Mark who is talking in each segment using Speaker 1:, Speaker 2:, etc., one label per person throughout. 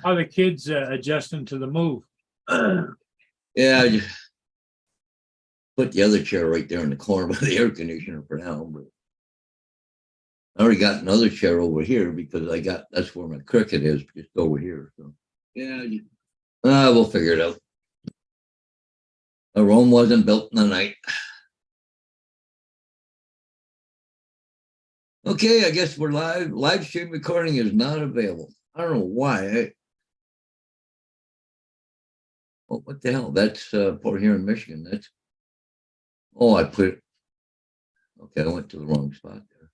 Speaker 1: How the kids adjusting to the move?
Speaker 2: Yeah, I just put the other chair right there in the corner by the air conditioner for now. But I already got another chair over here because that's where my cricket is, just over here. So yeah, we'll figure it out. Rome wasn't built in the night. Okay, I guess we're live. Live stream recording is not available. I don't know why. Oh, what the hell? That's Port Huron, Michigan. That's I put it. Okay, I went to the wrong spot there.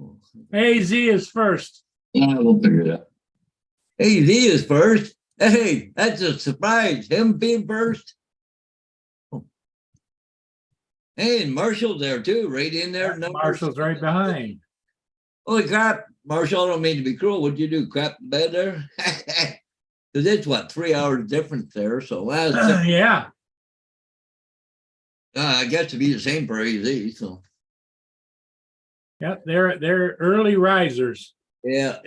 Speaker 2: Oh.
Speaker 1: AZ is first.
Speaker 2: Yeah, we'll figure it out. AZ is first. Hey, that's a surprise. Him being first. Oh. Hey, and Marshall's there too, right in there.
Speaker 1: Marshall's right behind.
Speaker 2: Holy crap, Marshall! I don't mean to be cruel. What'd you do? Crap the bed there? Because it's what 3 hours difference there. So
Speaker 1: yeah.
Speaker 2: I guess to be the same for AZ. So
Speaker 1: yep, they're early risers.
Speaker 2: yeah.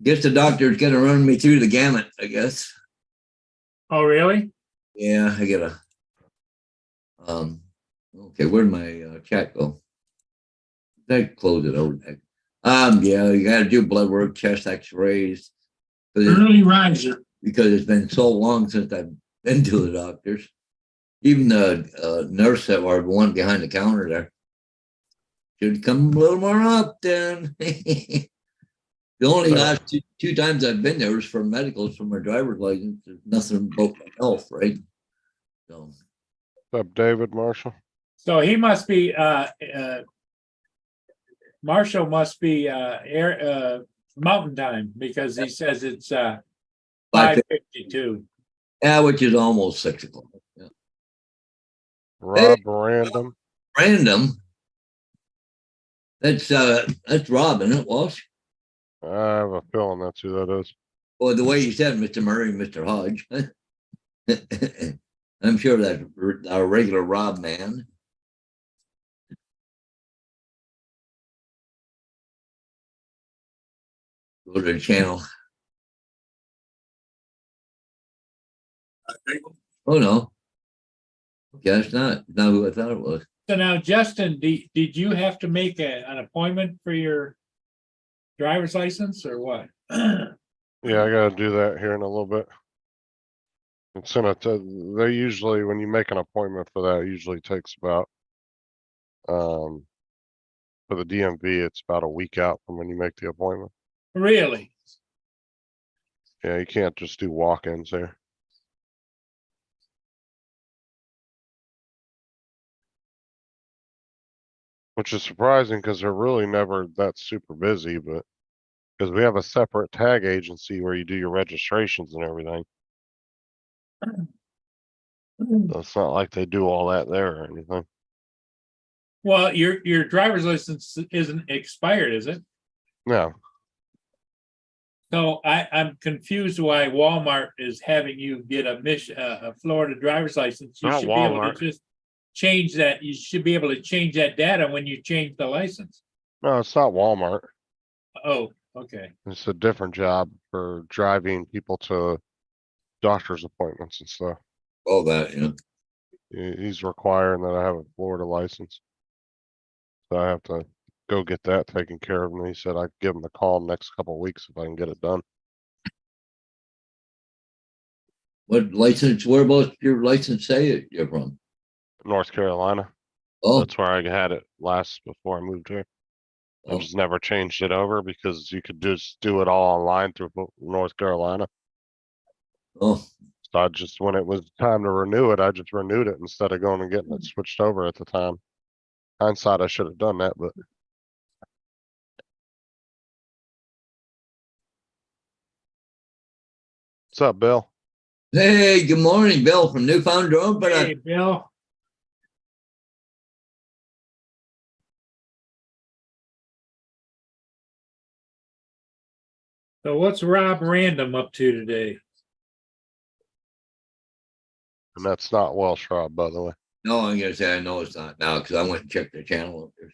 Speaker 2: Guess the doctor's gonna run me through the gamut, I guess.
Speaker 1: Oh, really?
Speaker 2: Yeah, I gotta. Okay, where'd my chat go? I close it over there. Yeah, you gotta do blood work, chest X-rays.
Speaker 1: Early riser.
Speaker 2: Because it's been so long since I've been to the doctors. Even the nurse that was the one behind the counter there should come a little more often. The only last two times I've been there was for medicals for my driver's license. There's nothing about my health, right? So.
Speaker 3: What's up, David Marshall?
Speaker 1: So he must be Marshall must be mountain time because he says it's 5:52.
Speaker 2: Yeah, which is almost 6 o'clock. Yeah.
Speaker 3: Rob Random.
Speaker 2: Random. That's Rob, isn't it, Walsh?
Speaker 3: I have a feeling that's who that is.
Speaker 2: Well, the way you said Mr. Murray, Mr. Hodge. I'm sure that's our regular Rob man. Go to the channel. Oh no. Okay, it's not who I thought it was.
Speaker 1: So now, Justin, did you have to make an appointment for your driver's license or what?
Speaker 3: Yeah, I gotta do that here in a little bit. It's in they usually, when you make an appointment for that, it usually takes about, for the DMV, it's about a week out from when you make the appointment.
Speaker 1: Really?
Speaker 3: Yeah, you can't just do walk-ins there. Which is surprising because they're really never that super busy, but because we have a separate tag agency where you do your registrations and everything. So it's not like they do all that there or anything.
Speaker 1: Well, your driver's license isn't expired, is it?
Speaker 3: No.
Speaker 1: So I'm confused why Walmart is having you get a Florida driver's license. You
Speaker 3: Not
Speaker 1: should be able
Speaker 3: Walmart.
Speaker 1: to just change that. You should be able to change that data when you change the license.
Speaker 3: No, it's not Walmart.
Speaker 1: Oh, okay.
Speaker 3: It's a different job for driving people to doctor's appointments and stuff.
Speaker 2: All that, yeah.
Speaker 3: He's requiring that I have a Florida license. So I have to go get that taken care of. And he said I'd give him a call next couple of weeks if I can get it done.
Speaker 2: What license, whereabouts your license say you're from?
Speaker 3: North Carolina.
Speaker 2: Oh,
Speaker 3: That's where I had it last before I moved here. I
Speaker 2: oh.
Speaker 3: just never changed it over because you could just do it all online through North Carolina.
Speaker 2: Oh,
Speaker 3: So I just, when it was time to renew it, I just renewed it instead of going and getting it switched over at the time. Hindsight, I should have done that, but. What's up, Bill?
Speaker 2: hey, good morning, Bill from Newfoundland. But
Speaker 1: Hey, Bill. So what's Rob Random up to today?
Speaker 3: And that's not Welsh Rob, by the way.
Speaker 2: No, I'm gonna say I know it's not now because I went and checked the channel up there.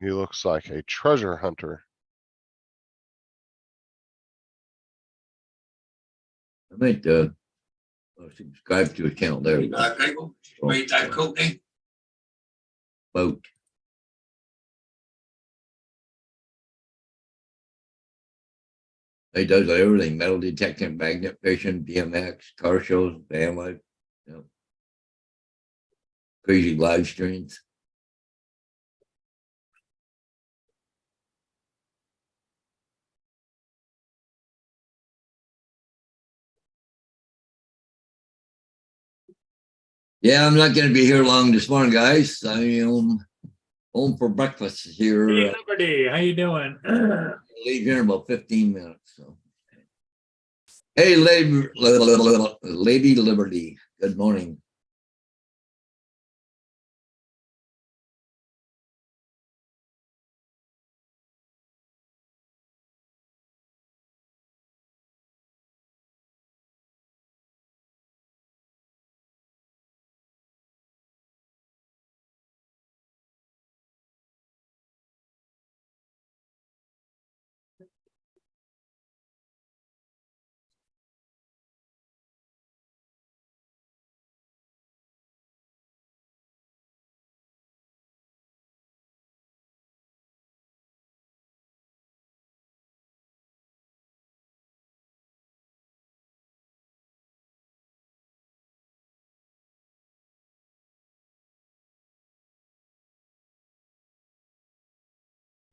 Speaker 3: He looks like a treasure hunter.
Speaker 2: I might subscribe to a channel there. Boat. He does everything: metal detecting, magnet fishing, BMX, car shows, van life, you know, crazy live streams. Yeah, I'm not going to be here long this morning, guys. I am home for breakfast here.
Speaker 1: Hey, Liberty, how you doing?
Speaker 2: Leave here in about 15 minutes. So, hey, Lady Liberty. Good morning.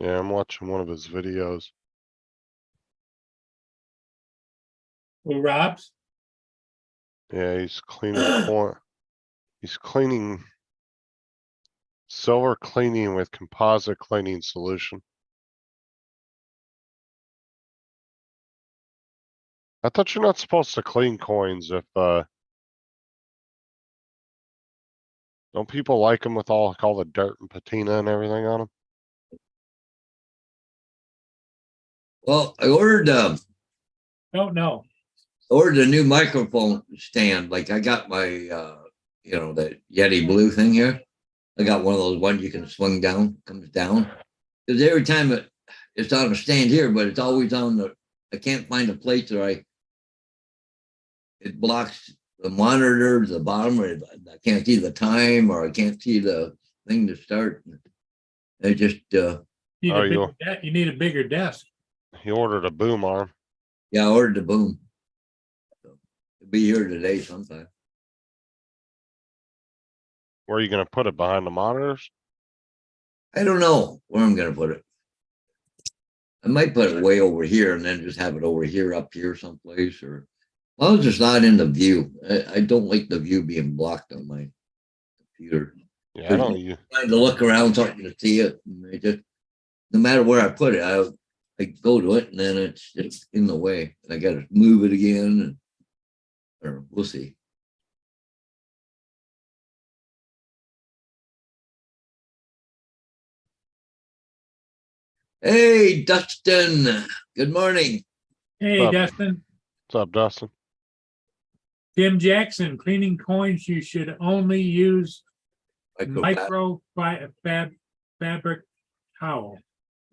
Speaker 3: Yeah, I'm watching one of his videos.
Speaker 1: Who, Rob's?
Speaker 3: Yeah, he's cleaning corn. He's cleaning silver cleaning with composite cleaning solution. I thought you're not supposed to clean coins if don't people like them with all the dirt and patina and everything on them?
Speaker 2: Well, I ordered
Speaker 1: Don't know.
Speaker 2: a new microphone stand. Like I got my you know, that Yeti Blue thing here. I got one of those ones you can swing down, comes down. Because every time it's on a stand here, but it's always on the. I can't find a place where it blocks the monitor, the bottom, or I can't see the time, or I can't see the thing to start. I just
Speaker 1: You
Speaker 3: Oh,
Speaker 1: need,
Speaker 3: you
Speaker 1: you need a bigger desk.
Speaker 3: he ordered a boom arm.
Speaker 2: yeah, I ordered the boom. So it'll be here today sometime.
Speaker 3: Where are you gonna put it? Behind the monitors?
Speaker 2: I don't know where I'm gonna put it. I might put it way over here and then just have it over here, up here someplace, or as long as it's not in the view. I don't like the view being blocked on my computer.
Speaker 3: Yeah, I don't you
Speaker 2: Trying to look around something to see it, and I just no matter where I put it, I go to it and then it's just in the way. And I got to move it again, or we'll see. Hey, Dustin. Good morning.
Speaker 1: Hey,
Speaker 3: Up.
Speaker 1: Dustin.
Speaker 3: what's up, Dustin?
Speaker 1: Tim Jackson, cleaning coins, you should only use fabric towel.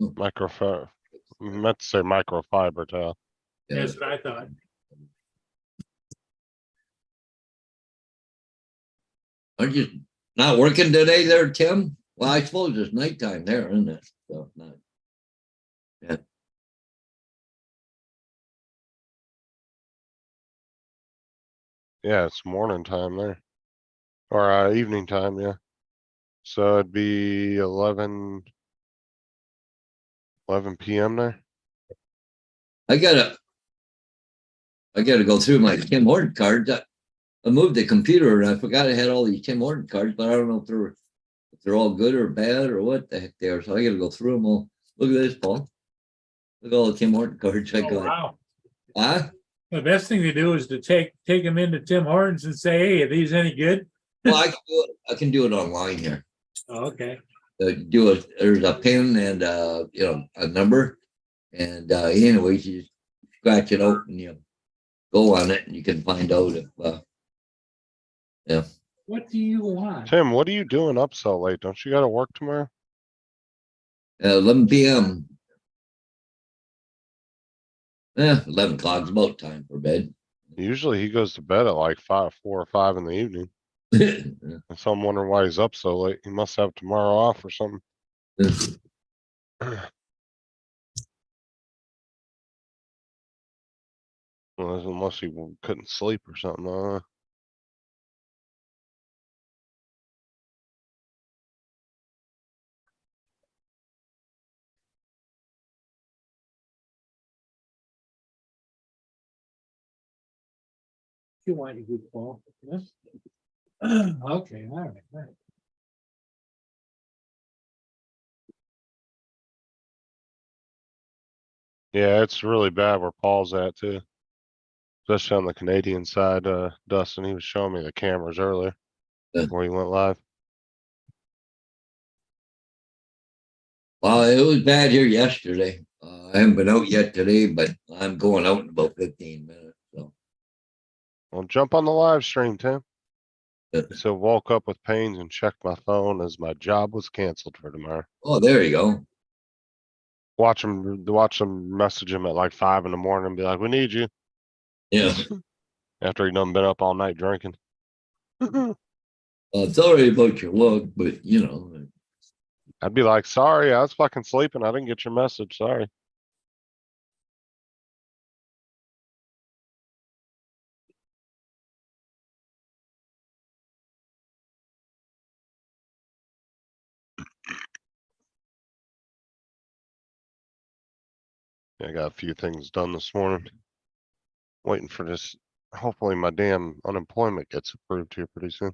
Speaker 3: Microfiber. Meant to say microfiber towel.
Speaker 2: Yeah.
Speaker 1: That's what I thought.
Speaker 2: Aren't you not working today there, Tim? Well, I suppose it's nighttime there, isn't it? So not. Yeah.
Speaker 3: Yeah, it's morning time there. Or evening time, yeah. So it'd be 11 p.m. there.
Speaker 2: I gotta go through my Tim Horton cards. I moved the computer and I forgot I had all these Tim Horton cards, but I don't know if they're all good or bad or what the heck they are. So I gotta go through them all. Look at this, Paul. Look at all the Tim Horton cards I
Speaker 1: Oh,
Speaker 2: got.
Speaker 1: wow.
Speaker 2: Huh?
Speaker 1: The best thing to do is to take them into Tim Hortons and say, hey, are these any good?
Speaker 2: Well, I can do it online here.
Speaker 1: Oh, okay.
Speaker 2: There's a pin and you know, a number, and anyways, you scratch it out and you go on it, and you can find out if Yeah.
Speaker 1: What do you want?
Speaker 3: Tim, what are you doing up so late? Don't you gotta work tomorrow?
Speaker 2: 11 p.m. 11 o'clock's about time for bed.
Speaker 3: Usually he goes to bed at like 4 or 5 in the evening. So I'm wondering why he's up so late. He must have tomorrow off or something. Well, unless he couldn't sleep or something.
Speaker 1: You want a good ball? Yes. Okay, all right, all right.
Speaker 3: Yeah, it's really bad where Paul's at too. Especially on the Canadian side, Dustin, he was showing me the cameras earlier
Speaker 2: Yeah.
Speaker 3: where he went live.
Speaker 2: Well, it was bad here yesterday. I haven't been out yet today, but I'm going out in about 15 minutes. So,
Speaker 3: Well, jump on the live stream, Tim.
Speaker 2: yeah.
Speaker 3: So woke up with pains and checked my phone as my job was canceled for tomorrow.
Speaker 2: Oh, there you go.
Speaker 3: Watch him message him at like 5 in the morning and be like, "We need you."
Speaker 2: Yeah.
Speaker 3: After he done been up all night drinking.
Speaker 2: Sorry about your luck, but
Speaker 3: I'd be like, "Sorry, I was fucking sleeping. I didn't get your message. Sorry." Yeah, I got a few things done this morning. Waiting for this. Hopefully my damn unemployment gets approved here pretty soon.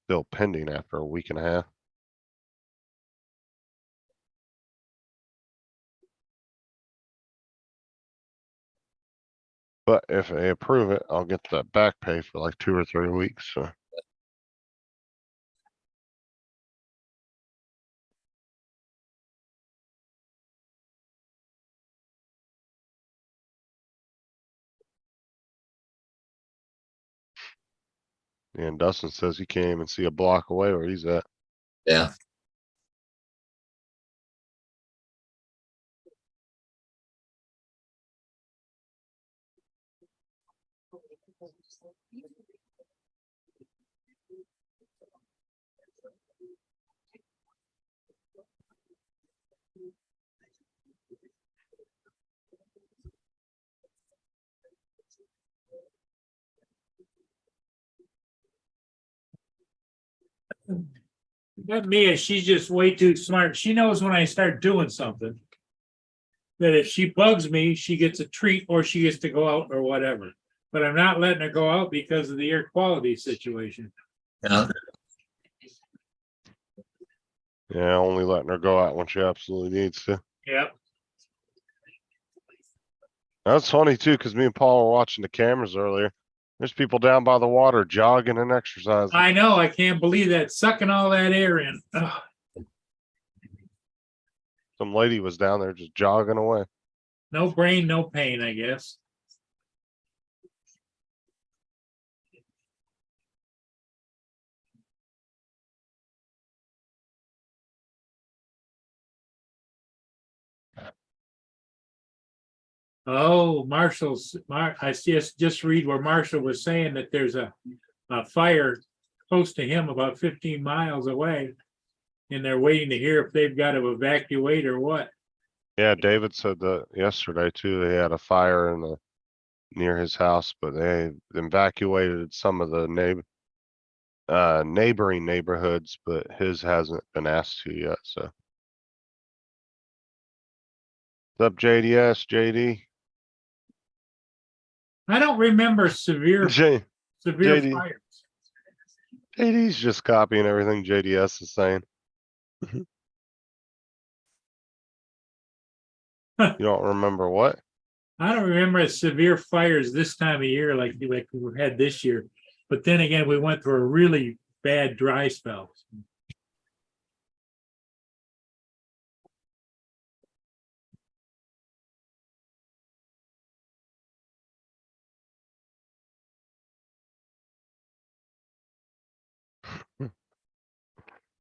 Speaker 3: Still pending after a week and a half. But if they approve it, I'll get that back pay for like 2 or 3 weeks. So and Dustin says he can't even see a block away where he's at.
Speaker 2: yeah.
Speaker 1: That Mia, she's just way too smart. She knows when I start doing something. That if she bugs me, she gets a treat or she gets to go out or whatever. But I'm not letting her go out because of the air quality situation.
Speaker 2: Yeah.
Speaker 3: Yeah, only letting her go out when she absolutely needs to.
Speaker 1: Yep.
Speaker 3: That's funny too, because me and Paul were watching the cameras earlier. There's people down by the water jogging and exercising.
Speaker 1: I know. I can't believe that. Sucking all that air in. Ugh.
Speaker 3: Some lady was down there just jogging away.
Speaker 1: No brain, no pain, I guess. Oh, I just read where Marshall was saying that there's a fire close to him about 15 miles away. And they're waiting to hear if they've got to evacuate or what.
Speaker 3: Yeah, David said that yesterday too. They had a fire near his house, but they evacuated some of the neighboring neighborhoods, but his hasn't been asked to yet. So, what's up, JDS, JD?
Speaker 1: I don't remember severe
Speaker 3: JD,
Speaker 1: fires.
Speaker 3: JD's just copying everything JDS is saying. You don't remember what?
Speaker 1: I don't remember severe fires this time of year like we had this year. But then again, we went through a really bad dry spell.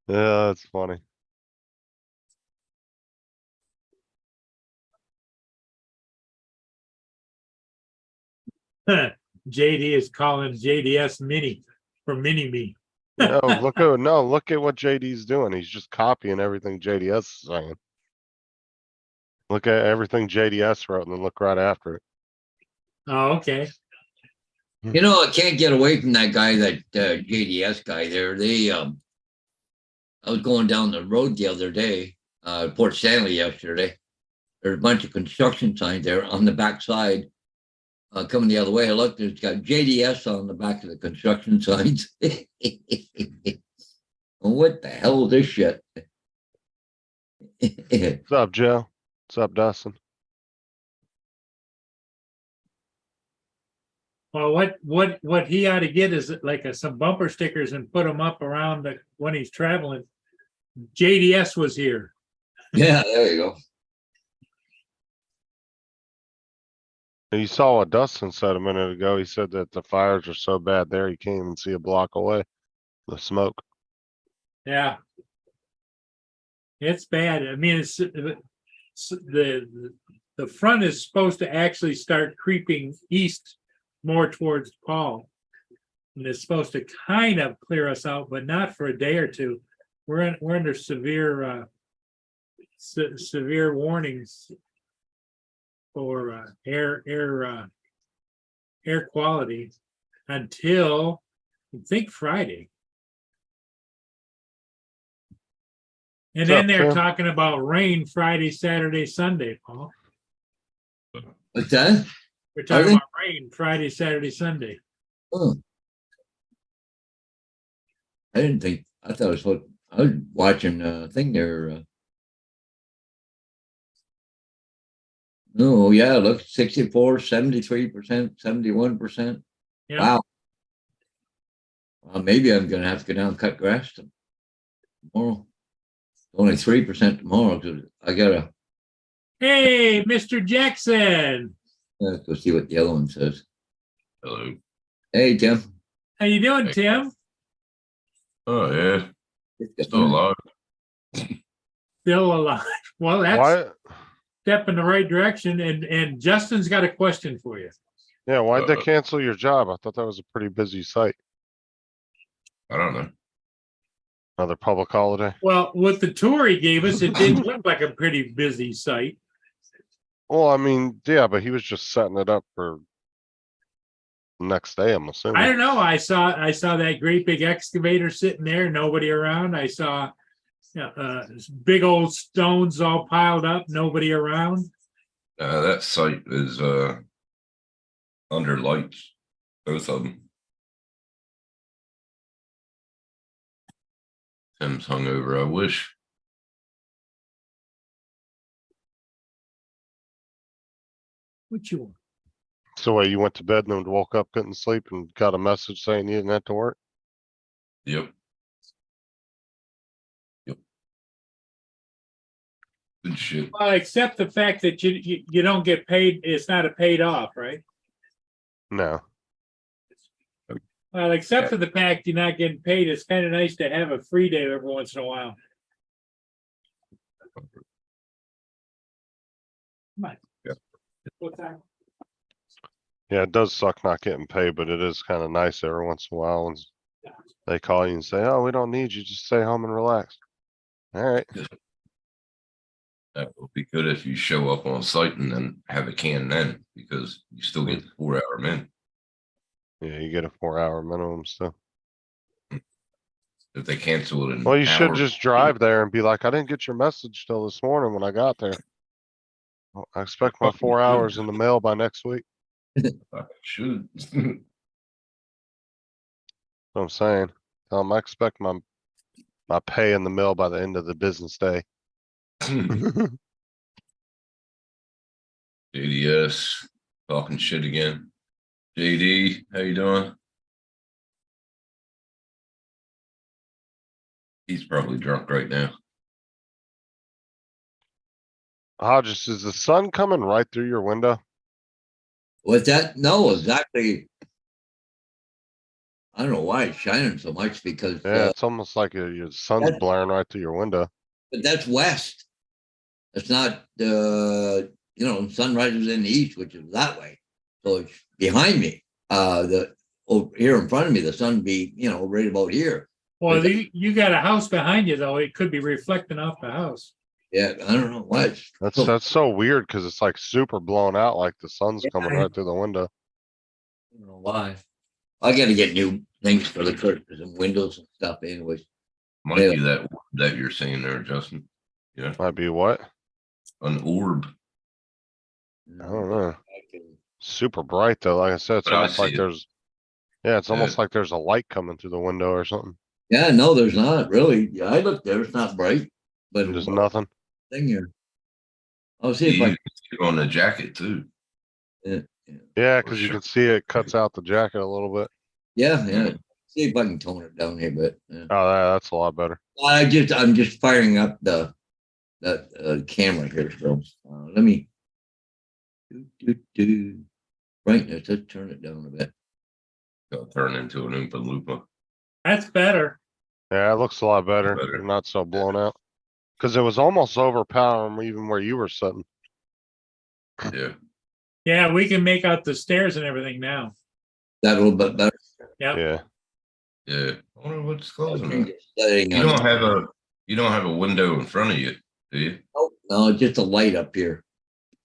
Speaker 3: Yeah, that's funny.
Speaker 1: JD is calling JDS mini for mini me.
Speaker 3: No, look at what JD's doing. He's just copying everything JDS is saying. Look at everything JDS wrote and then look right after it.
Speaker 1: Oh, okay.
Speaker 2: You know, I can't get away from that guy, that JDS guy there. I was going down the road the other day, Port Stanley yesterday. There's a bunch of construction signs there on the backside. Coming the other way, I looked, it's got JDS on the back of the construction signs. What the hell is this shit?
Speaker 3: What's up, Joe? What's up, Dustin?
Speaker 1: Well, what he ought to get is like some bumper stickers and put them up around when he's traveling. JDS was here.
Speaker 2: Yeah, there you go.
Speaker 3: You saw what Dustin said a minute ago. He said that the fires are so bad there, you can't even see a block away. The smoke.
Speaker 1: Yeah. It's bad. I mean, it's the front is supposed to actually start creeping east more towards Paul. And it's supposed to kind of clear us out, but not for a day or two. We're under severe warnings for air quality until I think Friday. And then they're talking about rain Friday, Saturday, Sunday, Paul.
Speaker 2: What's that?
Speaker 1: We're talking about rain Friday, Saturday, Sunday.
Speaker 2: Oh. I didn't think, I thought it was I was watching a thing there. No, yeah, look, 64, 73%, 71%.
Speaker 1: Yeah.
Speaker 2: Wow. Maybe I'm gonna have to go down and cut grass tomorrow. Only 3% tomorrow because I gotta
Speaker 1: Hey, Mr. Jackson.
Speaker 2: go see what the other one says.
Speaker 4: Hello.
Speaker 2: Hey, Tim.
Speaker 1: How you doing,
Speaker 4: Hey.
Speaker 1: Tim?
Speaker 4: Oh yeah, still alive.
Speaker 1: Still alive. Well, that's
Speaker 3: Why?
Speaker 1: step in the right direction. And Justin's got a question for you.
Speaker 3: Yeah, why'd they
Speaker 4: Uh-oh.
Speaker 3: cancel your job? I thought that was a pretty busy site.
Speaker 4: I don't know.
Speaker 3: Another public holiday.
Speaker 1: Well, with the tour he gave us, it did look like a pretty busy site.
Speaker 3: Well, I mean, yeah, but he was just setting it up for next day, I'm assuming.
Speaker 1: I don't know. I saw that great big excavator sitting there, nobody around. I saw big old stones all piled up, nobody around.
Speaker 4: That site is under lights, both of them. Tim's hungover. I wish.
Speaker 1: What you want?
Speaker 3: So wait, you went to bed and then woke up, couldn't sleep, and got a message saying you didn't have to work?
Speaker 4: Yep. Good shit.
Speaker 1: Well, except the fact that you don't get paid. It's not a paid off, right?
Speaker 3: No.
Speaker 1: Well, except for the fact you're not getting paid, it's kind of nice to have a free day every once in a while. Come on.
Speaker 4: Yeah.
Speaker 1: What time?
Speaker 3: Yeah, it does suck not getting paid, but it is kind of nice every once in a while when they call you and say, "Oh, we don't need you. Just stay home and relax." All right.
Speaker 4: That would be good if you show up on site and then have a can then, because you still get the 4-hour min.
Speaker 3: Yeah, you get a 4-hour minimum still.
Speaker 4: If they cancel it in
Speaker 3: Well, you should
Speaker 4: hour-
Speaker 3: just drive there and be like, "I didn't get your message till this morning when I got there. Well, I expect my 4 hours in the mail by next week."
Speaker 4: I should.
Speaker 3: What I'm saying. Tell 'em I expect my pay in the mail by the end of the business day.
Speaker 4: JDS talking shit again. JD, how you doing? He's probably drunk right now.
Speaker 3: Hodges, is the sun coming right through your window?
Speaker 2: What's that? No, exactly. I don't know why it's shining so much because,
Speaker 3: Yeah, it's almost like your sun's
Speaker 2: that-
Speaker 3: blaring right through your window.
Speaker 2: but that's west. It's not, sun rises in the east, which is that way. So it's behind me. Over here in front of me, the sun be, right about here.
Speaker 1: Well, you got a house behind you though. It could be reflecting off the house.
Speaker 2: Yeah, I don't know why.
Speaker 3: That's so weird because it's like super blown out, like the sun's coming
Speaker 1: Yeah.
Speaker 3: right through the window.
Speaker 2: I don't know why. I gotta get new things for the curtains and windows and stuff anyways.
Speaker 4: Might be that you're saying there, Justin. Yeah,
Speaker 3: Might be what?
Speaker 4: an orb.
Speaker 3: I don't know. Super bright though. Like I said, it's
Speaker 4: But I
Speaker 3: almost like
Speaker 4: see it.
Speaker 3: there's, yeah, it's almost like there's a light coming through the window or something.
Speaker 2: Yeah, no, there's not really. Yeah, I looked there, it's not bright, but
Speaker 3: There's nothing.
Speaker 2: thing here. I'll see
Speaker 4: You
Speaker 2: if I,
Speaker 4: can see it on the jacket too.
Speaker 3: Yeah,
Speaker 4: For
Speaker 3: because you
Speaker 4: sure.
Speaker 3: can see it cuts out the jacket a little bit.
Speaker 2: yeah, see if I can tone it down here, but
Speaker 3: Oh, that's a lot better.
Speaker 2: I'm just firing up that camera here, so let me brightness, let's turn it down a bit.
Speaker 4: It'll turn into an Oompa Loompa.
Speaker 1: That's better.
Speaker 3: Yeah, it looks a lot better.
Speaker 4: Better.
Speaker 3: You're not so blown out. Because it was almost overpowering even where you were sitting.
Speaker 4: Yeah.
Speaker 1: Yeah, we can make out the stairs and everything now.
Speaker 2: That a little bit better.
Speaker 1: Yep.
Speaker 3: Yeah.
Speaker 4: Yeah. I wonder what's causing
Speaker 2: Change
Speaker 4: that.
Speaker 2: the setting
Speaker 4: You
Speaker 2: on
Speaker 4: don't
Speaker 2: it.
Speaker 4: have a window in front of you, do you?
Speaker 2: No, just a light up here.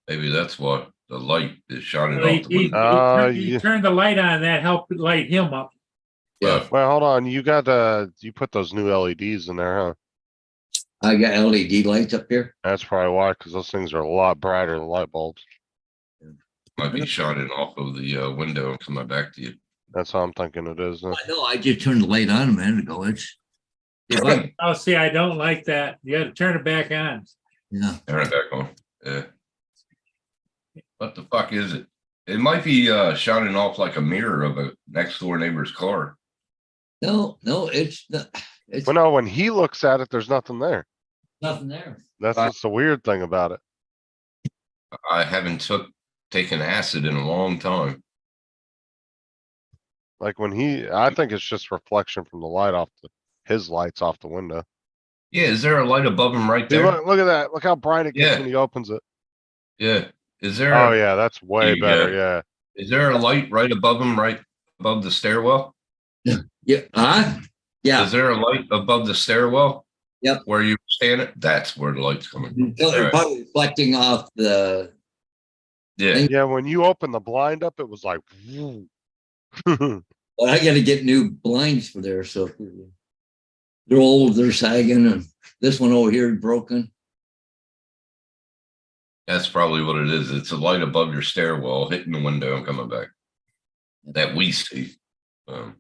Speaker 4: Maybe that's what the light is shining
Speaker 1: Well,
Speaker 4: off the window.
Speaker 1: he
Speaker 3: yeah.
Speaker 1: turned the light on, that helped light him up.
Speaker 2: Yeah,
Speaker 3: Well, hold on. You got you put those new LEDs in there, huh?
Speaker 2: I got LED lights up here.
Speaker 3: That's probably why, because those things are a lot brighter than light bulbs.
Speaker 4: Might be shining off of the window and coming back to you.
Speaker 3: That's how I'm thinking it is.
Speaker 2: I know, I just turned the light on a minute ago. It's,
Speaker 1: Oh, see, I don't like that. You gotta turn it back on.
Speaker 2: yeah,
Speaker 4: Turn it back on. Yeah. What the fuck is it? It might be shining off like a mirror of a next door neighbor's car.
Speaker 2: no, it's not, it's
Speaker 3: Well, no, when he looks at it, there's nothing there.
Speaker 2: nothing there.
Speaker 3: That's
Speaker 2: Right.
Speaker 3: just the weird thing about it.
Speaker 4: I haven't taken acid in a long time.
Speaker 3: Like when I think it's just reflection from the light off his lights off the window.
Speaker 4: Yeah, is there a light above him right
Speaker 3: See,
Speaker 4: there?
Speaker 3: look at that. Look how bright it gets
Speaker 4: Yeah.
Speaker 3: when he opens it.
Speaker 4: Yeah. Is there
Speaker 3: Oh yeah, that's way
Speaker 4: you
Speaker 3: better.
Speaker 4: go.
Speaker 3: Yeah.
Speaker 4: is there a light right above him, right above the stairwell?
Speaker 2: Yeah, yeah,
Speaker 4: Is there a light above the stairwell?
Speaker 2: Yep.
Speaker 4: Where you stand? That's where the light's coming from.
Speaker 2: it's
Speaker 4: Alright.
Speaker 2: probably reflecting off the,
Speaker 4: Yeah.
Speaker 3: Yeah, when you open the blind up, it was like,
Speaker 2: but I gotta get new blinds for there, so they're old, they're sagging, and this one over here is broken.
Speaker 4: That's probably what it is. It's a light above your stairwell hitting the window and coming back. That we see. Yeah.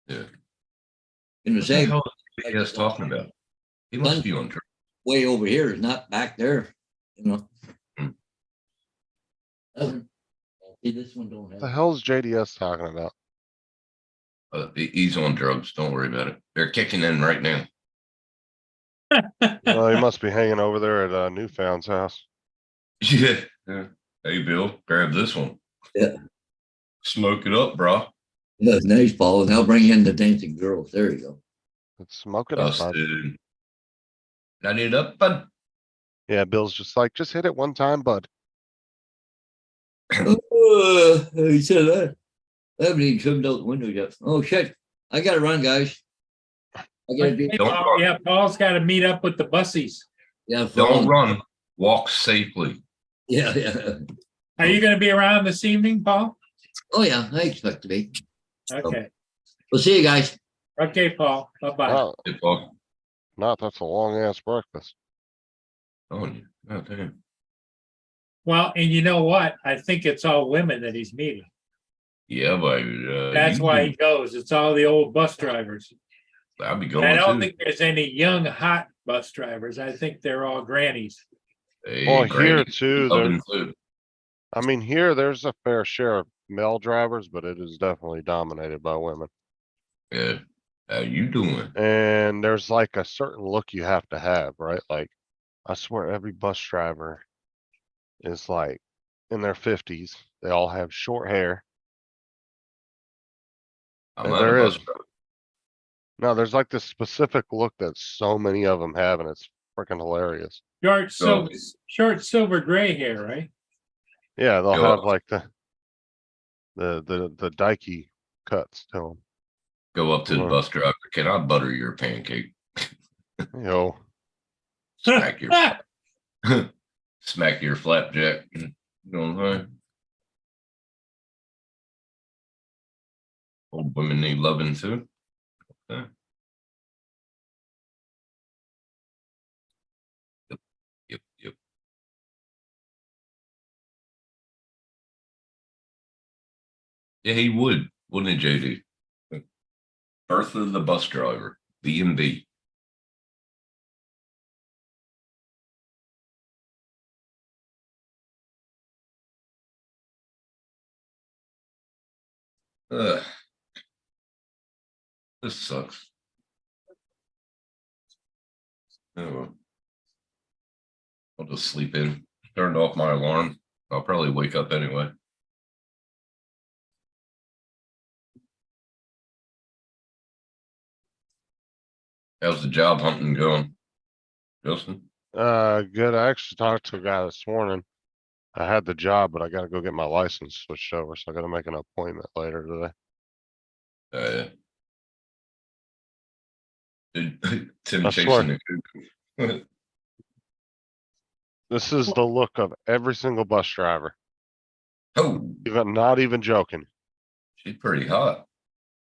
Speaker 2: In the
Speaker 4: What the
Speaker 2: same
Speaker 4: hell is he guys talking about? He must be on drugs.
Speaker 2: way over here is not back there,
Speaker 4: Hmm.
Speaker 2: See, this one don't
Speaker 3: the
Speaker 2: have.
Speaker 3: hell's JDS talking about?
Speaker 4: He's on drugs. Don't worry about it. They're kicking in right now.
Speaker 3: Well, he must be hanging over there at Newfound's house.
Speaker 4: Yeah. Hey, Bill, grab this one.
Speaker 2: Yeah.
Speaker 4: Smoke it up, bro.
Speaker 2: That's nice, Paul, and I'll bring in the dancing girls, there you go.
Speaker 3: Let's smoke it up, bud.
Speaker 4: Dustin. Light it up, bud.
Speaker 3: Yeah, Bill's just like, just hit it one time, bud.
Speaker 2: He said that. I haven't even trimmed out the window yet. Oh, shit, I gotta run, guys. I gotta be,
Speaker 1: Hey,
Speaker 4: Don't
Speaker 1: Paul,
Speaker 4: run.
Speaker 1: yeah, Paul's gotta meet up with the bussies.
Speaker 2: yeah.
Speaker 4: Don't run. Walk safely.
Speaker 2: Yeah.
Speaker 1: Are you gonna be around this evening, Paul?
Speaker 2: Oh, yeah, I expect to be.
Speaker 1: Okay,
Speaker 2: We'll see you guys.
Speaker 1: okay, Paul, bye-bye.
Speaker 3: Oh,
Speaker 4: Hey, Paul.
Speaker 3: not, that's a long ass breakfast.
Speaker 4: Oh, oh, damn.
Speaker 1: Well, and you know what? I think it's all women that he's meeting.
Speaker 4: Yeah, but
Speaker 1: That's why he goes. It's all the old bus drivers.
Speaker 4: I'll be
Speaker 1: And
Speaker 4: going
Speaker 1: I don't
Speaker 4: too.
Speaker 1: think there's any young, hot bus drivers. I think they're all grannies.
Speaker 4: Hey,
Speaker 3: Well, here
Speaker 4: Granny,
Speaker 3: too,
Speaker 4: loving too.
Speaker 3: I mean, here, there's a fair share of male drivers, but it is definitely dominated by women.
Speaker 4: Yeah. How you doing?
Speaker 3: And there's like a certain look you have to have, right? Like, I swear every bus driver is like in their 50s. They all have short hair.
Speaker 4: I'm
Speaker 3: And
Speaker 4: not a
Speaker 3: there
Speaker 4: bus
Speaker 3: is.
Speaker 4: driver.
Speaker 3: No, there's like this specific look that so many of them have, and it's freaking hilarious.
Speaker 1: Short
Speaker 4: So-
Speaker 1: silver gray hair, right?
Speaker 3: Yeah, they'll
Speaker 4: Go
Speaker 3: have
Speaker 4: up.
Speaker 3: like the dikey cuts to them.
Speaker 4: Go up to the
Speaker 3: Right.
Speaker 4: bus driver. Can I butter your pancake?
Speaker 3: You know,
Speaker 4: Smack your smack your flapjack. You know what I'm saying? Old women need loving too. Okay. Yep. Yeah, he would, wouldn't it, JD? Birth of the bus driver, B&B. Ugh. This sucks. Oh, well. I'll just sleep in. Turned off my alarm. I'll probably wake up anyway. How's the job hunting going, Justin?
Speaker 3: good. I actually talked to a guy this morning. I had the job, but I gotta go get my license switched over, so I gotta make an appointment later today.
Speaker 4: Temptation.
Speaker 3: This is the look of every single bus driver.
Speaker 4: Oh,
Speaker 3: Even not even joking.
Speaker 4: she's pretty hot.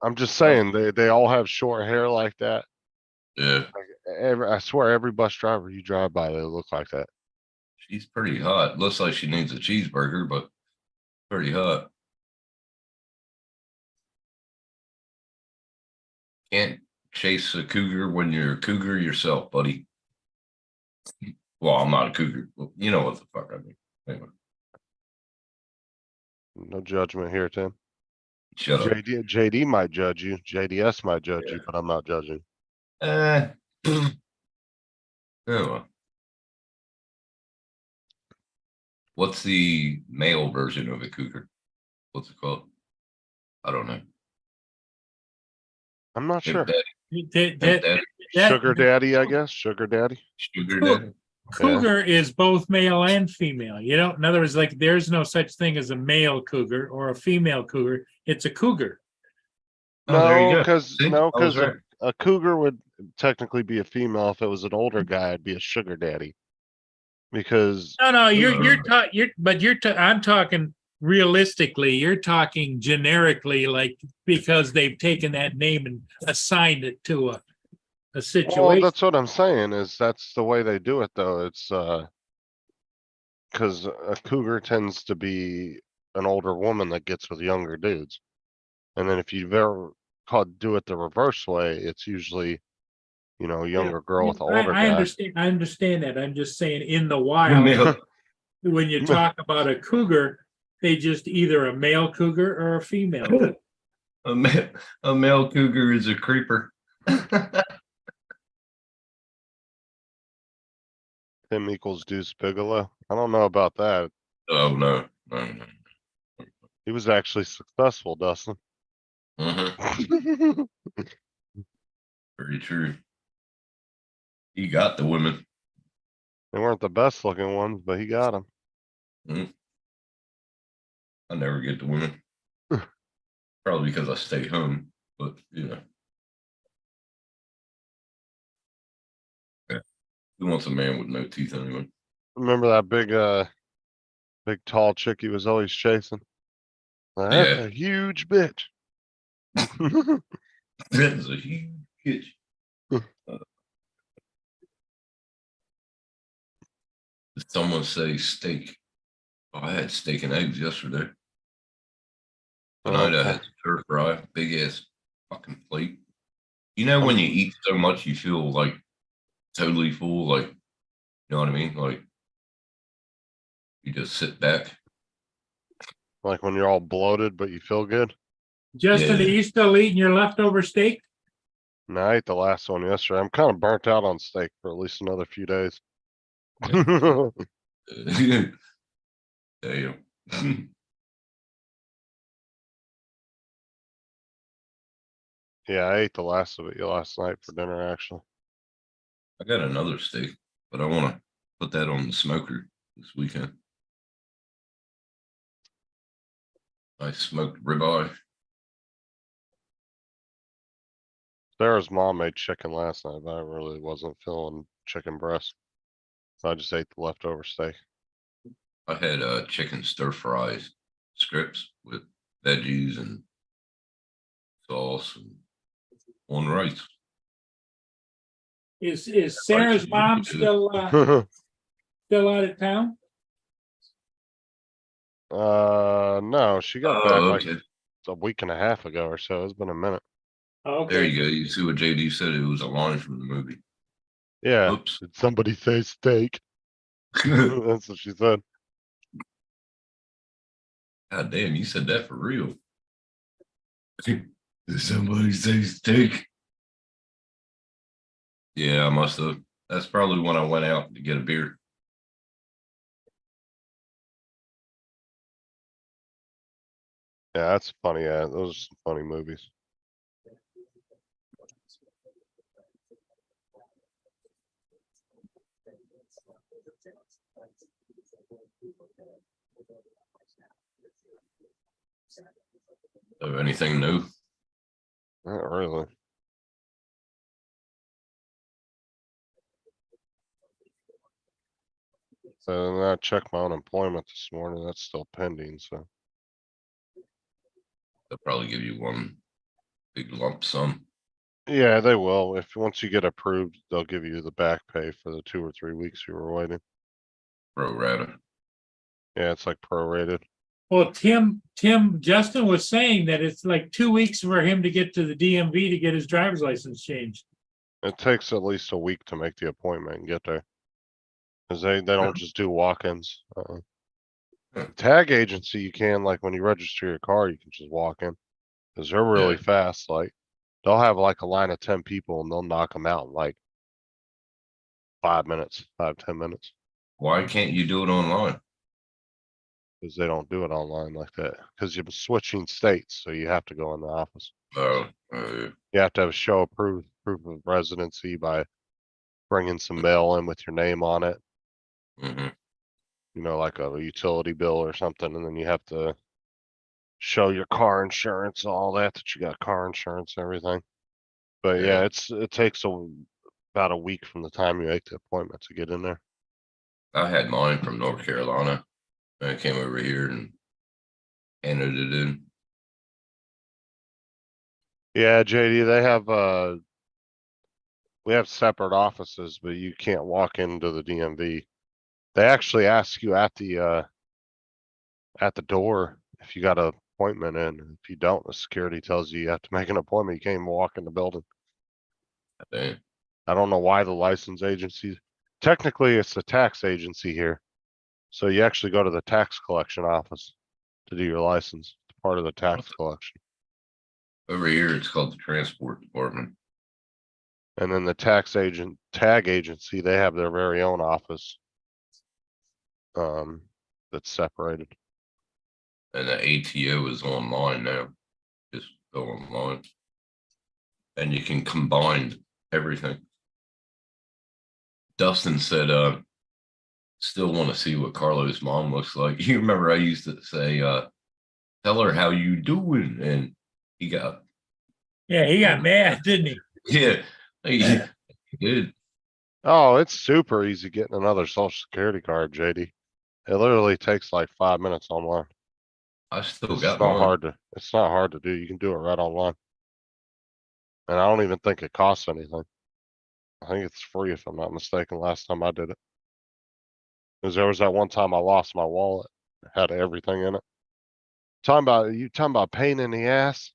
Speaker 3: I'm just saying they all have short hair like that.
Speaker 4: Yeah,
Speaker 3: I swear every bus driver you drive by, they look like that.
Speaker 4: she's pretty hot. Looks like she needs a cheeseburger, but pretty hot. Can't chase a cougar when you're a cougar yourself, buddy. Well, I'm not a cougar. Well, you know what the fuck I mean. Anyway,
Speaker 3: No judgment here, Tim.
Speaker 4: shut up.
Speaker 3: JD might judge you. JDS might judge you,
Speaker 4: Yeah.
Speaker 3: but I'm not judging.
Speaker 4: Oh, well. What's the male version of a cougar? What's it called? I don't know.
Speaker 3: I'm not sure.
Speaker 4: Pimp daddy,
Speaker 1: That-
Speaker 4: pimp daddy,
Speaker 3: Sugar daddy, I guess. Sugar daddy.
Speaker 4: sugar
Speaker 1: Cool.
Speaker 4: daddy.
Speaker 1: Cougar is both male and female. You know, in other words, like there's no such thing as a male cougar or a female cougar. It's a cougar.
Speaker 4: Oh, there you
Speaker 3: No,
Speaker 4: go.
Speaker 3: because
Speaker 4: See? I was right.
Speaker 3: a cougar would technically be a female. If it was an older guy, it'd be a sugar daddy. Because
Speaker 1: No,
Speaker 4: No.
Speaker 1: I'm talking realistically. You're talking generically, like because they've taken that name and assigned it to a
Speaker 3: well,
Speaker 1: situation.
Speaker 3: that's what I'm saying is that's the way they do it though. It's because a cougar tends to be an older woman that gets with younger dudes. And then if you've ever do it the reverse way, it's usually, you know, a younger girl with an older
Speaker 1: I
Speaker 3: guy.
Speaker 1: understand that. I'm just saying in the wild,
Speaker 4: Male,
Speaker 1: when you talk about a cougar, they just either a male cougar or a female. cougar.
Speaker 4: a male cougar is a creeper.
Speaker 3: Tim equals Deuce Bigelow. I don't know about that.
Speaker 4: Oh no.
Speaker 3: He was actually successful, Dustin.
Speaker 4: Mhm. Very true. He got the women.
Speaker 3: They weren't the best looking ones, but he got them.
Speaker 4: I never get the women. Probably because I stay home, but you know. Yeah. Who wants a man with no teeth anyway?
Speaker 3: Remember that big tall chick he was always chasing? That's
Speaker 4: Yeah.
Speaker 3: a huge bitch.
Speaker 4: That is a huge kitchen. Did someone say steak? Oh, I had steak and eggs yesterday. Tonight I had stir fry, big ass fucking plate. You know when you eat so much you feel like totally full, like you know what I mean? Like you just sit back.
Speaker 3: Like when you're all bloated, but you feel good.
Speaker 1: Justin,
Speaker 4: Yeah.
Speaker 1: are you still eating your leftover steak?
Speaker 3: No, I ate the last one yesterday. I'm kind of burnt out on steak for at least another few days.
Speaker 4: Damn.
Speaker 3: Yeah, I ate the last of it last night for dinner, actually.
Speaker 4: I got another steak, but I want to put that on the smoker this weekend. I smoked ribeye.
Speaker 3: Sarah's mom made chicken last night, but I really wasn't feeling chicken breast. So I just ate the leftover steak.
Speaker 4: I had chicken stir fries strips with veggies and sauce and on rice.
Speaker 1: Is Sarah's
Speaker 4: you
Speaker 1: mom
Speaker 4: do.
Speaker 1: still out of town?
Speaker 3: No, she got back
Speaker 4: Oh,
Speaker 3: like
Speaker 4: okay.
Speaker 3: a week and a half ago or so. It's been a minute.
Speaker 4: There
Speaker 1: Okay,
Speaker 4: you go. You see what JD said? It was a line from the movie.
Speaker 3: Yeah.
Speaker 4: Oops.
Speaker 3: Did somebody say steak? That's what she said.
Speaker 4: God damn, you said that for real. Did somebody say steak? Yeah, I must have. That's probably when I went out to get a beer.
Speaker 3: Yeah, that's funny. Yeah, those are some funny movies.
Speaker 4: So anything new?
Speaker 3: Not really. And I checked my unemployment this morning. That's still pending, so.
Speaker 4: They'll probably give you one big lump sum.
Speaker 3: Yeah, they will. If once you get approved, they'll give you the back pay for the 2 or 3 weeks you were waiting.
Speaker 4: Pro rata.
Speaker 3: Yeah, it's like prorated.
Speaker 1: well, Justin was saying that it's like 2 weeks for him to get to the DMV to get his driver's license changed.
Speaker 3: It takes at least a week to make the appointment and get there. Cause they don't just do walk-ins. Tag agency, you can, like when you register your car, you can just walk in. Cause they're really
Speaker 4: Yeah.
Speaker 3: fast, like, they'll have like a line of 10 people and they'll knock them out in like 5 minutes, 5-10 minutes.
Speaker 4: Why can't you do it online?
Speaker 3: Cause they don't do it online like that. Cause you're switching states, so you have to go in the office.
Speaker 4: Oh,
Speaker 3: You have to have a show of proof of residency by bringing some mail in with your name on it.
Speaker 4: mhm.
Speaker 3: You know, like a utility bill or something, and then you have to show your car insurance, all that you got car insurance and everything. But yeah,
Speaker 4: Yeah.
Speaker 3: it takes about a week from the time you make the appointment to get in there.
Speaker 4: I had mine from North Carolina. I came over here and handed it in.
Speaker 3: Yeah, JD, they have we have separate offices, but you can't walk into the DMV. They actually ask you at the door if you got an appointment in. If you don't, the security tells you have to make an appointment. You can't even walk in the building.
Speaker 4: Damn.
Speaker 3: I don't know why the license agency, technically it's the tax agency here. So you actually go to the tax collection office to do your license. It's part of the tax collection.
Speaker 4: Over here, it's called the transport department.
Speaker 3: And then the tag agency, they have their very own office. That's separated.
Speaker 4: And the ATO is online now. Just go online. And you can combine everything. Dustin said, still want to see what Carlos' mom looks like. You remember I used to say, tell her how you doing, and he got
Speaker 1: Yeah, he got mad, didn't he?
Speaker 4: yeah, he did.
Speaker 3: Oh, it's super easy getting another social security card, JD. It literally takes like 5 minutes online.
Speaker 4: I still
Speaker 3: It's
Speaker 4: got
Speaker 3: not
Speaker 4: mine.
Speaker 3: hard to, it's not hard to do. You can do it right online. And I don't even think it costs anything. I think it's free if I'm not mistaken, last time I did it. Cause there was that one time I lost my wallet, it had everything in it. You talking about pain in the ass,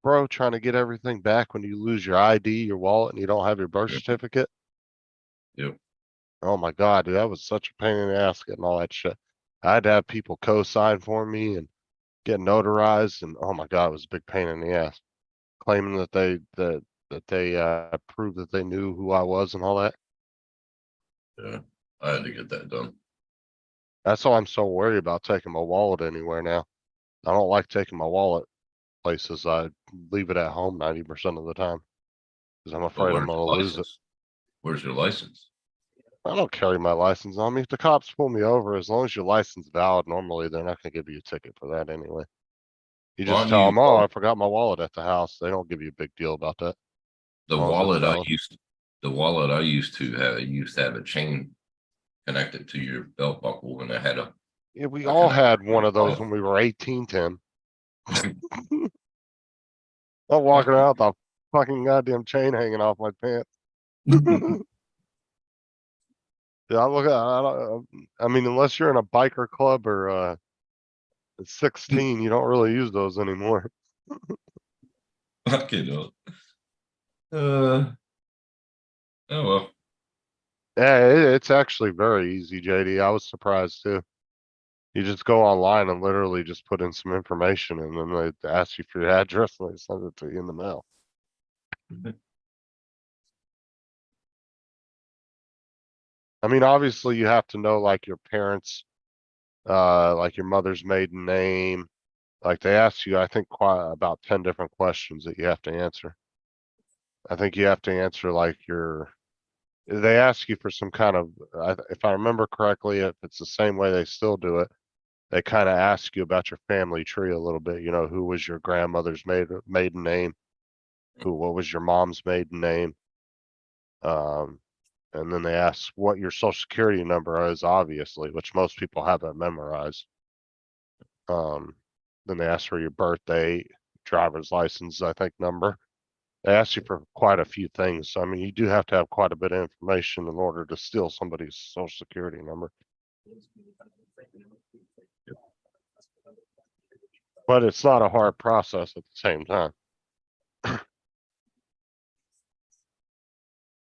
Speaker 3: bro, trying to get everything back when you lose your ID, your wallet, and you don't have your birth
Speaker 4: Yeah.
Speaker 3: certificate.
Speaker 4: Yep.
Speaker 3: Oh my God, dude, that was such a pain in the ass getting all that shit. I had to have people co-sign for me and get notarized, and oh my God, it was a big pain in the ass. Claiming that they proved that they knew who I was and all that.
Speaker 4: Yeah, I had to get that done.
Speaker 3: That's why I'm so worried about taking my wallet anywhere now. I don't like taking my wallet places, I leave it at home 90% of the time. Cause I'm
Speaker 4: But
Speaker 3: afraid I'm
Speaker 4: where's
Speaker 3: gonna
Speaker 4: your
Speaker 3: lose it.
Speaker 4: license? Where's your license?
Speaker 3: I don't carry my license on me. If the cops pull me over, as long as your license is valid, normally they're not gonna give you a ticket for that anyway. You
Speaker 4: Why
Speaker 3: just
Speaker 4: don't
Speaker 3: tell
Speaker 4: you,
Speaker 3: them, oh, I forgot my wallet at the house. They don't give you a big deal about that.
Speaker 4: the
Speaker 3: long as it's
Speaker 4: wallet I
Speaker 3: valid.
Speaker 4: used, the wallet I used to have, it used to have a chain connected to your belt buckle and it had a.
Speaker 3: Yeah, we
Speaker 4: a
Speaker 3: all
Speaker 4: connector
Speaker 3: had
Speaker 4: for
Speaker 3: one
Speaker 4: your
Speaker 3: of those
Speaker 4: wallet.
Speaker 3: when we were 18, Tim. I'm walking around with a fucking goddamn chain hanging off my pants. Yeah, I mean, unless you're in a biker club or 16, you don't really use those anymore.
Speaker 4: Fuck it up. Oh well.
Speaker 3: Yeah, it's actually very easy, JD. I was surprised too. You just go online and literally just put in some information and then they ask you for your address and they send it to you in the mail. I mean, obviously you have to know like your parents, like your mother's maiden name. Like they ask you, I think quite about 10 different questions that you have to answer. I think you have to answer like they ask you for some kind of, if I remember correctly, if it's the same way they still do it, they kind of ask you about your family tree a little bit. You know, who was your grandmother's maiden name? What was your mom's maiden name? And then they ask what your social security number is, obviously, which most people have that memorized. Then they ask for your birthday, driver's license, I think, number. They ask you for quite a few things. So, I mean, you do have to have quite a bit of information in order to steal somebody's social security number. But it's not a hard process at the same time.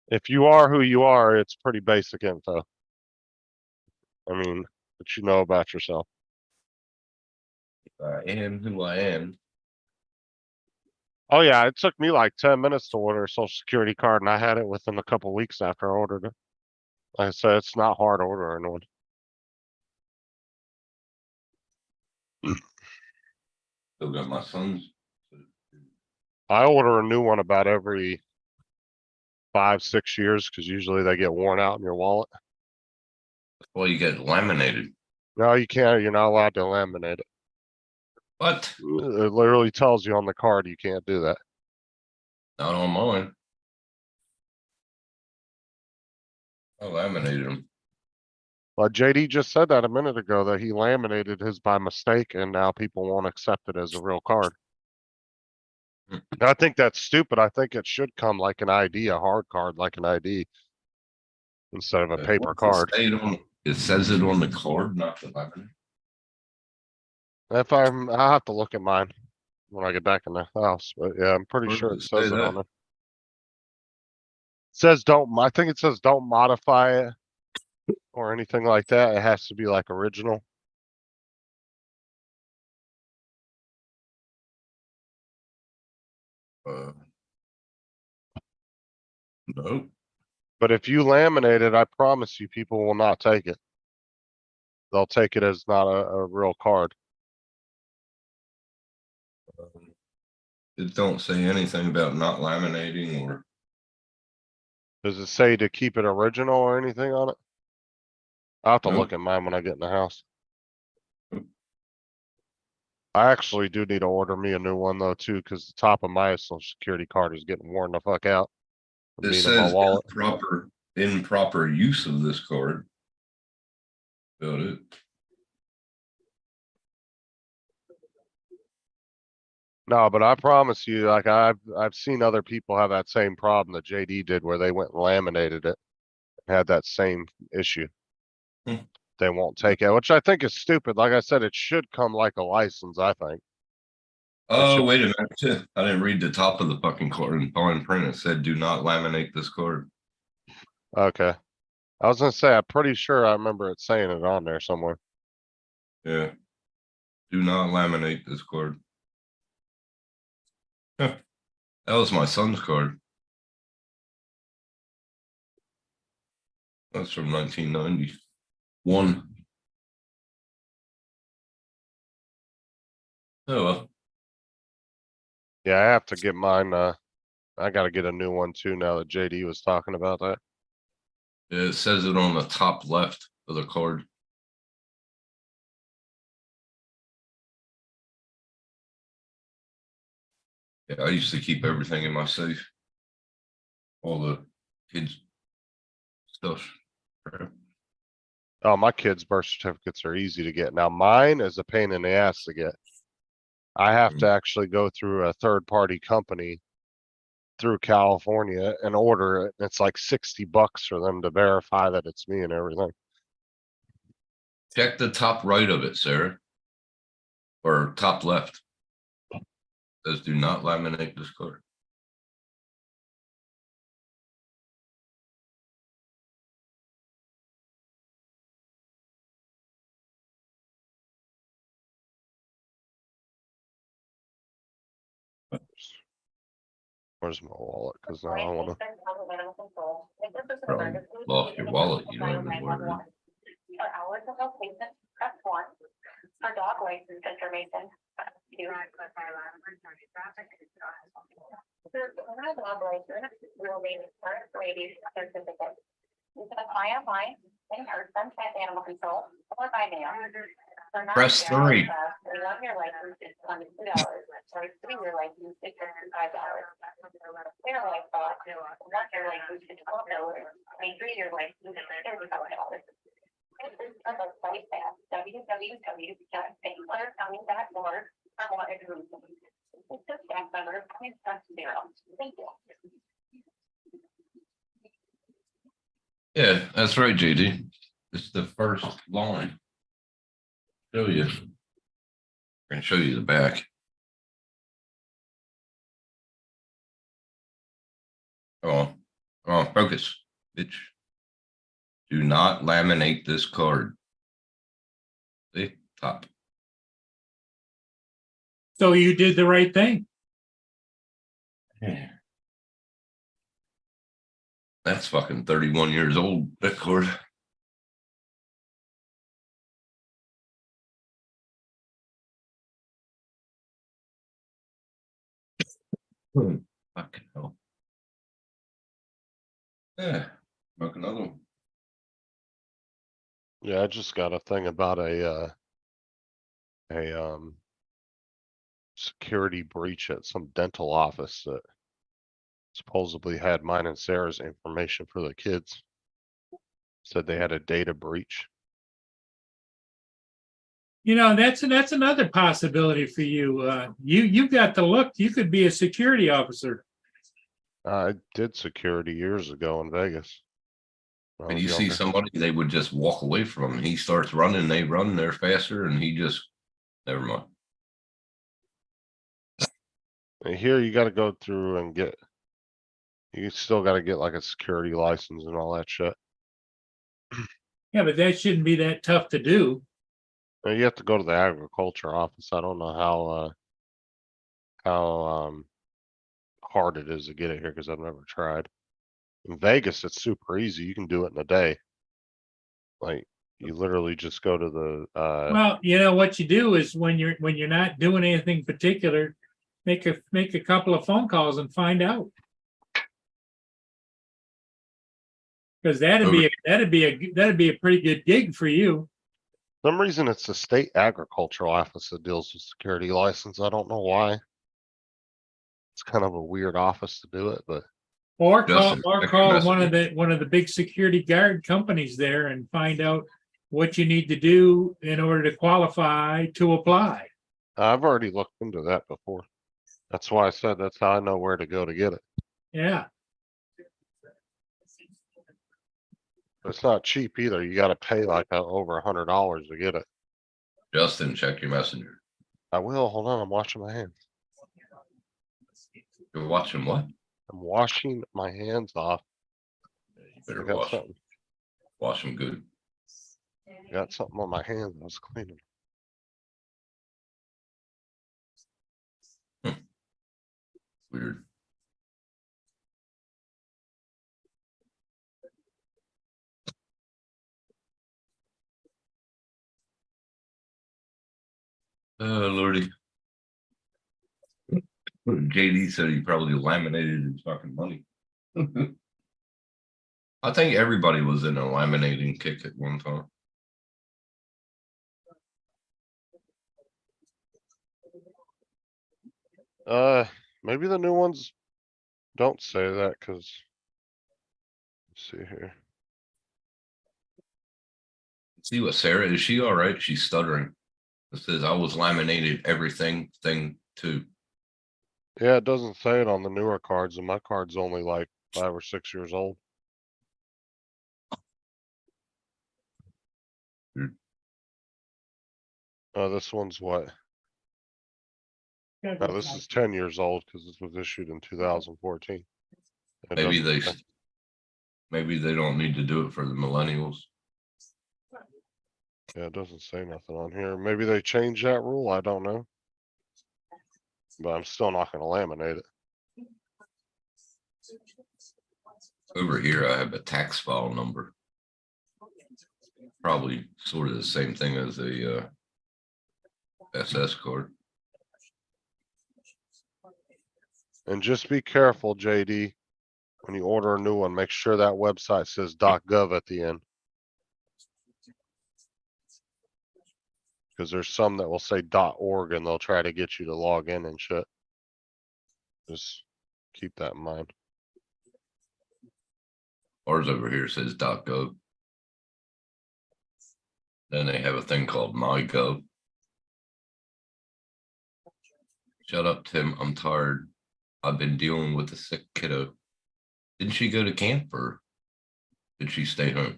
Speaker 3: If you are who you are, it's pretty basic info. I mean, what you know about yourself.
Speaker 4: I am who I am.
Speaker 3: Oh yeah, it took me like 10 minutes to order a social security card and I had it within a couple weeks after I ordered it. Like I said, it's not hard ordering one.
Speaker 4: Still got my sons.
Speaker 3: I order a new one about every 5-6 years because usually they get worn out in your wallet.
Speaker 4: Well, you get laminated.
Speaker 3: No, you can't. You're not allowed to laminate it.
Speaker 4: What?
Speaker 3: It literally tells you on the card you can't do that.
Speaker 4: Not on mine. I laminated them.
Speaker 3: Well, JD just said that a minute ago that he laminated his by mistake and now people won't accept it as a real card.
Speaker 4: Hmm.
Speaker 3: I think that's stupid. I think it should come like an ID, a hard card like an ID instead of a paper card.
Speaker 4: It says it on the card, not the laminate.
Speaker 3: I'll have to look at mine when I get back in the house, but yeah, I'm pretty
Speaker 4: Where
Speaker 3: sure
Speaker 4: does
Speaker 3: it
Speaker 4: it
Speaker 3: says
Speaker 4: say
Speaker 3: it on
Speaker 4: that?
Speaker 3: it. I think it says don't modify it or anything like that. It has to be like original.
Speaker 4: No.
Speaker 3: But if you laminate it, I promise you people will not take it. They'll take it as not a real card.
Speaker 4: It don't say anything about not laminating or.
Speaker 3: Does it say to keep it original or anything on it? I'll have to
Speaker 4: Nope.
Speaker 3: look at mine when I get in the house. I actually do need to order me a new one though too, because the top of my social security card is getting worn the fuck out.
Speaker 4: It
Speaker 3: Being in my
Speaker 4: says
Speaker 3: wallet.
Speaker 4: improper use of this card. About it.
Speaker 3: No, but I promise you, like I've seen other people have that same problem that JD did where they went and laminated it, had that same issue.
Speaker 4: Hmm.
Speaker 3: They won't take it, which I think is stupid. Like I said, it should come like a license, I think.
Speaker 4: Oh, wait a minute. I didn't read the top of the fucking card in fine print. It said, do not laminate this card.
Speaker 3: Okay. I was gonna say, I'm pretty sure I remember it saying it on there somewhere.
Speaker 4: Yeah. Do not laminate this card. Huh. That was my son's card. That's from 1991. Oh well.
Speaker 3: Yeah, I have to get mine, I gotta get a new one too now that JD was talking about that.
Speaker 4: It says it on the top left of the card. Yeah, I used to keep everything in my safe. All the kids' stuff.
Speaker 3: Oh, my kids' birth certificates are easy to get. Now mine is a pain in the ass to get. I have to actually go through a third-party company through California and order it. It's like $60 for them to verify that it's me and everything.
Speaker 4: Check the top right of it, Sarah. Or top left. Says do not laminate this card.
Speaker 3: Where's my wallet? Cause now I wanna,
Speaker 4: Probably lost your wallet. You don't even wear it.
Speaker 5: For hours of location, press 1. For dog license information, press 2. For dog license, we will need first rabies certificate. You can apply online, in person at animal control, or by mail. For
Speaker 4: Press
Speaker 5: non-sterile
Speaker 4: 3.
Speaker 5: stuff, a 1-year license is $22, or a 3-year license is $55. Clear livestock, a 1-year license is $12, a 3-year license is $35. On the site at www.stclarcounty.org for more information. It's a staff member, please press 0. Thank you.
Speaker 4: Yeah, that's right, JD. It's the first line. Show you. I'm gonna show you the back. Come on, focus, bitch. Do not laminate this card. See, top.
Speaker 1: So you did the right thing.
Speaker 4: Yeah. That's fucking 31 years old, that card. Fucking hell. Yeah, smoke another one.
Speaker 3: yeah, I just got a thing about a security breach at some dental office that supposedly had mine and Sarah's information for the kids. Said they had a data breach.
Speaker 1: You know, that's another possibility for you. You've got the look. You could be a security officer.
Speaker 3: I did security years ago in Vegas. when I
Speaker 4: When
Speaker 3: was
Speaker 4: you see
Speaker 3: younger.
Speaker 4: somebody, they would just walk away from him. He starts running, they run, they're faster, and he just, never mind.
Speaker 3: And here you gotta go through and get, you still gotta get like a security license and all that shit.
Speaker 1: Yeah, but that shouldn't be that tough to do.
Speaker 3: And you have to go to the agriculture office. I don't know how hard it is to get it here because I've never tried. In Vegas, it's super easy. You can do it in a day. Like you literally just go to the
Speaker 1: Well, you know what you do is when you're not doing anything particular, make a couple of phone calls and find out. Because that'd be a pretty good gig for you.
Speaker 3: some reason it's the state agricultural office that deals with security license. I don't know why. It's kind of a weird office to do it, but
Speaker 1: Or call
Speaker 4: Justin, check your
Speaker 1: one of the big security guard companies there and find out what you need to do in order to qualify to apply.
Speaker 3: I've already looked into that before. That's why I said that's how I know where to go to get it.
Speaker 1: Yeah.
Speaker 3: But it's not cheap either. You gotta pay like over $100 to get it.
Speaker 4: Justin, check your messenger.
Speaker 3: I will, hold on, I'm washing my hands.
Speaker 4: You're watching what?
Speaker 3: I'm washing my hands off.
Speaker 4: You
Speaker 3: I
Speaker 4: better
Speaker 3: got something,
Speaker 4: wash them good.
Speaker 3: got something on my hands. I was cleaning.
Speaker 4: Weird. Lordy. JD said he probably laminated his fucking money. I think everybody was in a laminating kick at one time.
Speaker 3: Maybe the new ones don't say that, cause. Let's see here.
Speaker 4: See what Sarah, is she all right? She's stuttering. It says I was laminated everything thing too.
Speaker 3: Yeah, it doesn't say it on the newer cards, and my card's only like 5 or 6 years old. Oh, this one's what? Oh, this is 10 years old because this was issued in 2014. It
Speaker 4: Maybe
Speaker 3: doesn't
Speaker 4: they,
Speaker 3: say-
Speaker 4: maybe they don't need to do it for the millennials.
Speaker 3: Yeah, it doesn't say nothing on here. Maybe they changed that rule. I don't know. But I'm still not gonna laminate it.
Speaker 4: Over here, I have a tax file number. Probably sort of the same thing as a SS card.
Speaker 3: And just be careful, JD. When you order a new one, make sure that website says .gov at the end. Because there's some that will say .org and they'll try to get you to log in and shit. Just keep that in mind.
Speaker 4: Ours over here says .gov. Then they have a thing called MyGov. Shut up, Tim. I'm tired. I've been dealing with a sick kiddo. Didn't she go to camp or did she stay home?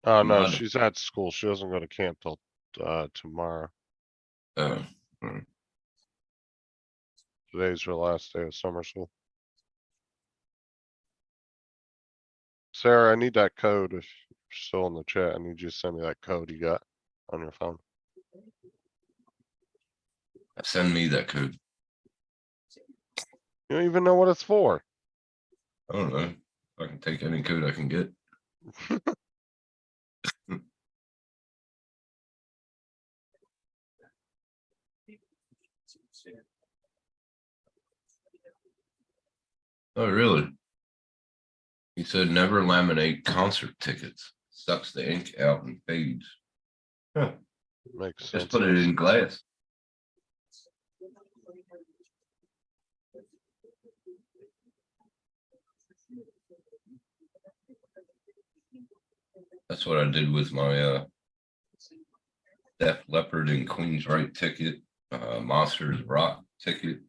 Speaker 3: Oh no,
Speaker 4: Not-
Speaker 3: she's at school. She doesn't go to camp till tomorrow.
Speaker 4: Uh,
Speaker 3: Today's her last day of summer school. Sarah, I need that code if you're still in the chat. I need you to send me that code you got on your phone.
Speaker 4: send me that code.
Speaker 3: You don't even know what it's for.
Speaker 4: I don't know. I can take any code I can get. Oh, really? He said never laminate concert tickets. Sucks the ink out and fades. Huh.
Speaker 3: Makes sense.
Speaker 4: Just put it in glass. That's what I did with my Def Leppard and Queen's Right ticket, Monsters Rock ticket.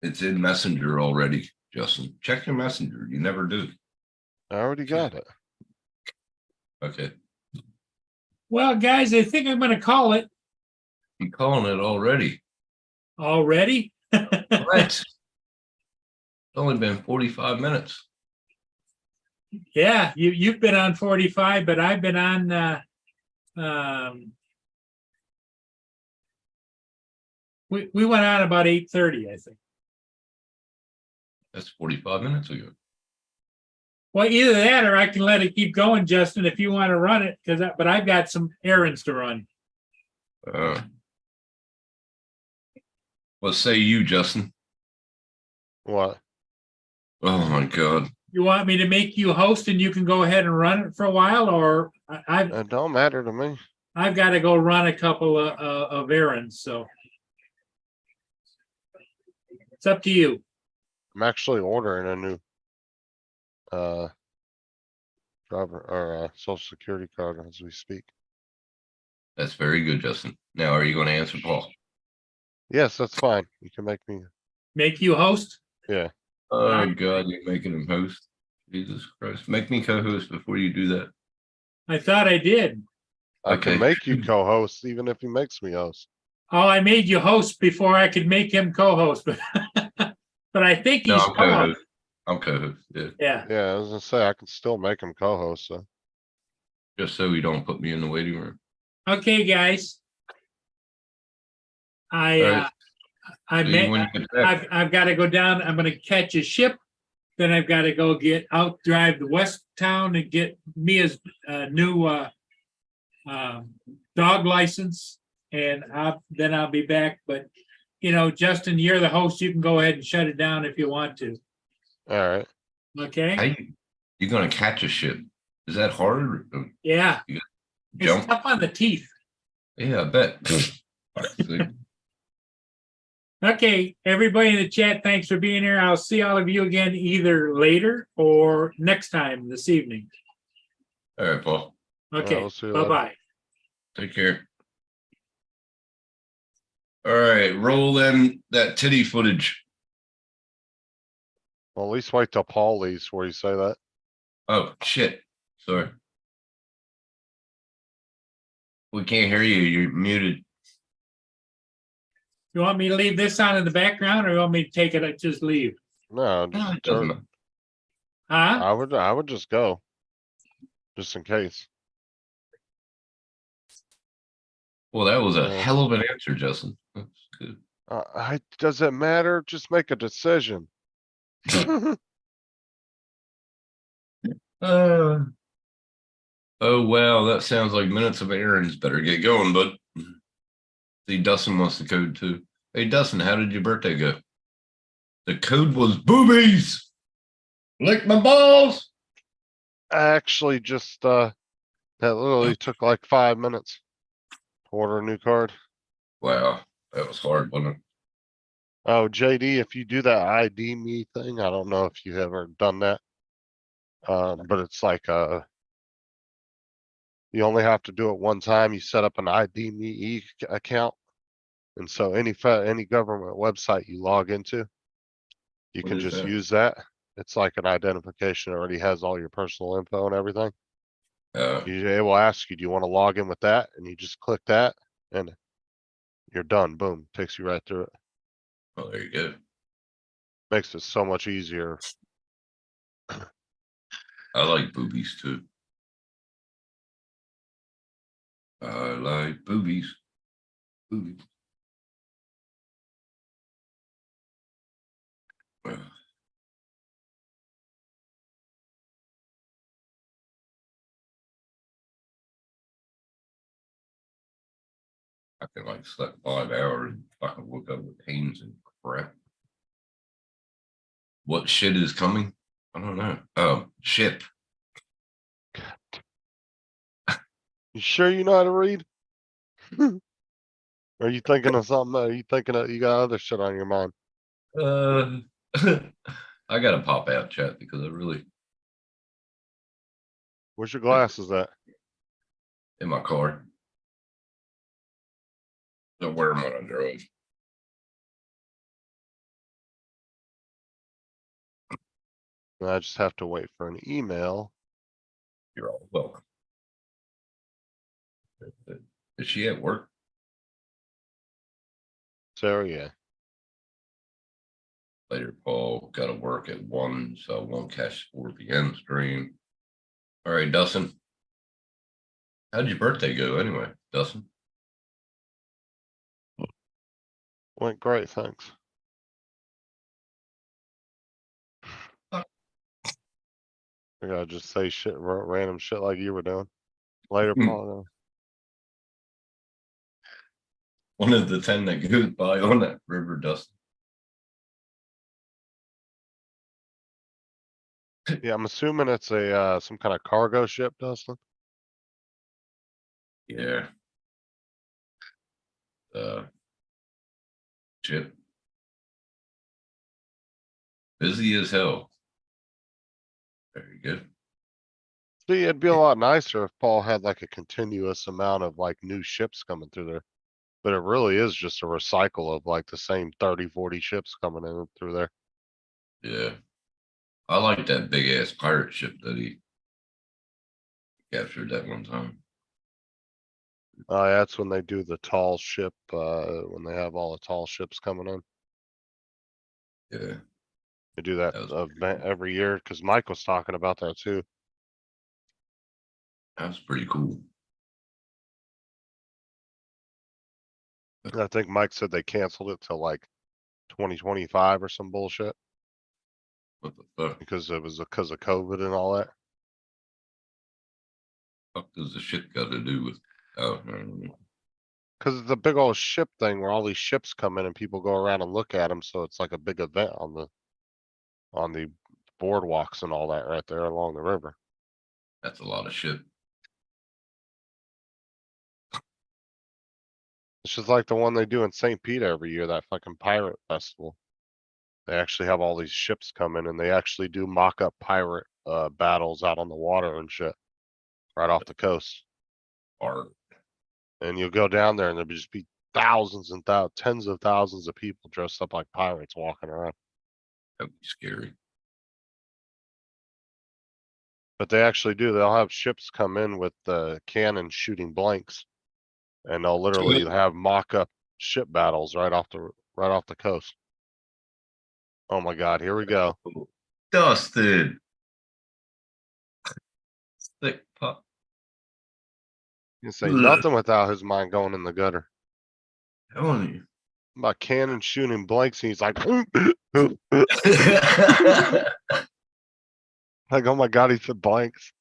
Speaker 4: It's in Messenger already, Justin. Check your Messenger. You never do.
Speaker 3: I already got it.
Speaker 4: Okay.
Speaker 1: Well, guys, I think I'm gonna call it
Speaker 4: You calling it already?
Speaker 1: already.
Speaker 4: What? It's only been 45 minutes.
Speaker 1: Yeah, you've been on 45, but I've been on we went on about 8:30, I think.
Speaker 4: That's 45 minutes ago.
Speaker 1: Well, either that or I can let it keep going, Justin, if you want to run it, but I've got some errands to run.
Speaker 4: What say you, Justin?
Speaker 3: What?
Speaker 4: Oh my God.
Speaker 1: You want me to make you host and you can go ahead and run it for a while, or
Speaker 3: It don't matter to me.
Speaker 1: I've got to go run a couple of errands, so it's up to you.
Speaker 3: I'm actually ordering a new driver or social security card as we speak.
Speaker 4: That's very good, Justin. Now, are you going to answer Paul?
Speaker 3: Yes, that's fine. You can make me.
Speaker 1: Make you host?
Speaker 3: Yeah.
Speaker 4: Oh God, you're making him host. Jesus Christ. Make me co-host before you do that.
Speaker 1: I thought I did.
Speaker 3: I
Speaker 4: Okay.
Speaker 3: can make you co-host even if he makes me host.
Speaker 1: Oh, I made you host before I could make him co-host, but but I think
Speaker 4: No,
Speaker 1: he's
Speaker 4: I'm co-host. I'm co-host. Yeah.
Speaker 1: Yeah.
Speaker 3: Yeah, I was gonna say I can still make him co-host. So
Speaker 4: Just so you don't put me in the waiting room.
Speaker 1: Okay, guys.
Speaker 4: All right.
Speaker 1: I
Speaker 4: See you
Speaker 1: met,
Speaker 4: when you get back.
Speaker 1: I've got to go down. I'm gonna catch a ship. Then I've got to go get out, drive to West Town and get Mia's new dog license. And then I'll be back. But, you know, Justin, you're the host. You can go ahead and shut it down if you want to.
Speaker 3: Alright,
Speaker 4: How
Speaker 1: Okay?
Speaker 4: you gonna catch a ship? Is that hard?
Speaker 1: Yeah. It's
Speaker 4: Jump?
Speaker 1: tough on the teeth.
Speaker 4: Yeah, I bet. See?
Speaker 1: Okay, everybody in the chat, thanks for being here. I'll see all of you again either later or next time this evening.
Speaker 4: All right, Paul.
Speaker 1: Okay,
Speaker 3: we'll see you later.
Speaker 1: bye-bye.
Speaker 4: Take care. All right, roll then that titty footage.
Speaker 3: well, at least wait till Paul leaves before you say that.
Speaker 4: Oh, shit. Sorry. We can't hear you. You're muted.
Speaker 1: You want me to leave this on in the background or you want me to take it and just leave?
Speaker 3: No,
Speaker 4: No,
Speaker 3: just
Speaker 4: it doesn't
Speaker 3: turn,
Speaker 4: matter.
Speaker 1: Huh?
Speaker 3: I would just go. Just in case.
Speaker 4: Well, that was a
Speaker 3: Yeah.
Speaker 4: hell of an answer, Justin. That's good.
Speaker 3: Does it matter? Just make a decision.
Speaker 4: Uh, oh, wow. That sounds like minutes of errands. Better get going, bud. See, Dustin wants the code too. Hey, Dustin, how did your birthday go? The code was boobies. Lick my balls.
Speaker 3: Actually, just, that literally took like 5 minutes. to Order a new card.
Speaker 4: Wow, that was hard, wasn't it?
Speaker 3: Oh, JD, if you do that ID me thing, I don't know if you've ever done that. But it's like, you only have to do it one time. You set up an ID me account. And so any government website you log into, you
Speaker 4: What
Speaker 3: can
Speaker 4: is
Speaker 3: just
Speaker 4: that?
Speaker 3: use that. It's like an identification, already has all your personal info and everything. It will ask you, do you want to log in with that? And you just click that and you're done. Boom, takes you right through it.
Speaker 4: Well, there you go.
Speaker 3: Makes it so much easier.
Speaker 4: I like boobies too. I like boobies. Boobies. Well, I can like slept 5 hours and fucking woke up with pains and crap. What shit is coming? I don't know. Oh, ship.
Speaker 3: You sure you know how to read? Are you thinking of something? Are you thinking of, you got other shit on your mind?
Speaker 4: I gotta pop out chat because I really
Speaker 3: Where's your glasses at?
Speaker 4: in my car. Don't wear them when I drive.
Speaker 3: I just have to wait for an email.
Speaker 4: You're all welcome. Is she at work?
Speaker 3: So yeah.
Speaker 4: Later, Paul. Gotta work at 1, so I won't catch 4 p.m. stream. All right, Dustin. How'd your birthday go anyway, Dustin?
Speaker 3: Went great, thanks. I gotta just say shit, random shit like you were doing. Later, Paul.
Speaker 4: One of the 10 that goes by on that river, Dustin.
Speaker 3: Yeah, I'm assuming it's a some kind of cargo ship, Dustin.
Speaker 4: Yeah. Shit. Busy as hell. Very good.
Speaker 3: See, it'd be a lot nicer if Paul had like a continuous amount of like new ships coming through there. But it really is just a recycle of like the same 30, 40 ships coming in through there.
Speaker 4: Yeah. I like that big ass pirate ship that he captured that one time.
Speaker 3: That's when they do the tall ship, when they have all the tall ships coming in.
Speaker 4: Yeah.
Speaker 3: They do that
Speaker 4: That was pretty
Speaker 3: event
Speaker 4: cool.
Speaker 3: every year, cause Mike was talking about that too.
Speaker 4: That was pretty cool.
Speaker 3: I think Mike said they canceled it till like 2025 or some bullshit
Speaker 4: What the fuck?
Speaker 3: because it was because of COVID and all that.
Speaker 4: Fuck does the shit got to do with? Oh, I don't know.
Speaker 3: Cause it's a big old ship thing where all these ships come in and people go around and look at them. So it's like a big event on the boardwalks and all that right there along the river.
Speaker 4: That's a lot of shit.
Speaker 3: It's just like the one they do in St. Pete every year, that fucking pirate festival. They actually have all these ships come in and they actually do mock-up pirate battles out on the water and shit. Right off the coast.
Speaker 4: Art.
Speaker 3: And you'll go down there and there'll just be thousands and tens of thousands of people dressed up like pirates walking around.
Speaker 4: That'd be scary.
Speaker 3: But they actually do. They'll have ships come in with cannons shooting blanks. And they'll literally have mock-up ship battles right off the coast. Oh my God, here we go.
Speaker 4: Dusted. Thick pup.
Speaker 3: You can say
Speaker 4: Ugh.
Speaker 3: nothing without his mind going in the gutter.
Speaker 4: Telling you.
Speaker 3: About cannon shooting blanks, and he's like, like, oh my God, he said blanks.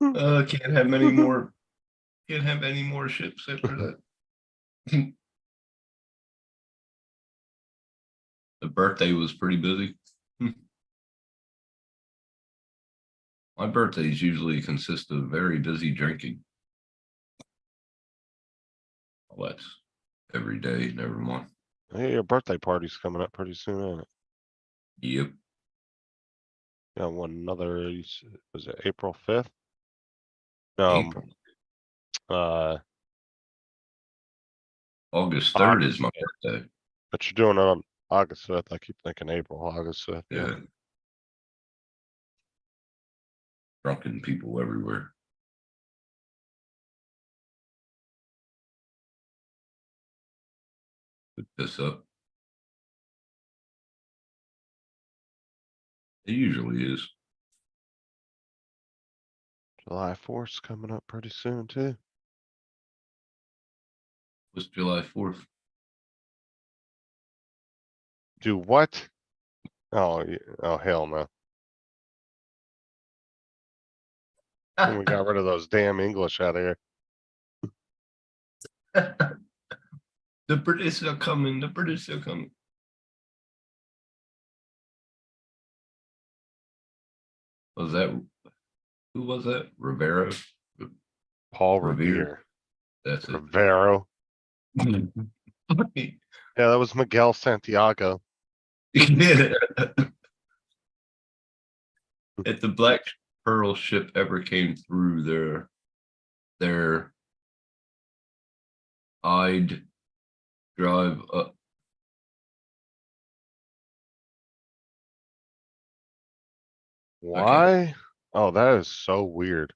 Speaker 4: Can't have many more. Can't have any more ships after that. The birthday was pretty busy. My birthdays usually consist of very busy drinking. Well, that's every day, never mind.
Speaker 3: Hey, your birthday party's coming up pretty soon, ain't it?
Speaker 4: Yep.
Speaker 3: Yeah, another, was it April 5th? No,
Speaker 4: April.
Speaker 3: August
Speaker 4: August 3rd is my
Speaker 3: 5th.
Speaker 4: birthday.
Speaker 3: But you're doing it on August 5th. I keep thinking April, August 5th.
Speaker 4: Yeah. Drunken people everywhere. Put this up. It usually is.
Speaker 3: July 4th's coming up pretty soon too.
Speaker 4: What's July 4th?
Speaker 3: Do what? Oh, oh hell no. And we got rid of those damn English out of here.
Speaker 4: The British are coming. The British are coming. Was that? Who was that? Rivera.
Speaker 3: Paul
Speaker 4: Revere.
Speaker 3: Revere.
Speaker 4: That's it.
Speaker 3: Rivero. Yeah, that was Miguel Santiago.
Speaker 4: If the Black Pearl ship ever came through there, I'd drive up.
Speaker 3: Why? Oh, that is so weird.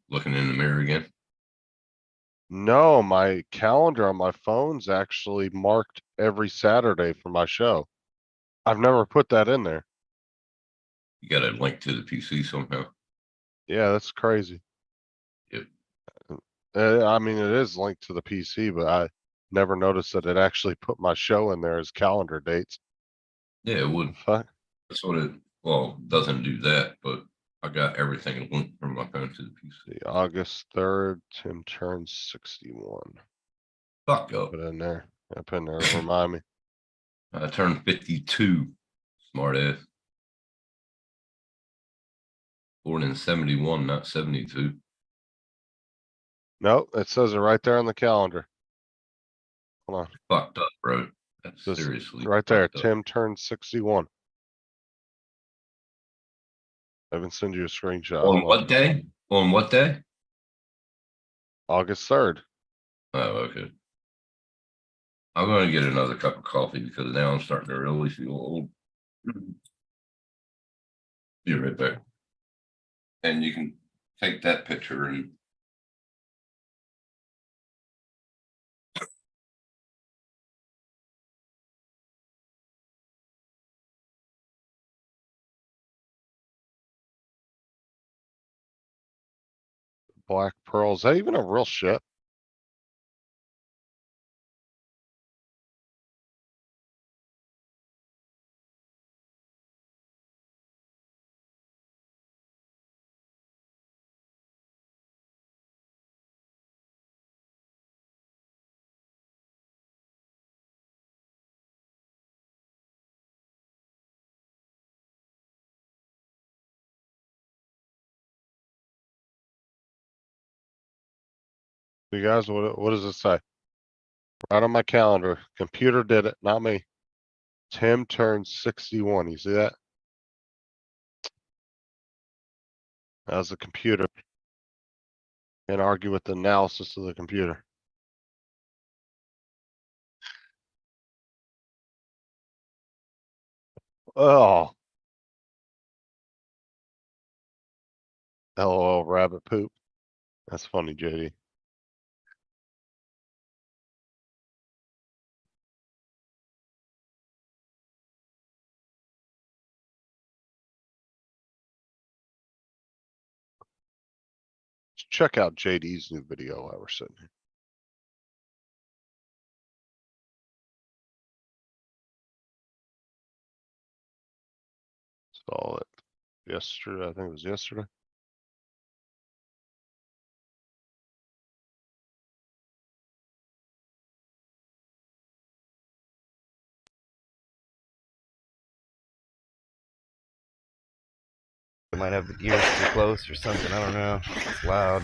Speaker 4: Looking in the mirror again.
Speaker 3: No, my calendar on my phone's actually marked every Saturday for my show. I've never put that in there.
Speaker 4: You got a link to the PC somehow.
Speaker 3: Yeah, that's crazy.
Speaker 4: Yep.
Speaker 3: I mean, it is linked to the PC, but I never noticed that it actually put my show in there as calendar dates.
Speaker 4: Yeah, it would.
Speaker 3: Fuck.
Speaker 4: That's what it. Well, doesn't do that, but I got everything linked from my phone to the PC.
Speaker 3: August 3rd, Tim turns 61.
Speaker 4: Fuck up.
Speaker 3: Put it in there. I put in there to remind me.
Speaker 4: I turned 52. Smart ass. Born in 71, not 72.
Speaker 3: Nope, it says it right there on the calendar. Hold on.
Speaker 4: Fucked up, bro. That's
Speaker 3: Just
Speaker 4: seriously
Speaker 3: right there.
Speaker 4: fucked up.
Speaker 3: Tim turned 61. I haven't sent you a screenshot.
Speaker 4: On
Speaker 3: Hold
Speaker 4: what day? On what day?
Speaker 3: August 3rd.
Speaker 4: Oh, okay. I'm gonna get another cup of coffee because now I'm starting to really feel old. Be right back. And you can take that picture and
Speaker 3: Black Pearl. Is that even a real ship? You guys, what does it say? Right on my calendar. Computer did it, not me. Tim turned 61. You see that? That was the computer. Can't argue with the analysis of the computer. Oh. LOL rabbit poop. That's funny, JD. Check out JD's new video while we're sitting here. Saw it yesterday. I think it was yesterday.
Speaker 6: It might have the gears too close or something. I don't know. It's loud.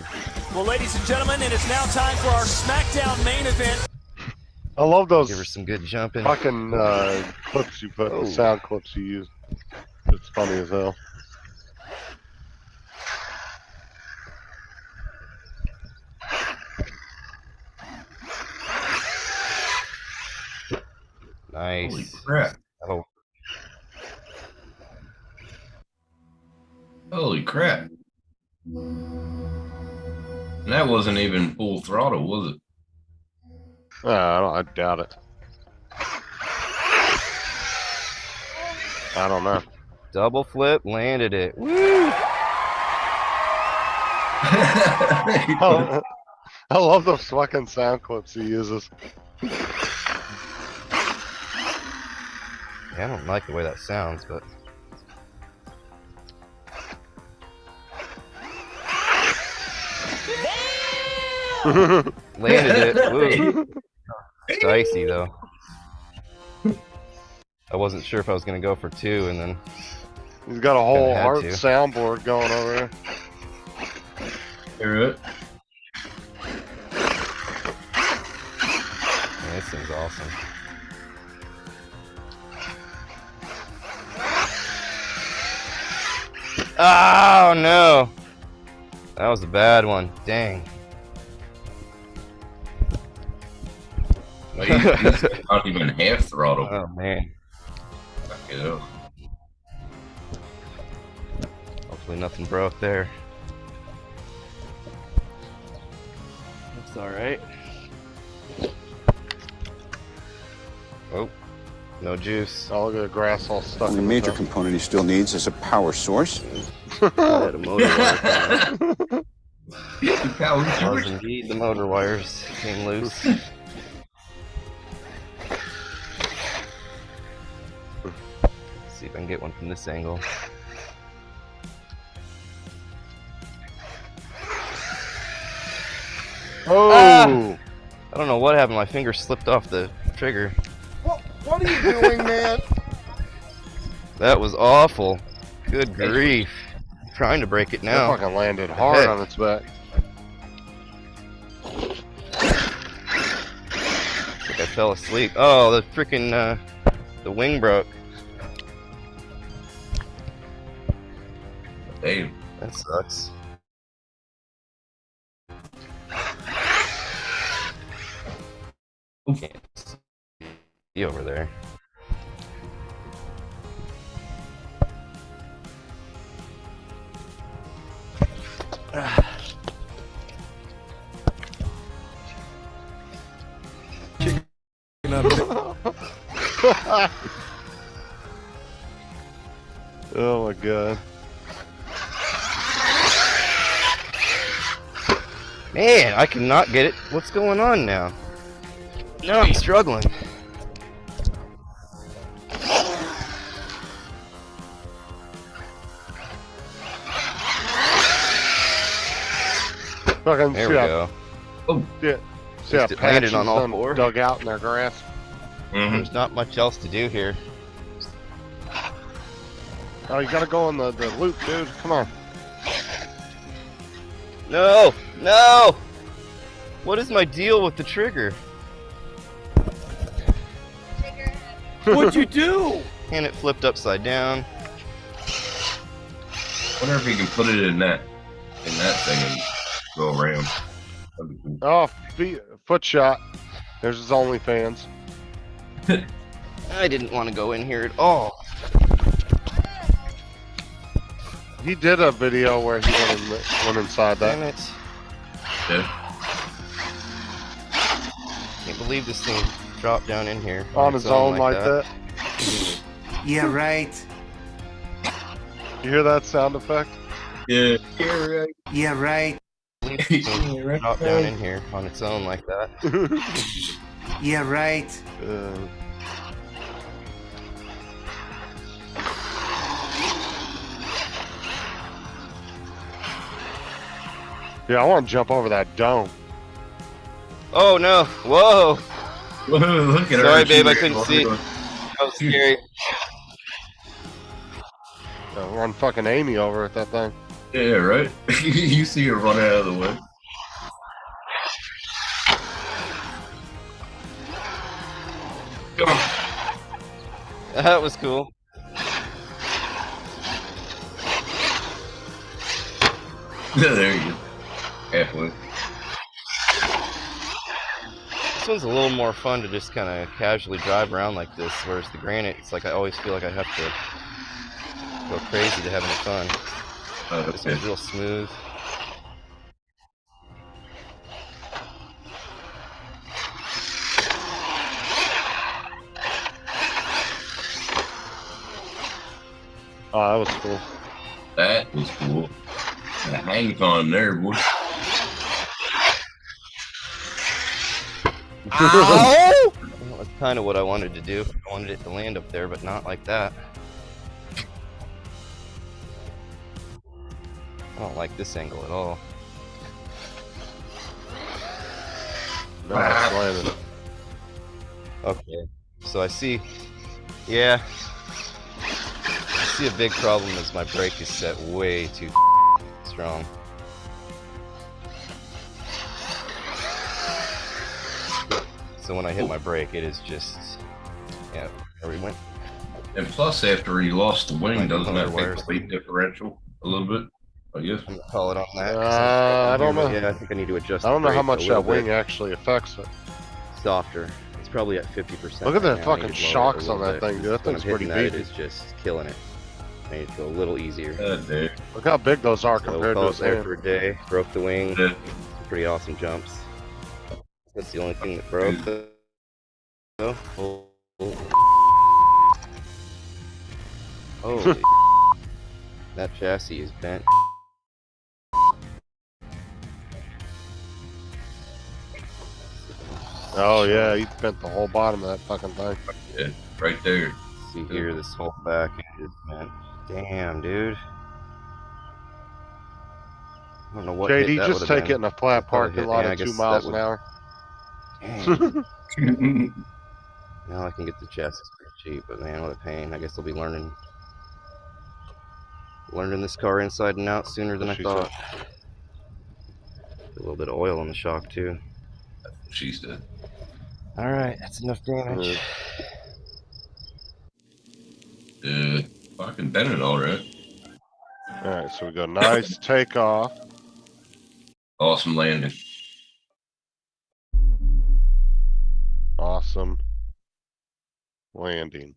Speaker 7: Well, ladies and gentlemen, it is now time for our SmackDown main event.
Speaker 3: I love those
Speaker 6: Give her some good jumping.
Speaker 3: fucking clips you put,
Speaker 6: Oh.
Speaker 3: sound clips you use. It's funny as hell.
Speaker 6: Nice.
Speaker 4: Holy crap.
Speaker 6: Oh,
Speaker 4: Holy crap. And that wasn't even full throttle, was it?
Speaker 3: I doubt it. I don't know.
Speaker 6: double flip, landed it. Woo!
Speaker 3: I love those fucking sound clips he uses.
Speaker 6: Yeah, I don't like the way that sounds, but landed it. Woo. Dicey though. I wasn't sure if I was gonna go for two, and then
Speaker 3: He's got a whole
Speaker 6: Kinda had
Speaker 3: art
Speaker 6: to.
Speaker 3: soundboard going over there.
Speaker 4: Hear it?
Speaker 6: man, this thing's awesome. Oh no, that was a bad one. Dang.
Speaker 4: He's not even half throttle.
Speaker 6: Oh man.
Speaker 4: Fuck it up.
Speaker 6: Hopefully nothing broke there. That's alright. Oh, no juice.
Speaker 3: Oh, look at the grass all stuck
Speaker 8: The
Speaker 3: in
Speaker 8: major
Speaker 3: the
Speaker 8: component he still needs is a power source.
Speaker 6: I had a motor wire.
Speaker 4: 50 pounds.
Speaker 6: Was indeed the motor wires came loose. See if I can get one from this angle.
Speaker 3: Oh!
Speaker 6: Ah! I don't know what happened. My finger slipped off the trigger.
Speaker 3: What are you doing, man?
Speaker 6: That was awful. Good grief. I'm trying to break it
Speaker 3: That
Speaker 6: now.
Speaker 3: fucking landed hard
Speaker 6: Heck.
Speaker 3: on its back.
Speaker 6: I think I fell asleep. Oh, the freaking the wing broke.
Speaker 4: Damn.
Speaker 6: That sucks. Can't see over there.
Speaker 3: Oh my god.
Speaker 6: Man, I cannot get it. What's going on now? No, I'm struggling.
Speaker 3: Fucking
Speaker 6: There we go.
Speaker 3: Yeah. See how
Speaker 6: Just it landed
Speaker 3: patches
Speaker 6: on all
Speaker 3: done
Speaker 6: four.
Speaker 3: dug out in their grass.
Speaker 4: Mhm.
Speaker 6: There's not much else to do here.
Speaker 3: Oh, you gotta go on the loop, dude. Come on.
Speaker 6: No! No! What is my deal with the trigger?
Speaker 7: What'd you do?
Speaker 6: And it flipped upside down.
Speaker 4: Wonder if he can put it in that thing and go around. That'd be cool.
Speaker 3: Oh, foot shot. There's his OnlyFans.
Speaker 6: I didn't want to go in here at all.
Speaker 3: He did a video where he went inside
Speaker 6: Damn
Speaker 3: that.
Speaker 6: it.
Speaker 4: Yeah.
Speaker 6: Can't believe this thing dropped down in here.
Speaker 3: On his own like that.
Speaker 9: Yeah, right.
Speaker 3: You hear that sound effect?
Speaker 4: Yeah. Yeah, right.
Speaker 9: Yeah, right.
Speaker 6: Drop down in here on its own like that.
Speaker 9: Yeah, right.
Speaker 3: Yeah, I want to jump over that dome.
Speaker 6: Oh no! Whoa!
Speaker 4: Look at her.
Speaker 6: Sorry, babe, I
Speaker 4: She's
Speaker 6: couldn't
Speaker 4: like,
Speaker 6: see. That was scary.
Speaker 3: Run fucking Amy over at that thing.
Speaker 4: Yeah, right. You see her run out of the way. Come on.
Speaker 6: That was cool.
Speaker 4: Yeah, there you go. Halfway.
Speaker 6: This one's a little more fun to just kind of casually drive around like this, whereas the Granite, it's like I always feel like I have to go crazy to having fun. This
Speaker 4: Okay.
Speaker 6: one's real smooth.
Speaker 3: Oh, that was cool.
Speaker 4: That was cool. The hang on there, boy.
Speaker 6: Ow! Well, that's kind of what I wanted to do. I wanted it to land up there, but not like that. I don't like this angle at all.
Speaker 3: Nice landing.
Speaker 6: Okay, so I see, yeah, I see a big problem is my brake is set way too strong. So when I hit my brake, it is just, yeah, there we went.
Speaker 4: And plus, after he lost the wing,
Speaker 6: Might be
Speaker 4: doesn't that
Speaker 6: color
Speaker 4: make the weight differential a little bit? I guess.
Speaker 6: I'm gonna call it on that. 'cause
Speaker 3: I don't know.
Speaker 6: Yeah, I think I need to adjust.
Speaker 3: I don't
Speaker 6: the
Speaker 3: know how
Speaker 6: brake
Speaker 3: much
Speaker 6: a little
Speaker 3: that wing
Speaker 6: bit
Speaker 3: actually affects it.
Speaker 6: softer. It's probably at 50%.
Speaker 3: Look at the
Speaker 6: right now. I
Speaker 3: fucking
Speaker 6: need to lower it a
Speaker 3: shocks on
Speaker 6: little
Speaker 3: that
Speaker 6: bit,
Speaker 3: thing, dude. That
Speaker 6: 'cause when
Speaker 3: thing's
Speaker 6: I'm hitting
Speaker 3: pretty
Speaker 6: that,
Speaker 3: beefy.
Speaker 6: It is just killing it. I need to go a little easier.
Speaker 4: God damn.
Speaker 3: Look how big those are
Speaker 6: So
Speaker 3: compared to
Speaker 6: call
Speaker 3: his
Speaker 6: it there
Speaker 3: hand.
Speaker 6: for a day. Broke the wing.
Speaker 4: Yeah.
Speaker 6: Pretty awesome jumps. That's the only thing that broke. though. Holy. That chassis is bent.
Speaker 3: Oh yeah, he bent the whole bottom of that fucking thing.
Speaker 4: Yeah, right there.
Speaker 6: See here, this whole back end is bent. Damn, dude. I don't know what hit
Speaker 3: JD,
Speaker 6: that
Speaker 3: just
Speaker 6: would've
Speaker 3: take it
Speaker 6: been.
Speaker 3: in a flat
Speaker 6: Probably
Speaker 3: parking
Speaker 6: hit-
Speaker 3: lot
Speaker 6: yeah, I
Speaker 3: at 2
Speaker 6: guess
Speaker 3: miles
Speaker 6: that
Speaker 3: an
Speaker 6: would-
Speaker 3: hour.
Speaker 6: Dang. Now I can get the chassis pretty cheap, but man, what a pain. I guess I'll be learning this car inside and out sooner than I
Speaker 3: She
Speaker 6: thought. A little bit of oil in the shock too.
Speaker 4: She said.
Speaker 6: All right, that's enough damage.
Speaker 4: Fucking bent it all right.
Speaker 3: Alright, so we go nice takeoff.
Speaker 4: Awesome landing.
Speaker 3: Awesome landing.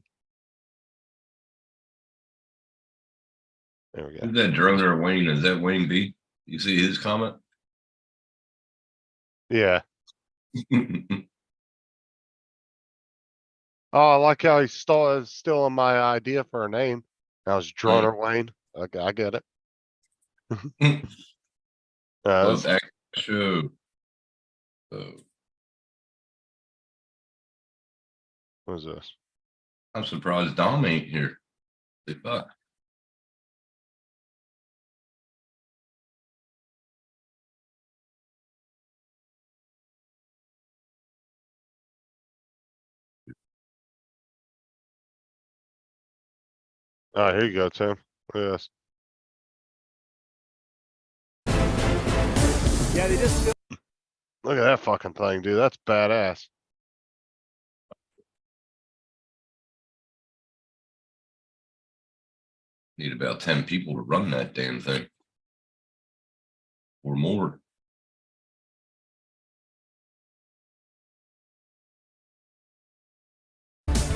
Speaker 3: There we go.
Speaker 4: Who's that droner Wayne? Is that Wayne B? You see his comment?
Speaker 3: Yeah. Oh, I like how he's stealing my idea for a name. That was Droner Wayne. Okay, I get it.
Speaker 4: Love that show.
Speaker 3: What is this?
Speaker 4: I'm surprised Dom ain't here. Say fuck.
Speaker 3: Oh, here you go, Tim. Look at this.
Speaker 7: Yeah, they just
Speaker 3: Look at that fucking thing, dude. That's badass.
Speaker 4: Need about 10 people to run that damn thing. Or more.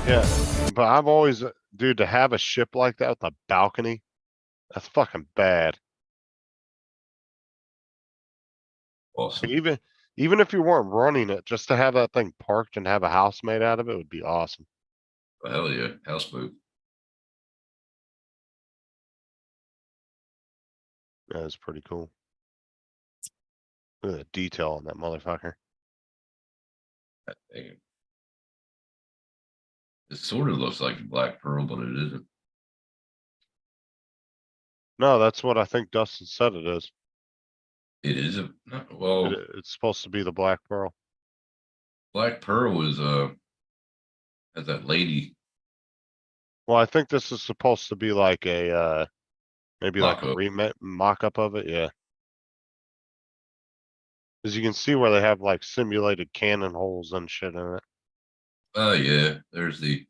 Speaker 3: Yeah, but I've always, dude, to have a ship like that with a balcony, that's fucking bad.
Speaker 4: Awesome.
Speaker 3: Even if you weren't running it, just to have that thing parked and have a house made out of it would be awesome.
Speaker 4: Hell yeah, houseboat.
Speaker 3: Yeah, it's pretty cool. Look at the detail on that motherfucker.
Speaker 4: That thing. It sort of looks like a Black Pearl, but it isn't.
Speaker 3: No, that's what I think Dustin said it is.
Speaker 4: It is a, well,
Speaker 3: It's supposed to be the Black Pearl.
Speaker 4: Black Pearl is has that lady
Speaker 3: Well, I think this is supposed to be like a, maybe like a
Speaker 4: Mock-up.
Speaker 3: remake, mock-up of it, yeah. As you can see where they have like simulated cannon holes and shit in it,
Speaker 4: Oh yeah, there's the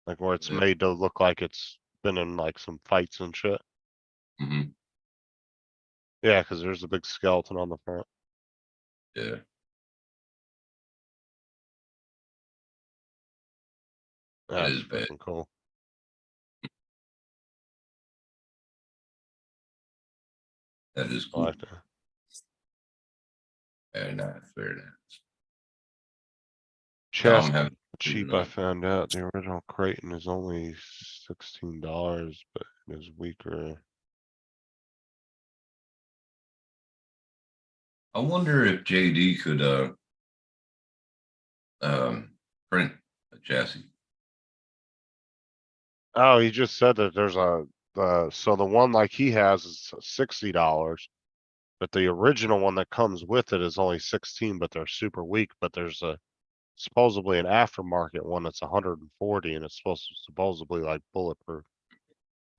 Speaker 3: like where it's
Speaker 4: Yeah.
Speaker 3: made to look like it's been in like some fights and shit.
Speaker 4: mhm,
Speaker 3: Yeah, because there's a big skeleton on the front.
Speaker 4: yeah.
Speaker 3: That's
Speaker 4: is bad.
Speaker 3: fucking cool.
Speaker 4: That is
Speaker 3: I
Speaker 4: cool.
Speaker 3: like that.
Speaker 4: Very nice, very nice.
Speaker 3: Chest
Speaker 4: having
Speaker 3: cheap, I found out the original Creighton is only $16, but it is weaker.
Speaker 4: I wonder if JD could print a chassis.
Speaker 3: Oh, he just said that there's a, so the one like he has is $60, but the original one that comes with it is only 16, but they're super weak, but there's a supposedly an aftermarket one that's 140 and it's supposed to supposedly like bulletproof,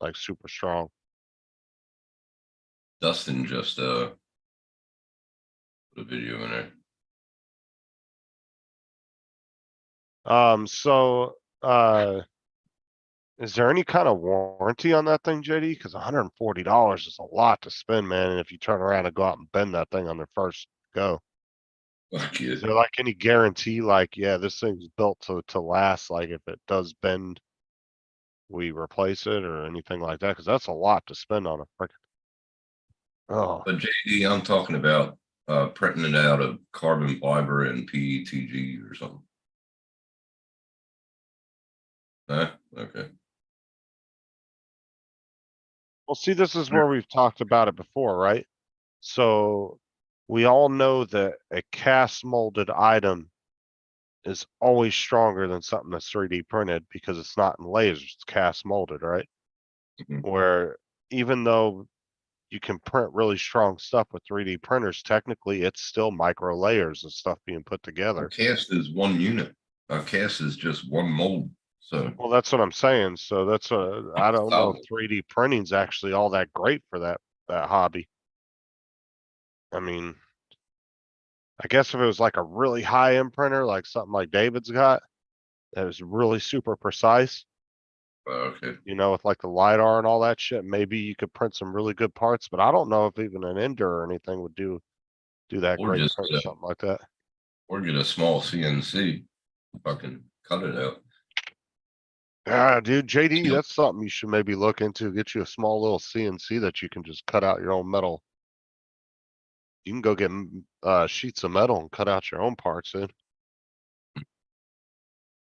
Speaker 3: like super strong.
Speaker 4: Dustin just put a video in there.
Speaker 3: So, is there any kind of warranty on that thing, JD? Because $140 is a lot to spend, man. And if you turn around and go out and bend that thing on the first go,
Speaker 4: Fuck yeah.
Speaker 3: is there like any guarantee? Like, yeah, this thing's built to last. Like, if it does bend, we replace it or anything like that? Because that's a lot to spend on a freaking. Oh,
Speaker 4: But JD, I'm talking about printing it out of carbon fiber and PETG or something. Huh? Okay.
Speaker 3: well, see, this is where we've talked about it before, right? So we all know that a cast molded item is always stronger than something that's 3D printed because it's not in lasers, it's cast molded, right?
Speaker 4: Mhm.
Speaker 3: Where even though you can print really strong stuff with 3D printers, technically it's still micro layers and stuff being put
Speaker 4: A
Speaker 3: together.
Speaker 4: cast is one unit. A cast is just one mold. So
Speaker 3: Well, that's what I'm saying. So that's I don't know if
Speaker 4: solid.
Speaker 3: 3D printing's actually all that great for that hobby. I mean, I guess if it was like a really high end printer, like something like David's got, that was really super precise,
Speaker 4: Okay.
Speaker 3: you know, with like the LiDAR and all that shit, maybe you could print some really good parts, but I don't know if even an Ender or anything would do that
Speaker 4: Or
Speaker 3: great
Speaker 4: just
Speaker 3: print something like that.
Speaker 4: or get a small CNC. Fucking cut it out.
Speaker 3: Yeah, dude, JD,
Speaker 4: Yep.
Speaker 3: that's something you should maybe look into. Get you a small little CNC that you can just cut out your own metal. You can go get sheets of metal and cut out your own parts, dude.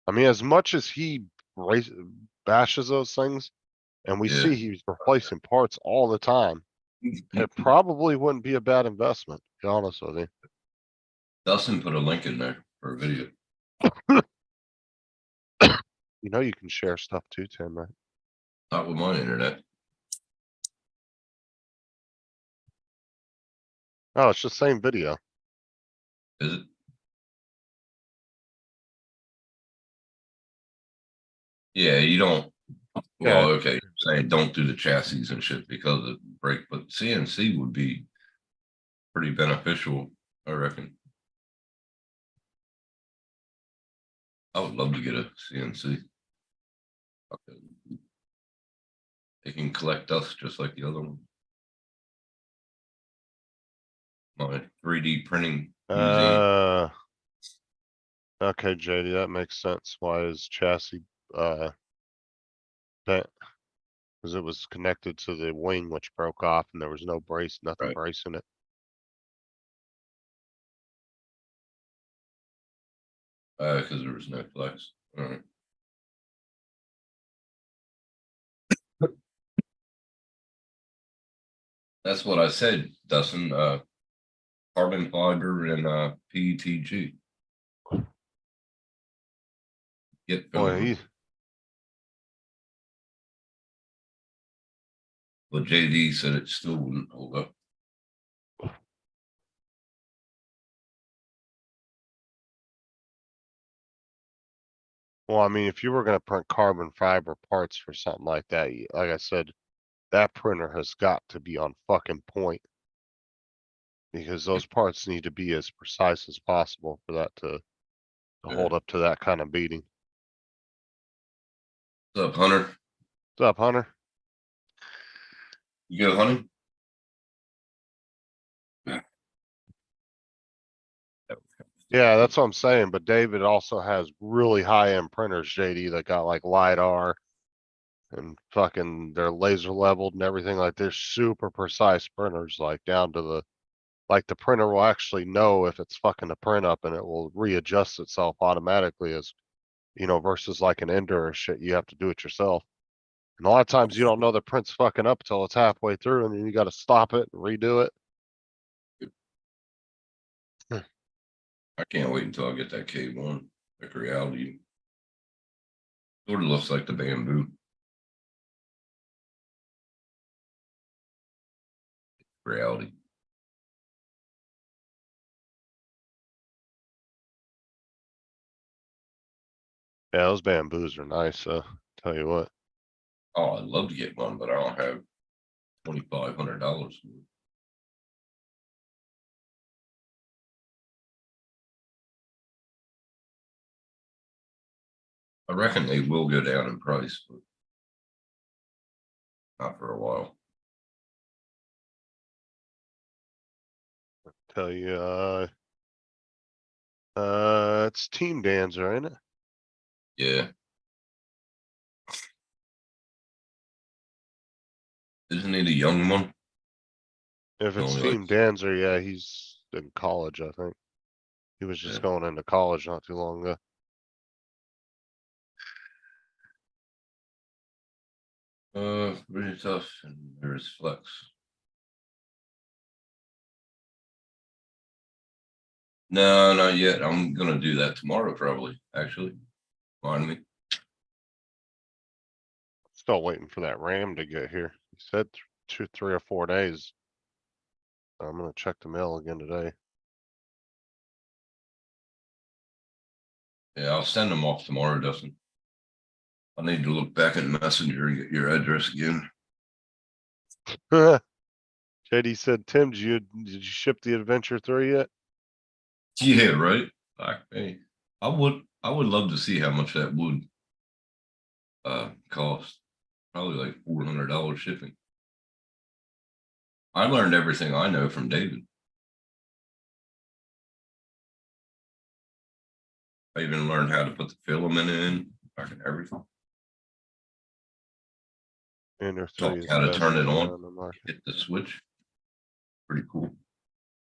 Speaker 3: I mean, as much as he bashes those things, and we
Speaker 4: Yeah.
Speaker 3: see he's replacing parts all the time, it probably wouldn't be a bad investment, to be honest with you.
Speaker 4: Dustin put a link in there for a video.
Speaker 3: You know you can share stuff too, Tim, right?
Speaker 4: Not with my internet.
Speaker 3: Oh, it's the same video.
Speaker 4: Is it? Yeah, you don't.
Speaker 3: Yeah.
Speaker 4: Well, okay, you're saying don't do the chassis and shit because of break, but CNC would be pretty beneficial, I reckon. I would love to get a CNC. Okay. They can collect dust just like the other one. My 3D printing museum.
Speaker 3: Okay, JD, that makes sense. Why is chassis, bent? Cause it was connected to the wing, which broke off and there was no brace, nothing
Speaker 4: Right.
Speaker 3: bracing it.
Speaker 4: Because there was no flex. All right. That's what I said, Dustin. Carbon fiber and PETG. Get
Speaker 3: Boy,
Speaker 4: film. But JD said it still wouldn't hold up.
Speaker 3: well, I mean, if you were gonna print carbon fiber parts for something like that, like I said, that printer has got to be on fucking point. Because those parts need to be as precise as possible for that to hold up to that kind of beating.
Speaker 4: What's up, Hunter?
Speaker 3: What's up, Hunter?
Speaker 4: You go hunting?
Speaker 3: Yeah, that's what I'm saying, but David also has really high-end printers, JD, that got like LiDAR and fucking they're laser leveled and everything. Like they're super precise printers, like down to the, like the printer will actually know if it's fucking a print up and it will readjust itself automatically as, you know, versus like an Ender or shit, you have to do it yourself. And a lot of times you don't know the print's fucking up until it's halfway through and then you gotta stop it and redo it.
Speaker 4: I can't wait until I get that K1. Like reality. Sort of looks like the bamboo. Reality.
Speaker 3: Yeah, those bamboos are nice, tell you what.
Speaker 4: Oh, I'd love to get one, but I don't have $2,500. I reckon they will go down in price, but not for a while.
Speaker 3: Tell you, it's Team Dancer, ain't it?
Speaker 4: Yeah. Isn't he the young one?
Speaker 3: If it's
Speaker 4: Only like-
Speaker 3: Team Dancer, yeah, he's in college, I think. He was just
Speaker 4: Yeah.
Speaker 3: going into college not too long ago.
Speaker 4: Really tough, and there's flex. No, not yet. I'm gonna do that tomorrow, probably. Actually, mind me.
Speaker 3: Still waiting for that RAM to get here. He said 3 or 4 days. I'm gonna check the mail again today.
Speaker 4: Yeah, I'll send them off tomorrow, Dustin. I need to look back in Messenger and get your address again.
Speaker 3: JD said, Tim, did you ship the Adventure 3 yet?
Speaker 4: Yeah, right. Like, hey, I would love to see how much that would cost. Probably like $400 shipping. I learned everything I know from David. I even learned how to put the filament in, fucking everything.
Speaker 3: Ender 3
Speaker 4: Taught
Speaker 3: is
Speaker 4: how to
Speaker 3: best
Speaker 4: turn it
Speaker 3: camera
Speaker 4: on,
Speaker 3: on the market.
Speaker 4: hit the switch. Pretty cool.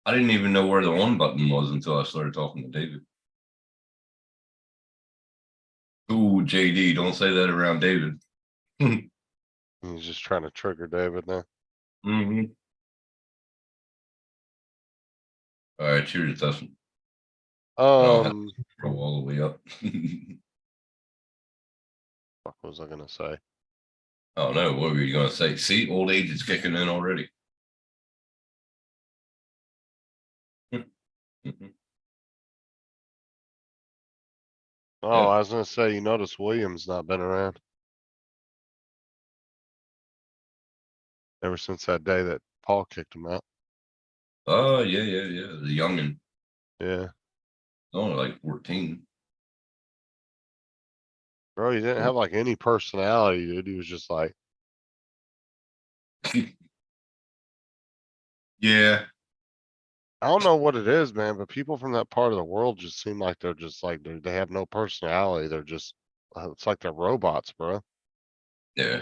Speaker 4: I didn't even know where the on button was until I started talking to David. Ooh, JD, don't say that around David.
Speaker 3: He's just trying to trigger David now.
Speaker 4: Mm-hmm. All right, cheers, Dustin. I'll have to go all the way up.
Speaker 3: What was I gonna say?
Speaker 4: Oh no, what were you gonna say? See, old age is kicking in already.
Speaker 3: Oh, I was gonna say, you notice Williams not been around. Ever since that day that Paul kicked him out.
Speaker 4: Oh yeah. The youngin',
Speaker 3: Yeah.
Speaker 4: only like 14.
Speaker 3: Bro, he didn't have like any personality, dude. He was just like,
Speaker 4: Yeah,
Speaker 3: I don't know what it is, man, but people from that part of the world just seem like they're just like, they have no personality. They're just, it's like they're robots, bro.
Speaker 4: yeah.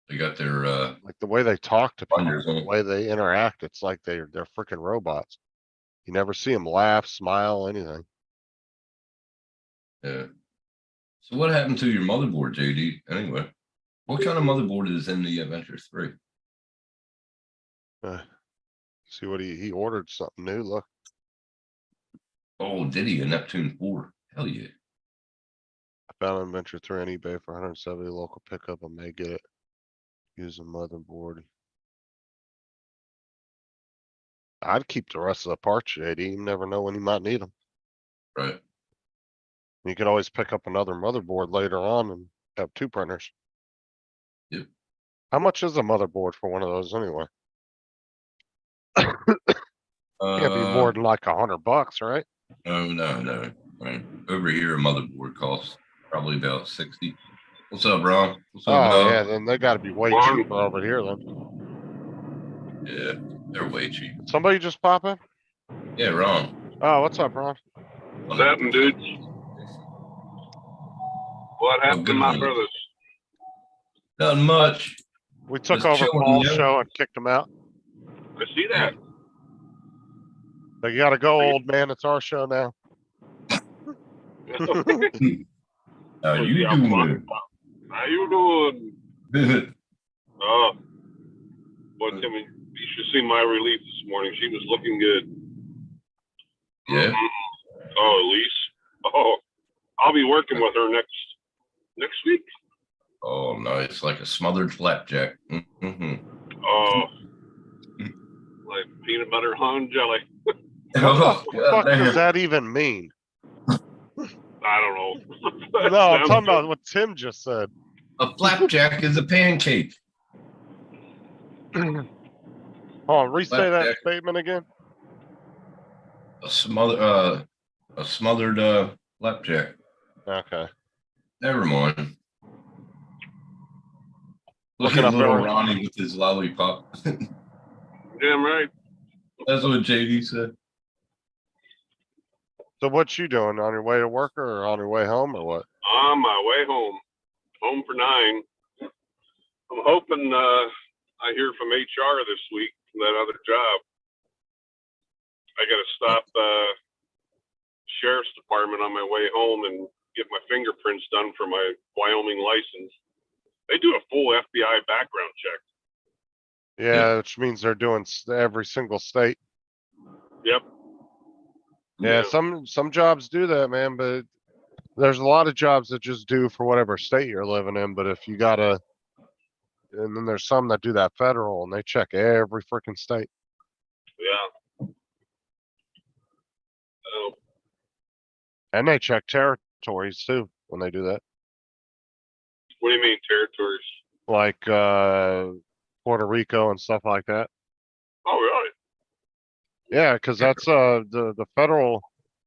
Speaker 4: They got their
Speaker 3: Like the way they talk to people,
Speaker 4: blinders
Speaker 3: the
Speaker 4: on.
Speaker 3: way they interact, it's like they're freaking robots. You never see them laugh, smile, anything.
Speaker 4: Yeah. So what happened to your motherboard, JD? Anyway, what kind of motherboard is in the Adventure 3?
Speaker 3: See what he ordered something new. Look,
Speaker 4: Oh, did he? A Neptune 4? Hell yeah.
Speaker 3: I found Adventure 3 on eBay for 170 local pickup. I may get it. Use a motherboard. I'd keep the rest of the parts, JD. You never know when you might need them.
Speaker 4: Right.
Speaker 3: You could always pick up another motherboard later on and have 2 printers.
Speaker 4: Yep.
Speaker 3: How much is a motherboard for one of those anyway? Can't be more than like $100, right?
Speaker 4: No. Right. Over here, a motherboard costs probably about 60. What's up, Ron? What's up,
Speaker 3: Oh
Speaker 4: dog?
Speaker 3: yeah, then they gotta be way cheaper over here then.
Speaker 4: Yeah, they're way cheap.
Speaker 3: Did somebody just pop in?
Speaker 4: Yeah, Ron.
Speaker 3: Oh, what's up, Ron?
Speaker 4: What's happening, dudes?
Speaker 10: What happened to my brothers?
Speaker 4: Nothing much.
Speaker 3: We took
Speaker 4: Just
Speaker 3: over
Speaker 4: chilling,
Speaker 3: Paul's
Speaker 4: you know?
Speaker 3: show and kicked him out.
Speaker 10: I see that.
Speaker 3: Like, you gotta go, old man. It's our show now.
Speaker 4: How you
Speaker 10: Yeah,
Speaker 4: doing?
Speaker 10: How you doing? Oh, boy, Timmy, you should see my relief this morning. She was looking good.
Speaker 4: Yeah.
Speaker 10: Oh, Elise. Oh, I'll be working with her next week.
Speaker 4: Oh, nice. Like a smothered flapjack. Mm-hmm.
Speaker 10: Oh, like peanut butter and jelly.
Speaker 4: Oh,
Speaker 3: What the fuck
Speaker 4: goddamn.
Speaker 3: does that even mean?
Speaker 10: I don't know.
Speaker 3: No, I'm
Speaker 10: Sounds
Speaker 3: talking
Speaker 10: good.
Speaker 3: about what Tim just said.
Speaker 4: A flapjack is a pancake.
Speaker 3: Hold on, restate that
Speaker 4: Flapjack.
Speaker 3: statement again.
Speaker 4: A smothered flapjack.
Speaker 3: Okay.
Speaker 4: Never mind. Look
Speaker 3: Looking
Speaker 4: at
Speaker 3: up
Speaker 4: little
Speaker 3: every-
Speaker 4: Ronnie with his lollipop.
Speaker 10: Damn right.
Speaker 4: That's what JD said.
Speaker 3: So what you doing? On your way to work or on your way home or what?
Speaker 10: On my way home. Home for 9. I'm hoping I hear from HR this week from that other job. I got to stop sheriff's department on my way home and get my fingerprints done for my Wyoming license. They do a full FBI background check.
Speaker 3: Yeah, which means they're doing every single state.
Speaker 10: Yep.
Speaker 3: Yeah, some jobs do that, man, but there's a lot of jobs that just do for whatever state you're living in. But if you gotta, and then there's some that do that federal and they check every freaking state.
Speaker 10: Yeah. Oh,
Speaker 3: And they check territories too when they do that.
Speaker 10: what do you mean territories?
Speaker 3: Like Puerto Rico and stuff like that.
Speaker 10: Oh, really?
Speaker 3: Yeah, because that's the federal,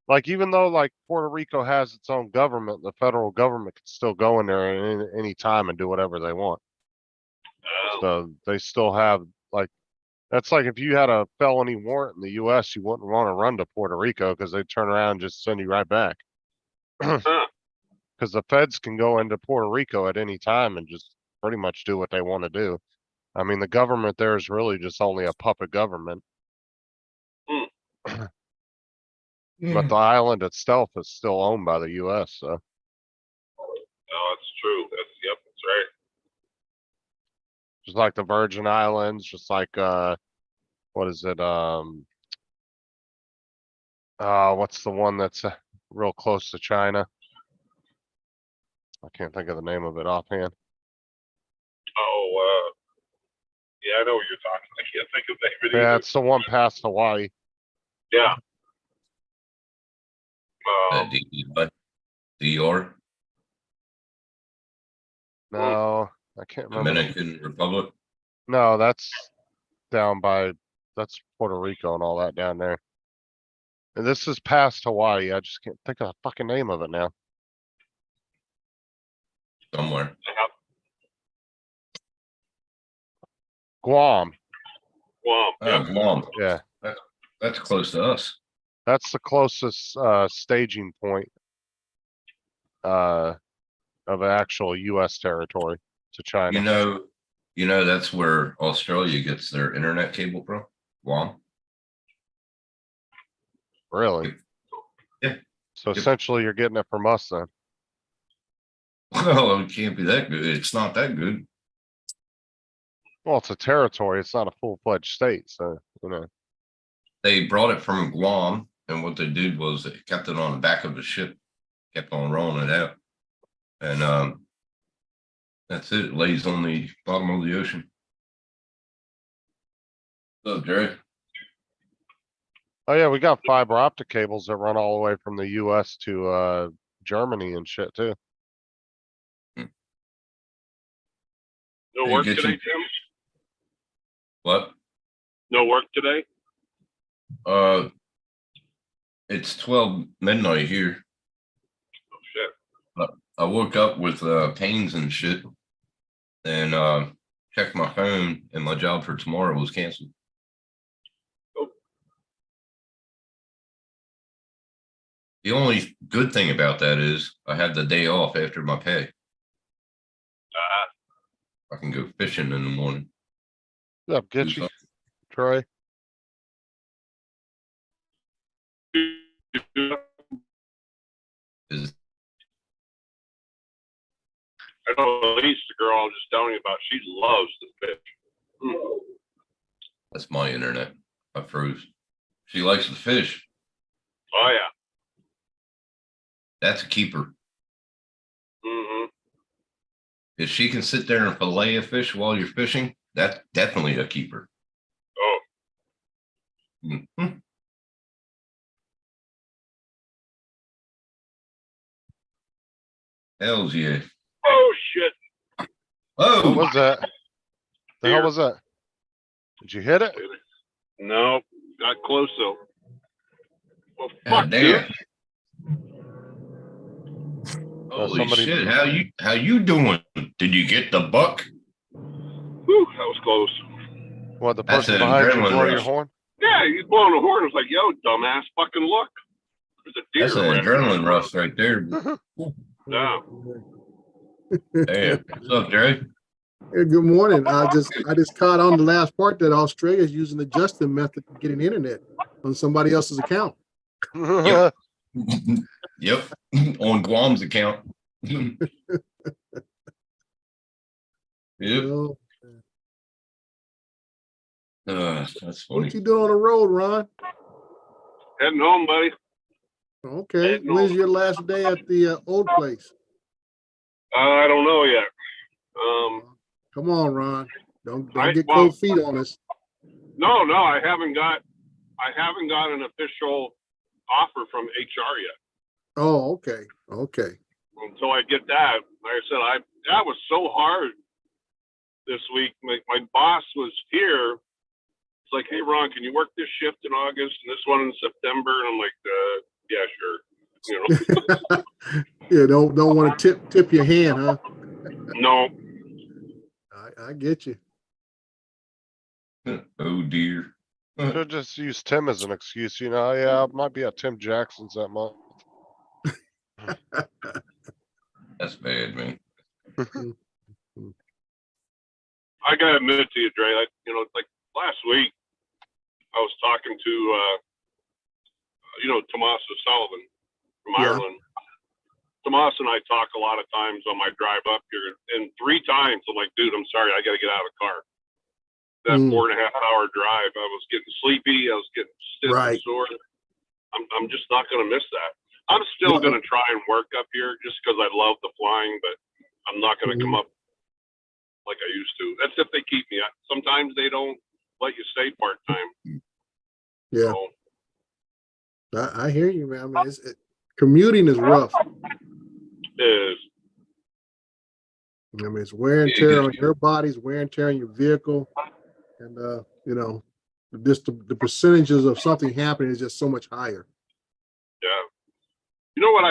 Speaker 3: like, even though like Puerto Rico has its own government, the federal government can still go in there at any time and do whatever they want.
Speaker 10: Oh,
Speaker 3: So they still have, like, that's like if you had a felony warrant in the US, you wouldn't want to run to Puerto Rico because they'd turn around and just send you right back.
Speaker 10: huh.
Speaker 3: Because the feds can go into Puerto Rico at any time and just pretty much do what they want to do. I mean, the government there is really just only a puppet government. But the island itself is still owned by the US, so.
Speaker 10: Oh, that's true. Yep, that's right.
Speaker 3: Just like the Virgin Islands, just like what is it? What's the one that's real close to China? I can't think of the name of it offhand.
Speaker 10: Oh, yeah, I know what you're talking. I can't think of the name.
Speaker 3: Yeah, it's the one past Hawaii.
Speaker 10: Yeah.
Speaker 4: DR,
Speaker 3: No, I can't remember.
Speaker 4: Dominican Republic.
Speaker 3: No, that's down by, that's Puerto Rico and all that down there. And this is past Hawaii. I just can't think of the fucking name of it now.
Speaker 4: somewhere.
Speaker 3: Guam.
Speaker 10: Well,
Speaker 4: Oh, Guam.
Speaker 3: Yeah,
Speaker 4: That's close to us.
Speaker 3: that's the closest staging point of actual U.S. territory to China.
Speaker 4: You know that's where Australia gets their internet cable from. Guam.
Speaker 3: Really?
Speaker 4: Yeah.
Speaker 3: So essentially, you're getting it from us then.
Speaker 4: Well, it can't be that good. It's not that good.
Speaker 3: Well, it's a territory. It's not a full-fledged state, so you know.
Speaker 4: They brought it from Guam, and what they did was they kept it on the back of the ship, kept on rolling it out, and that's it. It lays on the bottom of the ocean. What's up, Jerry?
Speaker 3: Oh yeah, we got fiber optic cables that run all the way from the U.S. to Germany and shit too.
Speaker 10: no
Speaker 4: Hey,
Speaker 10: work
Speaker 4: get
Speaker 10: today,
Speaker 4: you-
Speaker 10: Tim?
Speaker 4: What?
Speaker 10: No work today?
Speaker 4: It's 12 midnight here.
Speaker 10: Oh, shit.
Speaker 4: I woke up with pains and shit, and checked my phone, and my job for tomorrow was canceled.
Speaker 10: Oh.
Speaker 4: The only good thing about that is I had the day off after my pay. I can go fishing in the morning.
Speaker 3: What's up,
Speaker 4: do
Speaker 3: get you,
Speaker 4: something.
Speaker 3: Troy?
Speaker 4: Is
Speaker 10: I know Elise, the girl I was just telling you about, she loves to fish. Mm.
Speaker 4: that's my internet. I froze. She likes to fish.
Speaker 10: Oh, yeah.
Speaker 4: That's a keeper.
Speaker 10: Mm-hmm.
Speaker 4: If she can sit there and fillet a fish while you're fishing, that's definitely a keeper.
Speaker 10: Oh,
Speaker 4: Mhm. Hells yeah.
Speaker 10: oh shit.
Speaker 3: What
Speaker 4: Oh,
Speaker 3: was that? The hell
Speaker 10: Deer.
Speaker 3: was that? Did you hit it?
Speaker 10: No, got close though. Well,
Speaker 4: God
Speaker 10: fuck,
Speaker 4: damn.
Speaker 10: dude.
Speaker 4: Holy
Speaker 3: somebody-
Speaker 4: shit. How you doing? Did you get the buck?
Speaker 10: Whew, that was close.
Speaker 3: What, the
Speaker 4: That's
Speaker 3: person
Speaker 4: an
Speaker 3: behind you
Speaker 4: adrenaline
Speaker 3: blow your
Speaker 4: rush.
Speaker 3: horn?
Speaker 10: Yeah, he's blowing the horn. I was like, yo, dumbass, fucking look. There's a deer.
Speaker 4: That's an
Speaker 10: around
Speaker 4: adrenaline
Speaker 10: here.
Speaker 4: rush right there.
Speaker 10: Yeah.
Speaker 4: Damn. What's up, Jerry?
Speaker 11: Hey, good morning. I just caught on the last part that Australia is using the Justin method to getting internet on somebody else's account.
Speaker 4: Yep. Yep. On Guam's account. Yep.
Speaker 11: You know,
Speaker 4: That's funny.
Speaker 11: what you doing on the road, Ron?
Speaker 10: Heading home, buddy.
Speaker 11: Okay. When's your last day at the old place?
Speaker 10: I don't know yet.
Speaker 11: Come on, Ron. Don't get
Speaker 10: well-
Speaker 11: cold feet on us.
Speaker 10: No, I haven't got an official offer from HR yet.
Speaker 11: Oh, okay. Okay.
Speaker 10: Until I get that, like I said, that was so hard this week. My boss was here. It's like, hey, Ron, can you work this shift in August and this one in September? And I'm like, yeah, sure. You know,
Speaker 11: Yeah, don't want to tip your hand, huh?
Speaker 10: no.
Speaker 11: I get you.
Speaker 4: Oh dear.
Speaker 3: Could just use Tim as an excuse, you know. Yeah, I might be at Tim Jackson's that month.
Speaker 4: That's bad, man.
Speaker 10: I gotta admit to you, Dre, like last week, I was talking to, Tommaso Sullivan from
Speaker 11: Yeah.
Speaker 10: Ireland. Tomas and I talk a lot of times on my drive up here, and 3 times I'm like, dude, I'm sorry, I got to get out of the car. That 4.5-hour drive, I was getting sleepy, I was getting stiff
Speaker 11: Right.
Speaker 10: and sore. I'm just not going to miss that. I'm still going to try and work up here just because I love the flying, but I'm not going to come up like I used to. That's if they keep me. Sometimes they don't let you stay part time.
Speaker 11: Yeah.
Speaker 10: So,
Speaker 11: I hear you, man. I mean, commuting is rough.
Speaker 10: is
Speaker 11: I mean, it's wear and
Speaker 4: Yeah,
Speaker 11: tear
Speaker 4: good.
Speaker 11: on your bodies, wear and tear on your vehicle. And, just the percentages of something happening is just so much higher.
Speaker 10: yeah. You know what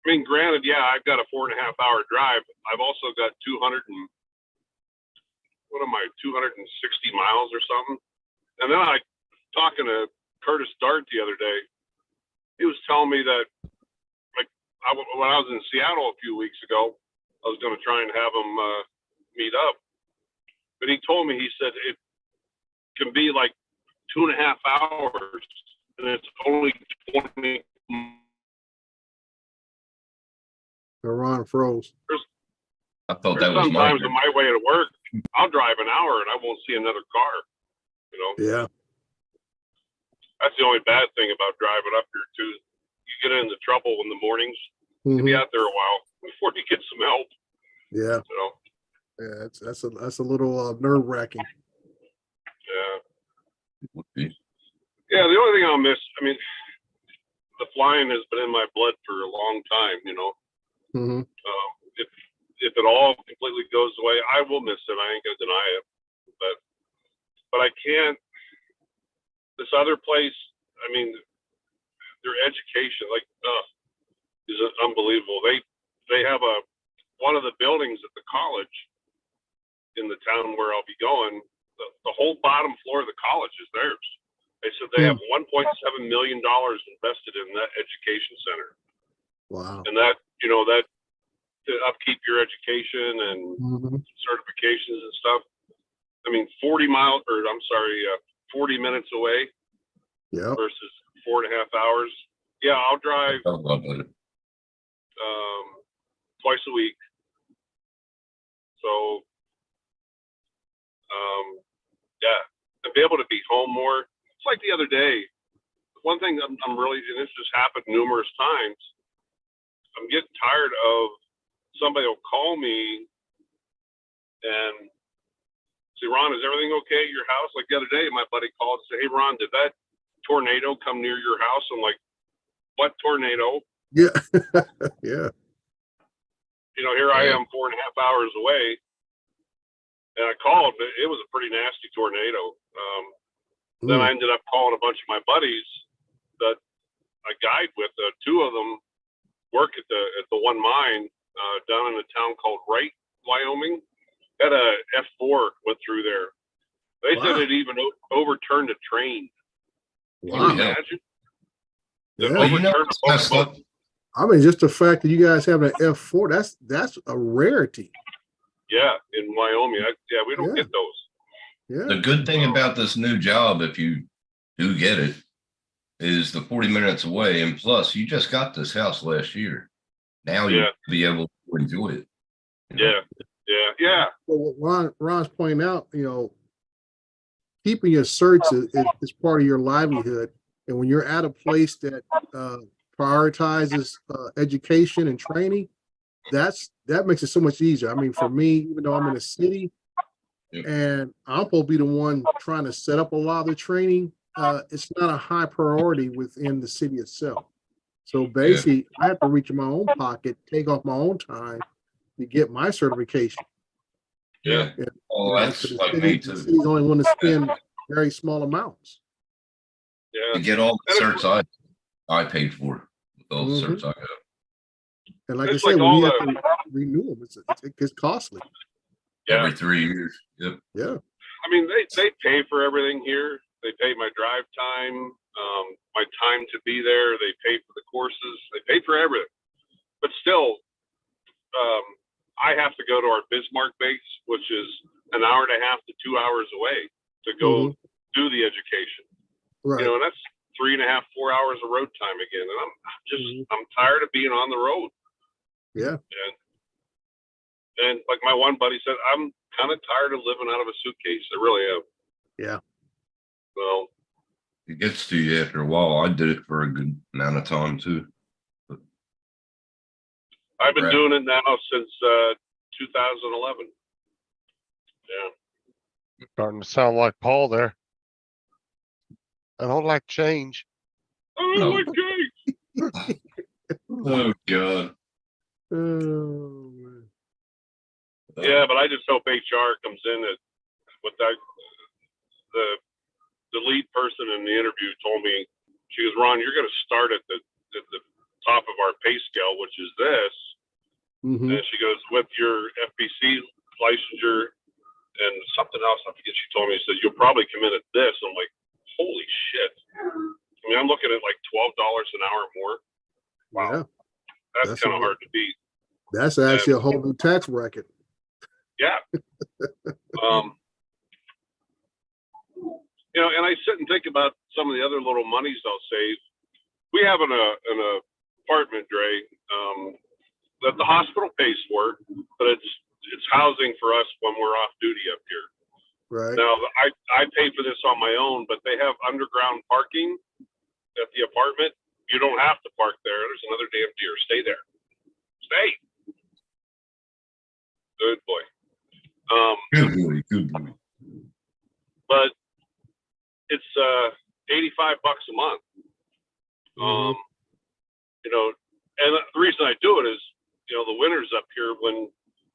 Speaker 10: I mean, granted, yeah, I've got a 4.5 hour drive. I've also got 260 miles or something. And then I talking to Curtis Dart the other day. He was telling me that, like, when I was in Seattle a few weeks ago, I was going to try and have him meet up. But he told me, he said it can be like 2.5 hours, and it's only 20.
Speaker 11: Ron froze.
Speaker 4: I thought that was
Speaker 10: Sometimes on my way to work, I'll drive an hour and I won't see another car. You know,
Speaker 11: Yeah.
Speaker 10: that's the only bad thing about driving up here too. You get into trouble in the mornings. You
Speaker 11: Mhm.
Speaker 10: be out there a while before you get some help.
Speaker 11: Yeah.
Speaker 10: You know,
Speaker 11: Yeah. That's a little nerve wracking.
Speaker 10: yeah.
Speaker 4: Would be.
Speaker 10: Yeah, the only thing I'll miss, I mean, the flying has been in my blood for a long time, you know.
Speaker 11: Hmm.
Speaker 10: If it all completely goes away, I will miss it. I ain't gonna deny it. But I can't. This other place, I mean, their education, like, is unbelievable. They have one of the buildings at the college in the town where I'll be going. The whole bottom floor of the college is theirs. They said they have $1.7 million invested in that education center.
Speaker 11: Wow.
Speaker 10: And that, you know, that to upkeep your education and
Speaker 11: Hmm.
Speaker 10: certifications and stuff. I mean, 40 minutes away
Speaker 11: Yeah.
Speaker 10: versus 4.5 hours. Yeah, I'll drive
Speaker 4: I love it.
Speaker 10: twice a week. So, yeah, and be able to be home more. It's like the other day. One thing I'm really, and this has happened numerous times, I'm getting tired of somebody will call me and say, Ron, is everything okay at your house? Like the other day, my buddy called and said, hey, Ron, did that tornado come near your house? I'm like, what tornado?
Speaker 11: Yeah. Yeah.
Speaker 10: You know, here I
Speaker 4: Yeah.
Speaker 10: am 4.5 hours away. And I called, but it was a pretty nasty tornado. Then I ended up calling a bunch of my buddies that I guide with. Two of them work at the one mine down in a town called Wright, Wyoming. Had a F4 went through there. They said it even overturned a train. Can you imagine? It
Speaker 11: Yeah.
Speaker 4: Well, you know,
Speaker 10: overturned
Speaker 4: what's
Speaker 10: a boat.
Speaker 4: messed up?
Speaker 11: I mean, just the fact that you guys have an F4, that's a rarity.
Speaker 10: Yeah, in Wyoming. We don't
Speaker 11: Yeah.
Speaker 10: get those.
Speaker 11: Yeah.
Speaker 4: The good thing about this new job, if you do get it, is the 40 minutes away. And plus, you just got this house last year. Now you'll be able to enjoy it. You know?
Speaker 10: Yeah.
Speaker 11: Well, what Ron's pointing out, you know, keeping your certs is part of your livelihood. And when you're at a place that prioritizes education and training, that makes it so much easier. I mean, for me, even though I'm in a city and I'm supposed to be the one trying to set up a lot of the training, it's not a high priority within the city itself. So basically, I have to reach in my own pocket, take off my own time to get my certification.
Speaker 4: Yeah.
Speaker 11: And,
Speaker 4: Oh, that's
Speaker 11: so the
Speaker 4: like
Speaker 11: city-
Speaker 4: me
Speaker 11: the
Speaker 4: too.
Speaker 11: city's only want to spend very small amounts.
Speaker 10: Yeah.
Speaker 4: To get all the certs I paid for with all the certs I got.
Speaker 11: And like
Speaker 10: It's
Speaker 11: I said,
Speaker 10: like
Speaker 11: when you
Speaker 10: all
Speaker 11: have to renew them, it gets costly.
Speaker 4: Every 3 years. Yep.
Speaker 11: Yeah.
Speaker 10: I mean, they pay for everything here. They pay my drive time, my time to be there. They pay for the courses. They pay for everything. But still, I have to go to our Bismarck base, which is an hour and a half to 2 hours away to go do the education.
Speaker 11: Right.
Speaker 10: You know, and that's 3.5, 4 hours of road time again. And I'm tired of being on the road.
Speaker 11: Yeah.
Speaker 10: And like my one buddy said, I'm kind of tired of living out of a suitcase. I really am.
Speaker 11: Yeah.
Speaker 10: So
Speaker 4: It gets to you after a while. I did it for a good amount of time too.
Speaker 10: I've been
Speaker 4: Right.
Speaker 10: doing it now since 2011. Yeah.
Speaker 3: Starting to sound like Paul there. I don't like change.
Speaker 10: I don't like change.
Speaker 4: Oh God.
Speaker 11: Oh, man.
Speaker 10: Yeah, but I just hope HR comes in with that. The lead person in the interview told me, she goes, Ron, you're going to start at the top of our pay scale, which is this.
Speaker 11: Mhm.
Speaker 10: And she goes, with your FBC licensure and something else, I forget, she told me, she said, you'll probably come in at this. I'm like, holy shit. I mean, I'm looking at like $12 an hour more. Wow.
Speaker 11: Yeah,
Speaker 10: That's
Speaker 11: That's
Speaker 10: kind of
Speaker 11: a lot.
Speaker 10: hard to beat.
Speaker 11: that's actually a whole new tax bracket.
Speaker 10: Yeah. You know, and I sit and think about some of the other little monies I'll save. We have an apartment, Dre, that the hospital pays for, but it's housing for us when we're off duty up here.
Speaker 11: Right.
Speaker 10: Now, I pay for this on my own, but they have underground parking at the apartment. You don't have to park there. There's another damn deer. Stay there. Stay. Good boy.
Speaker 4: Good boy, good boy.
Speaker 10: But it's $85 a month.
Speaker 11: Mhm.
Speaker 10: You know, and the reason I do it is, you know, the winters up here, when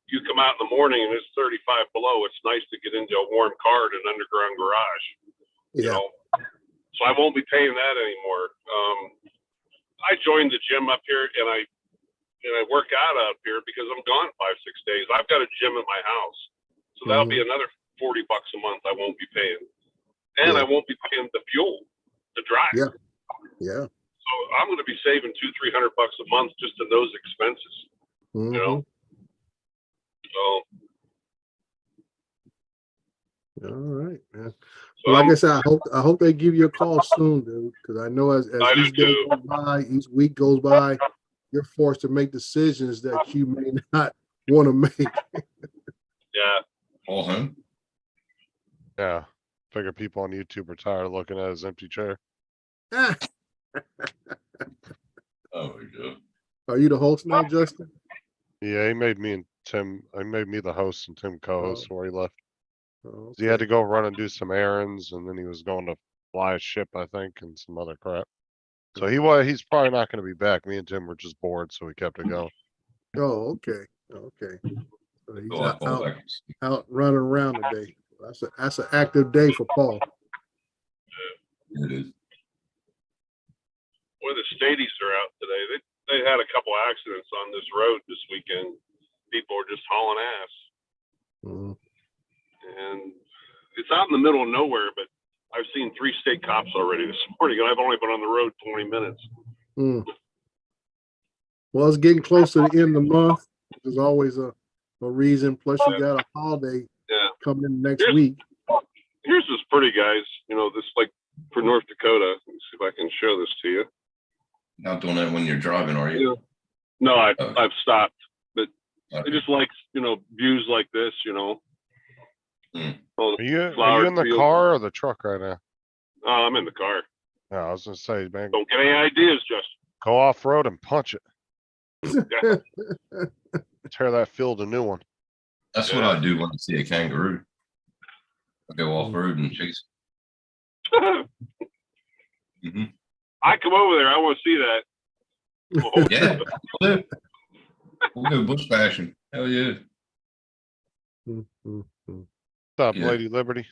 Speaker 10: you come out in the morning and it's 35 below, it's nice to get into a warm car in an underground garage. You
Speaker 11: Yeah.
Speaker 10: know, so I won't be paying that anymore. I joined the gym up here, and I work out up here because I'm gone 5-6 days. I've got a gym at my house, so that'll be another $40 a month I won't be paying, and
Speaker 11: Yeah.
Speaker 10: I won't be paying the fuel to drive.
Speaker 11: Yeah. Yeah.
Speaker 10: So I'm going to be saving $200-300 a month just in those expenses.
Speaker 11: Mhm.
Speaker 10: You know, so
Speaker 11: All right, man.
Speaker 10: So
Speaker 11: Well, like
Speaker 10: I'm-
Speaker 11: I said, I hope they give you a call soon, dude. Because I know as
Speaker 10: I do
Speaker 11: each day
Speaker 10: too.
Speaker 11: goes by, each week goes by, you're forced to make decisions that you may not want to make.
Speaker 10: yeah,
Speaker 4: All home.
Speaker 3: Yeah. Figure people on YouTube are tired of looking at his empty chair.
Speaker 11: Ah,
Speaker 4: Oh, we do.
Speaker 11: are you the host now, Justin?
Speaker 3: Yeah, he made me the host and Tim co-host where he left.
Speaker 11: Oh,
Speaker 3: He had to go run and do some errands, and then he was going to fly a ship, I think, and some other crap. So he's probably not going to be back. Me and Tim were just bored, so we kept it going.
Speaker 11: Oh, okay. Okay. So he's
Speaker 4: Go up, all back.
Speaker 11: out running around today. That's an active day for Paul.
Speaker 4: It is.
Speaker 10: well, the Stadies are out today. They had a couple accidents on this road this weekend. People were just hauling ass.
Speaker 11: Mhm.
Speaker 10: And it's out in the middle of nowhere, but I've seen 3 state cops already this morning, and I've only been on the road 20 minutes.
Speaker 11: Mm. Well, it's getting close to the end of the month. There's always a reason. Plus, you got a holiday
Speaker 10: Yeah.
Speaker 11: coming in next
Speaker 10: Here's-
Speaker 11: week.
Speaker 10: Here's this pretty, guys. You know, this like for North Dakota. Let me see if I can show this to you.
Speaker 4: Not doing that when you're driving, are you?
Speaker 10: No, I've
Speaker 4: Okay.
Speaker 10: stopped, but I
Speaker 4: Okay.
Speaker 10: just like, you know, views like this, you know.
Speaker 4: Mm.
Speaker 10: Oh,
Speaker 3: Are you
Speaker 10: flowered
Speaker 3: in the
Speaker 10: fields.
Speaker 3: car or the truck right now?
Speaker 10: I'm in the car.
Speaker 3: Yeah, I was gonna say, man,
Speaker 10: Don't get any ideas, Justin.
Speaker 3: go off road and punch it.
Speaker 10: Yeah.
Speaker 3: Tear that field a new one.
Speaker 4: That's what I do when I see a kangaroo. I go off road and chase. Hmm.
Speaker 10: I come over there. I want to see that. Oh,
Speaker 4: Yeah, we'll go bush bashing. Hell yeah.
Speaker 11: Mhm.
Speaker 3: What's up,
Speaker 4: Yeah.
Speaker 3: Lady Liberty?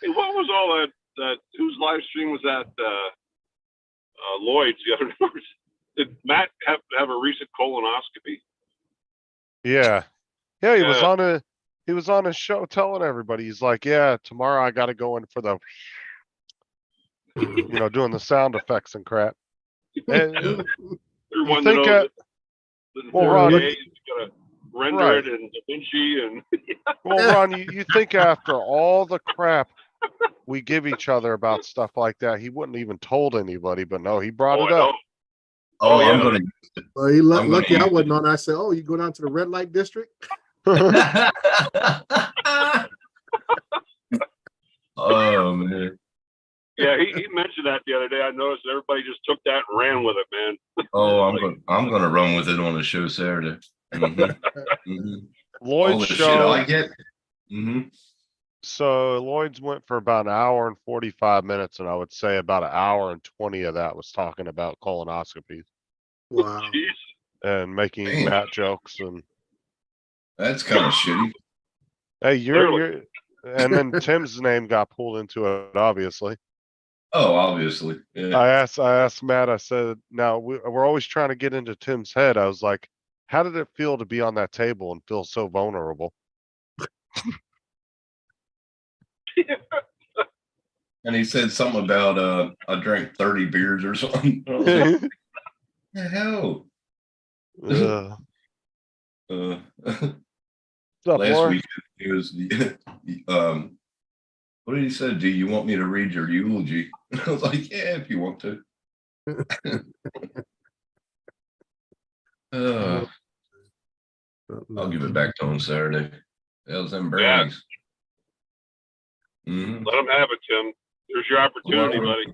Speaker 10: Hey, what was all that? Whose live stream was that? Lloyd's the other night. Did Matt have a recent colonoscopy?
Speaker 3: Yeah. Yeah, he was
Speaker 10: Yeah.
Speaker 3: on his show telling everybody, he's like, yeah, tomorrow I gotta go in for the doing the sound effects and crap. And
Speaker 4: Yeah.
Speaker 10: You're
Speaker 3: You
Speaker 10: one
Speaker 3: think,
Speaker 10: that
Speaker 3: well, Ron,
Speaker 10: you gotta render
Speaker 3: right.
Speaker 10: it in DaVinci and
Speaker 3: well, Ron, you think after all the crap we give each other about stuff like that, he wouldn't even told anybody, but no, he brought it
Speaker 10: I
Speaker 3: up.
Speaker 10: know.
Speaker 4: Oh,
Speaker 10: yeah.
Speaker 4: I'm gonna.
Speaker 11: Well, he
Speaker 4: I'm gonna
Speaker 11: lucky I
Speaker 4: use
Speaker 11: wasn't on. I said, "Oh, you go down to the red light district?"
Speaker 4: Oh man.
Speaker 10: Yeah, he mentioned that the other day. I noticed everybody just took that and ran with it, man.
Speaker 4: Oh, I'm gonna run with it on the show Saturday. Mhm. Mhm. All
Speaker 3: Lloyd's
Speaker 4: the shit
Speaker 3: show,
Speaker 4: I get. Hmm.
Speaker 3: so Lloyd's went for about an hour and 45 minutes, and I would say about an hour and 20 of that was talking about colonoscopies
Speaker 11: Wow.
Speaker 10: Jeez.
Speaker 3: and making
Speaker 4: Damn.
Speaker 3: Matt jokes. And
Speaker 4: That's kind of shitty.
Speaker 3: hey, you're and then Tim's name got pulled into it, obviously.
Speaker 4: Oh, obviously. Yeah.
Speaker 3: I asked Matt, I said, now we're always trying to get into Tim's head. I was like, how did it feel to be on that table and feel so vulnerable?
Speaker 4: And he said something about I drank 30 beers or something. I was like, the hell?
Speaker 3: Ugh. What's up,
Speaker 4: Last
Speaker 3: Laura?
Speaker 4: week it was what did he say? Do you want me to read your eulogy? I was like, yeah, if you want to. I'll give it back to him Saturday. That was them brownies. Mhm.
Speaker 10: Let them have it, Tim. There's your opportunity, buddy.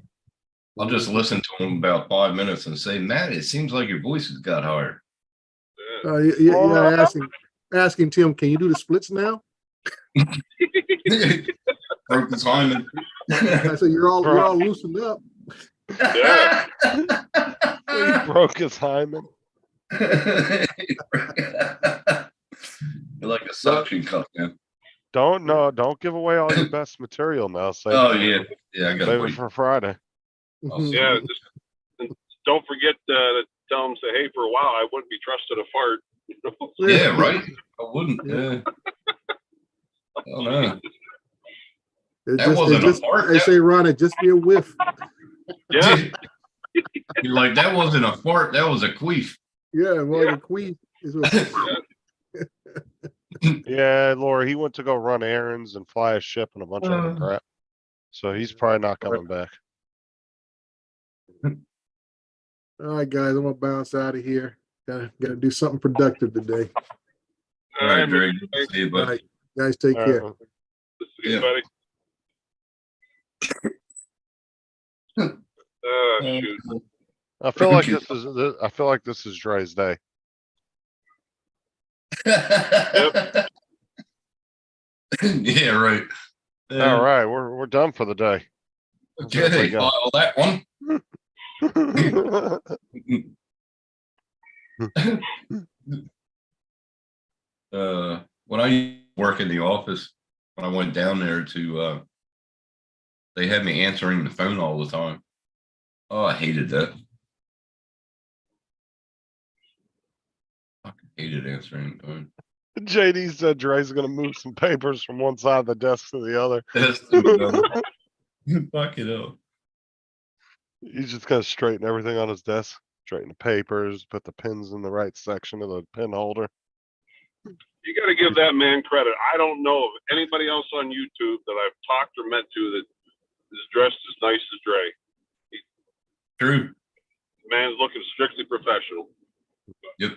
Speaker 4: I'll just listen to him about 5 minutes and say, Matt, it seems like your voice has got higher.
Speaker 11: Yeah, asking Tim, can you do the splits now?
Speaker 4: Broke his hymen.
Speaker 11: I said, you're all loosened up.
Speaker 10: Yeah.
Speaker 3: He broke his hymen.
Speaker 4: You're like a suction cup, man.
Speaker 3: Don't give away all your best material now. Save
Speaker 4: Oh,
Speaker 3: it
Speaker 4: yeah. I got
Speaker 3: Save it for Friday.
Speaker 10: Yeah, just don't forget to tell them, say, hey, for a while, I wouldn't be trusted a fart.
Speaker 4: Yeah, right. I wouldn't. Yeah. Oh, no. That wasn't a fart.
Speaker 11: I say, Ron, it just be a whiff.
Speaker 10: Yeah.
Speaker 4: You're like, that wasn't a fart. That was a queef.
Speaker 11: Yeah, well, the queen is
Speaker 3: Yeah, Laura, he went to go run errands and fly a ship and a bunch of other crap. So he's probably not coming back.
Speaker 11: All right, guys, I'm gonna bounce out of here. Gotta do something productive today.
Speaker 4: All right, Drake. See you,
Speaker 11: All
Speaker 4: buddy.
Speaker 11: right, guys, take care.
Speaker 10: See you, buddy. Shoot.
Speaker 3: I feel like this is Dre's day.
Speaker 4: Yeah, right.
Speaker 3: All right, we're done for the day.
Speaker 4: Okay, file that one. When I work in the office, when I went down there to they had me answering the phone all the time. Oh, I hated that. Fucking hated answering the phone.
Speaker 3: JD said Dre's gonna move some papers from one side of the desk to the other.
Speaker 4: Fuck it up.
Speaker 3: He's just gonna straighten everything on his desk, straighten the papers, put the pins in the right section of the pen holder.
Speaker 10: You got to give that man credit. I don't know of anybody else on YouTube that I've talked or met to that is dressed as nice as Dre.
Speaker 4: True.
Speaker 10: The man's looking strictly professional.
Speaker 4: Yep.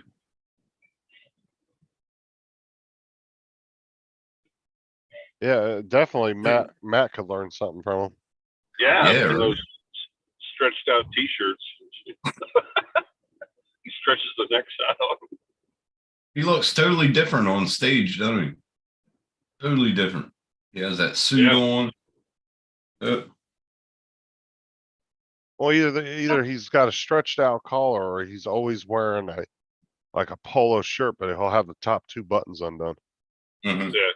Speaker 3: Yeah, definitely. Matt could learn something from him.
Speaker 10: Yeah,
Speaker 4: Yeah,
Speaker 10: and
Speaker 4: right.
Speaker 10: those stretched out T-shirts. He stretches the necks out.
Speaker 4: He looks totally different on stage, doesn't he? Totally different. He has that suit on.
Speaker 3: Well, either he's got a stretched out collar or he's always wearing a polo shirt, but he'll have the top two buttons undone.
Speaker 4: Mhm.
Speaker 10: Yeah.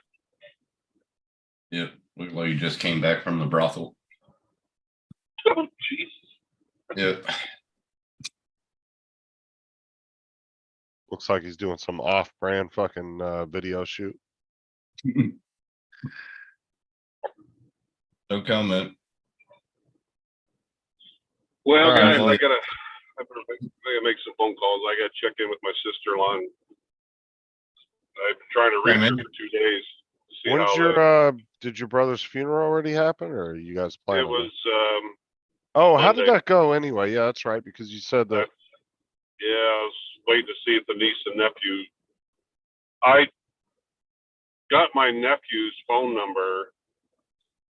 Speaker 4: Yep. Look like he just came back from the brothel.
Speaker 10: Oh, Jesus.
Speaker 4: Yep.
Speaker 3: Looks like he's doing some off-brand fucking video shoot.
Speaker 4: No comment.
Speaker 10: Well,
Speaker 3: All right,
Speaker 10: guys,
Speaker 3: well,
Speaker 10: I gotta make some phone calls. I gotta check in with my sister-in-law. I've been trying to reach her for 2 days. To see
Speaker 3: When's
Speaker 10: how
Speaker 3: your did your brother's funeral already happen, or are you guys planning?
Speaker 10: it was.
Speaker 3: Oh, how did
Speaker 10: Monday.
Speaker 3: that go anyway? Yeah, that's right, because you said that.
Speaker 10: Yeah, I was waiting to see if the niece and nephew. I got my nephew's phone number,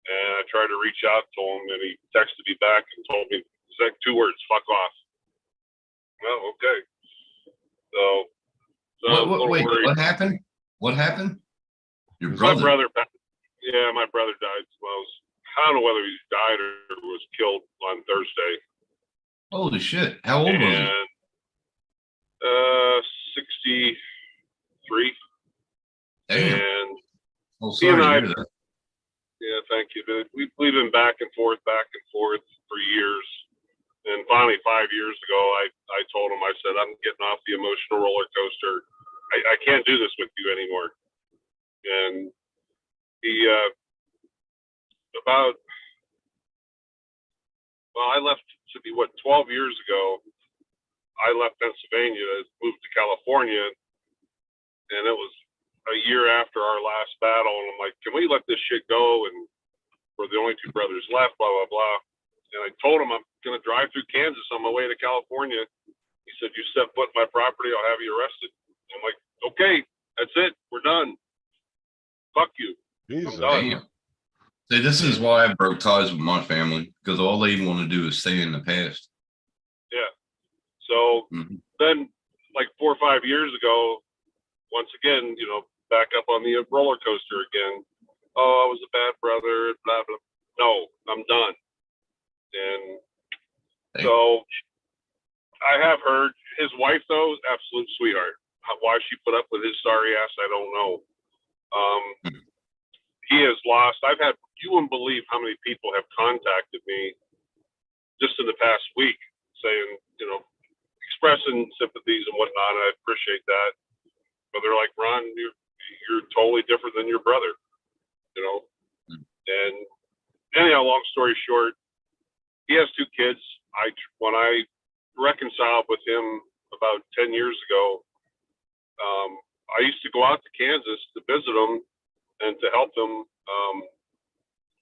Speaker 10: and I tried to reach out to him, and he texted me back and told me, "It's 2 words, fuck off." Well, okay. So I was a little
Speaker 4: Wait,
Speaker 10: worried.
Speaker 4: what happened? What happened? Your
Speaker 10: My
Speaker 4: brother?
Speaker 10: brother, yeah, my brother died. Well, I don't know whether he died or was killed on Thursday.
Speaker 4: Holy shit. How old was he?
Speaker 10: And 63.
Speaker 4: Damn.
Speaker 10: And
Speaker 4: Oh,
Speaker 10: he and
Speaker 4: sorry to
Speaker 10: I,
Speaker 4: hear that.
Speaker 10: Yeah, thank you. We've been back and forth for years. And finally, 5 years ago, I told him, I said, I'm getting off the emotional roller coaster. I can't do this with you anymore. And he, I left to be 12 years ago. I left Pennsylvania, moved to California, and it was a year after our last battle. And I'm like, can we let this shit go? And we're the only two brothers left, blah, blah, blah. And I told him I'm going to drive through Kansas on my way to California. He said, you step foot in my property, I'll have you arrested. I'm like, okay, that's it. We're done. Fuck you.
Speaker 3: Jesus.
Speaker 10: I'm done.
Speaker 4: See, this is why I broke ties with my family, because all they want to do is stay in the past.
Speaker 10: Yeah. So then, like 4 or 5 years ago, once again, back up on the roller coaster again. Oh, I was a bad brother, blah, blah. No, I'm done. And so I have heard his wife, though, absolute sweetheart. Why she put up with his sorry ass, I don't know. He has lost. You wouldn't believe how many people have contacted me just in the past week saying, expressing sympathies and whatnot. And I appreciate that. But they're like, Ron, you're totally different than your brother, And anyhow, long story short, he has 2 kids. When I reconciled with him about 10 years ago, I used to go out to Kansas to visit him and to help him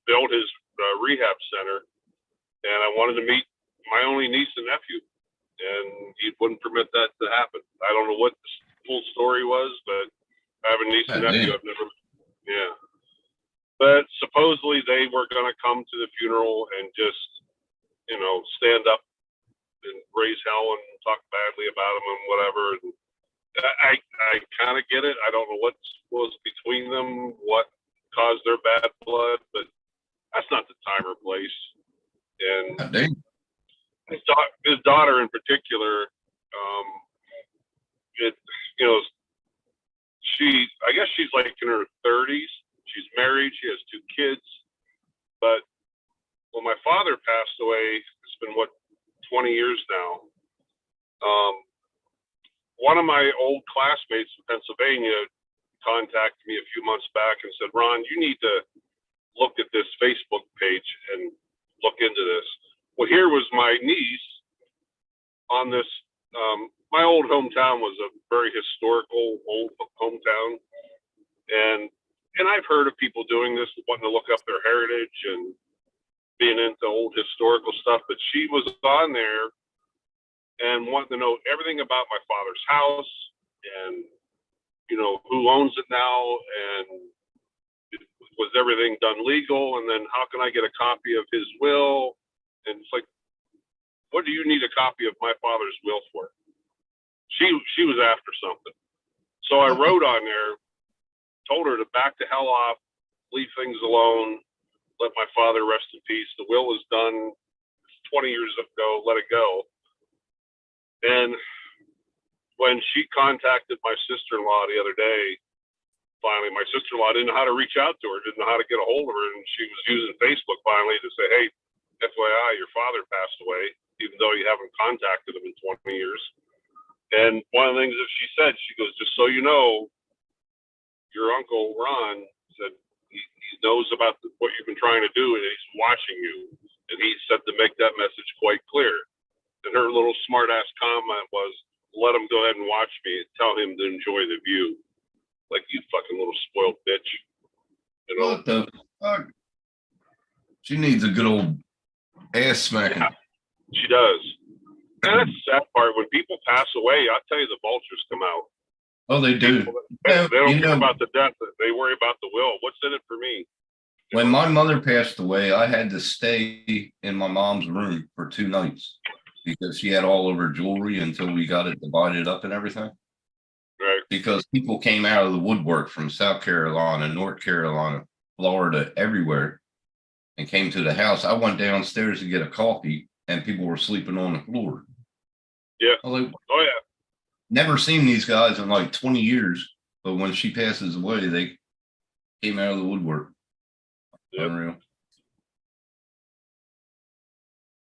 Speaker 10: build his rehab center. And I wanted to meet my only niece and nephew, and he wouldn't permit that to happen. I don't know what the full story was, but I have a niece and nephew I've never met. Yeah. But supposedly they were going to come to the funeral and just, stand up and raise hell and talk badly about him and whatever. And I kind of get it. I don't know what was between them, what caused their bad blood, but that's not the time or place. And his daughter in particular, I guess she's like in her 30s. She's married. She has 2 kids. But when my father passed away, it's been 20 years now. One of my old classmates in Pennsylvania contacted me a few months back and said, Ron, you need to look at this Facebook page and look into this. Well, here was my niece on this. My old hometown was a very historical old hometown. And I've heard of people doing this, wanting to look up their heritage and being into old historical stuff. But she was on there and wanting to know everything about my father's house and, who owns it now, and was everything done legal? And then how can I get a copy of his will? And it's like, what do you need a copy of my father's will for? She was after something. So I wrote on there, told her to back the hell off, leave things alone, let my father rest in peace. The will is done 20 years ago, let it go. And when she contacted my sister-in-law the other day, finally, my sister-in-law didn't know how to reach out to her, didn't know how to get a hold of her, and she was using Facebook finally to say, hey, FYI, your father passed away, even though you haven't contacted him in 20 years. And one of the things that she said, she goes, just so you know, your uncle Ron said he knows about what you've been trying to do, and he's watching you. And he said to make that message quite clear. And her little smart-ass comment was, let him go ahead and watch me and tell him to enjoy the view. Like, you fucking little spoiled bitch.
Speaker 4: What the fuck? She needs a good old ass smacking.
Speaker 10: Yeah, she does. And that's the sad part. When people pass away, I'll tell you, the vultures come out.
Speaker 4: Oh, they do.
Speaker 10: They don't care about the death. They worry about the will. What's in it for me?
Speaker 4: When my mother passed away, I had to stay in my mom's room for 2 nights because she had all of her jewelry until we got it divided up and everything.
Speaker 10: Right.
Speaker 4: Because people came out of the woodwork from South Carolina, North Carolina, Florida, everywhere, and came to the house. I went downstairs to get a coffee, and people were sleeping on the floor.
Speaker 10: Yeah.
Speaker 4: I was like,
Speaker 10: Oh, yeah.
Speaker 4: never seen these guys in like 20 years, but when she passes away, they came out of the woodwork.
Speaker 11: Yep.
Speaker 4: Unreal.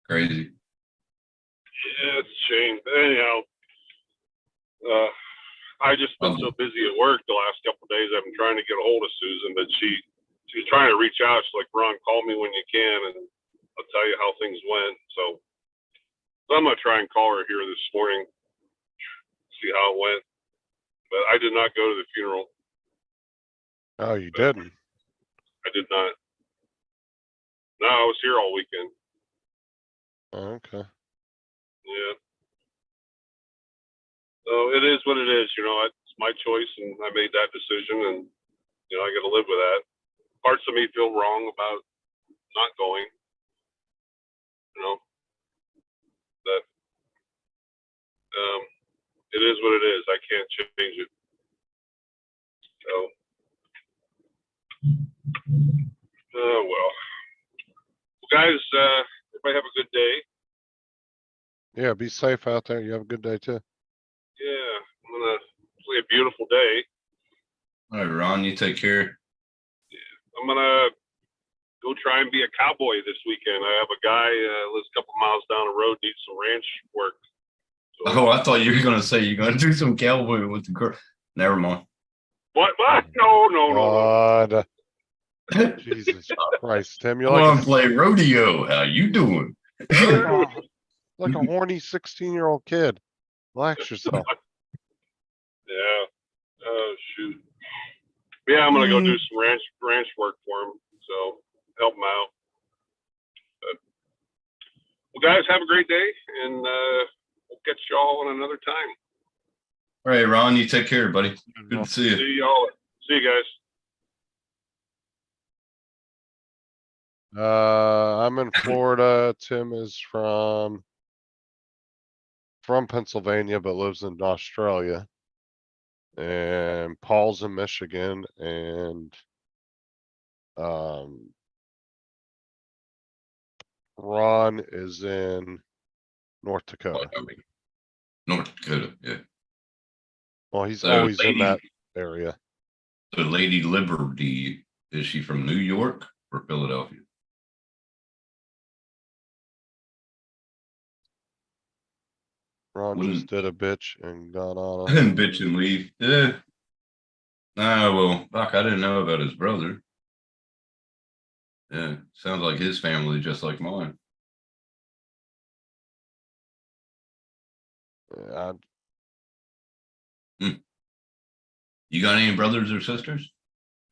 Speaker 4: Crazy.
Speaker 10: Yeah, it's a shame. But anyhow, I just been so busy at work the last couple of days. I've been trying to get a hold of Susan, but she's trying to reach out. She's like, Ron, call me when you can, and I'll tell you how things went. So I'm gonna try and call her here this morning, see how it went. But I did not go to the funeral.
Speaker 3: Oh, you didn't?
Speaker 10: I did not. No, I was here all weekend.
Speaker 3: Oh, okay.
Speaker 10: Yeah. So it is what it is, you know, it's my choice and I made that decision and, you know, I gotta live with that. Parts of me feel wrong about not going, you know, but, it is what it is. I can't change it. So, oh, well, guys, everybody have a good day.
Speaker 3: Yeah, be safe out there. You have a good day too.
Speaker 10: Yeah, I'm gonna play a beautiful day.
Speaker 4: All right, Ron, you take care.
Speaker 10: I'm gonna go try and be a cowboy this weekend. I have a guy lives a couple miles down the road, needs some ranch work. So,
Speaker 4: Oh, I thought you were gonna say you're gonna do some cowboy with the girl. Never mind.
Speaker 10: what? No.
Speaker 3: God. Jesus Christ, Tim, you're
Speaker 4: I'm
Speaker 3: like
Speaker 4: gonna play rodeo. How you doing?
Speaker 3: like a horny 16-year-old kid. Relax yourself.
Speaker 10: Yeah. Oh shoot. Yeah, I'm gonna go do some ranch work for him. So help him out. But, well, guys, have a great day, and we'll catch y'all on another time.
Speaker 4: All right, Ron, you take care, buddy. Good to see you.
Speaker 10: See y'all. See you guys.
Speaker 3: I'm in Florida. Tim is from Pennsylvania, but lives in Australia. And Paul's in Michigan, and Ron is in North Dakota.
Speaker 4: North Dakota, yeah.
Speaker 3: Well, he's
Speaker 4: So,
Speaker 3: always in that area.
Speaker 4: So Lady Liberty, is she from New York or Philadelphia?
Speaker 3: Ron just did a bitch and got on
Speaker 4: I
Speaker 3: him.
Speaker 4: didn't bitch and leave. Yeah. Ah, well, fuck, I didn't know about his brother. Yeah, sounds like his family just like mine.
Speaker 3: Yeah,
Speaker 4: You got any brothers or sisters?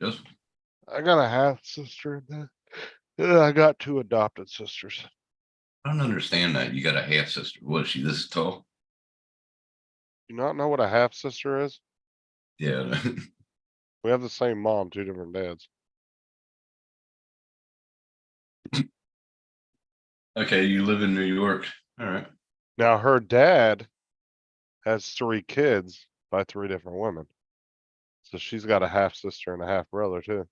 Speaker 4: Just
Speaker 3: I got a half sister. I got 2 adopted sisters.
Speaker 4: I don't understand that. You got a half sister. What is she this tall?
Speaker 3: You not know what a half sister is?
Speaker 4: Yeah.
Speaker 3: We have the same mom, 2 different dads.
Speaker 4: Okay, you live in New York. All right.
Speaker 3: Now her dad has 3 kids by 3 different women. So she's got a half sister and a half brother too.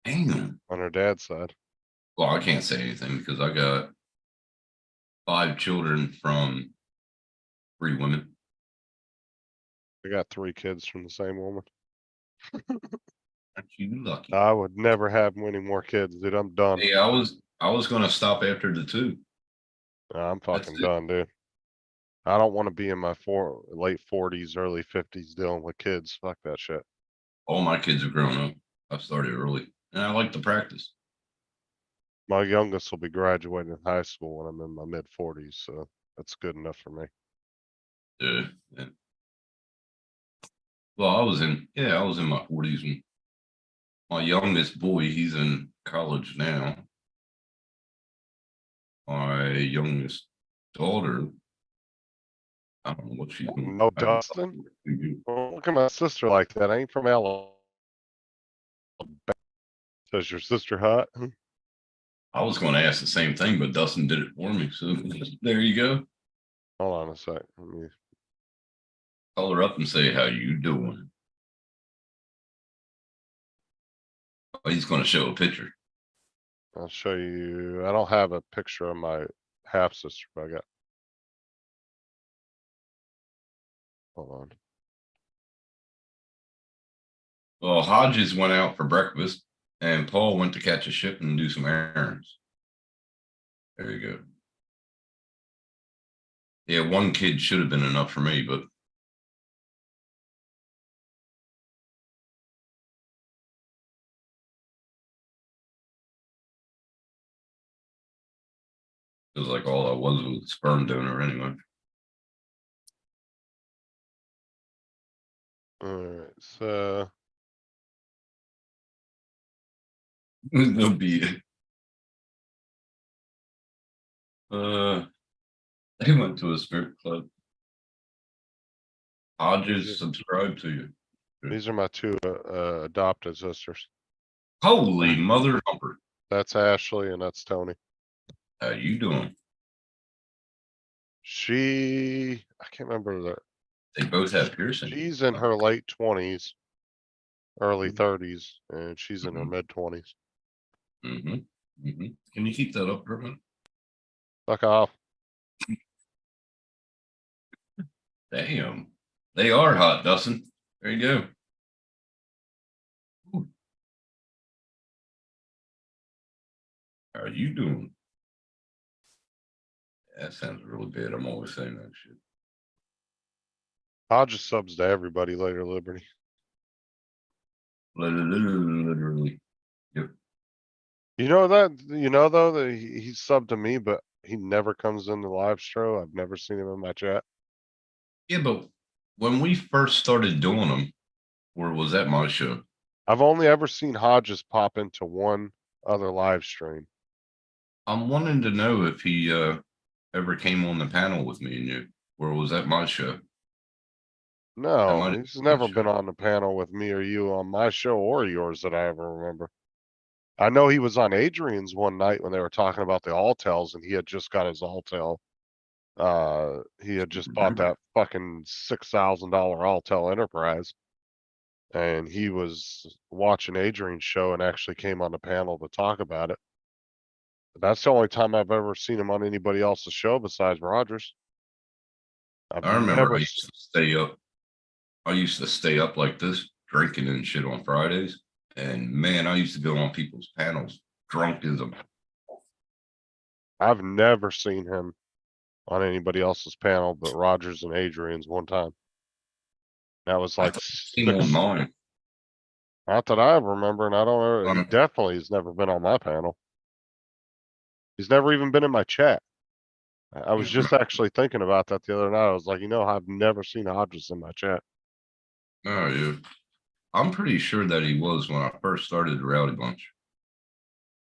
Speaker 4: Damn.
Speaker 3: On her dad's side.
Speaker 4: Well, I can't say anything because I got 5 children from 3 women.
Speaker 3: I got 3 kids from the same woman.
Speaker 4: Aren't you lucky?
Speaker 3: I would never have any more kids, dude. I'm done.
Speaker 4: Hey, I was gonna stop after the 2.
Speaker 3: I'm fucking
Speaker 4: it.
Speaker 3: done, dude. I don't want to be in my late 40s, early 50s dealing with kids. Fuck that shit.
Speaker 4: All my kids are grown up. I started early, and I like to practice.
Speaker 3: My youngest will be graduating high school when I'm in my mid 40s, so that's good enough for me.
Speaker 4: Yeah. Well, I was in my 40s when my youngest boy, he's in college now. My youngest daughter, I don't know what she's doing.
Speaker 3: No, Dustin? Well, look at my sister like that. I ain't from Alabama. Says your sister hot?
Speaker 4: I was going to ask the same thing, but Dustin did it for me. So there you go.
Speaker 3: Hold on a sec. Let me...
Speaker 4: Call her up and say, how you doing? Oh, he's going to show a picture.
Speaker 3: I'll show you. I don't have a picture of my half sister, but I got. Hold on.
Speaker 4: Well, Hodges went out for breakfast And Paul went to catch a ship and do some errands. There you go. Yeah, one kid should have been enough for me, but it was like all I was a sperm donor anyway.
Speaker 3: Alright, so
Speaker 4: No be it. They went to a strip club. I'll just subscribe to you.
Speaker 3: these are my two adopted sisters.
Speaker 4: Holy mother humper.
Speaker 3: That's Ashley and that's Tony.
Speaker 4: How you doing?
Speaker 3: I can't remember that.
Speaker 4: They both have piercing.
Speaker 3: She's in her late 20s, early
Speaker 4: Mm-hmm.
Speaker 3: 30s, and she's in her
Speaker 4: Mhm.
Speaker 3: mid 20s.
Speaker 4: Can you keep that up for a minute?
Speaker 3: Fuck off.
Speaker 4: Damn. They are hot, Dustin. There you go. Ooh. How are you doing? That sounds really bad. I'm always saying that shit.
Speaker 3: I'll just subs to everybody later, Liberty.
Speaker 4: Literally. Yep.
Speaker 3: You know though that he's subbed to me, but he never comes in the live show. I've never seen him in my chat.
Speaker 4: Yeah, but when we first started doing them, or was that my show?
Speaker 3: I've only ever seen Hodges pop into one other live stream.
Speaker 4: I'm wanting to know if he ever came on the panel with me and you, or was that my show?
Speaker 3: No,
Speaker 4: might-
Speaker 3: he's never been on the panel with me or you on my show or yours that I ever remember. I know he was on Adrian's one night when they were talking about the Alltels and he had just got his Alltel. He had just bought that fucking $6,000 Alltel Enterprise. And he was watching Adrian's show and actually came on the panel to talk about it. But that's the only time I've ever seen him on anybody else's show besides Rogers.
Speaker 4: I remember I used to stay up. I used to stay up like this, drinking and shit on Fridays. And man, I used to go on people's panels, drunk as a.
Speaker 3: I've never seen him on anybody else's panel but Rogers and Adrian's one time. That was like
Speaker 4: Seen on mine.
Speaker 3: not that I remember, and I don't know. He definitely has never been on my panel. He's never even been in my chat. I was just actually thinking about that the other night. I was like, I've never seen Hodges in my chat.
Speaker 4: Oh, yeah. I'm pretty sure that he was when I first started the Rowdy Bunch.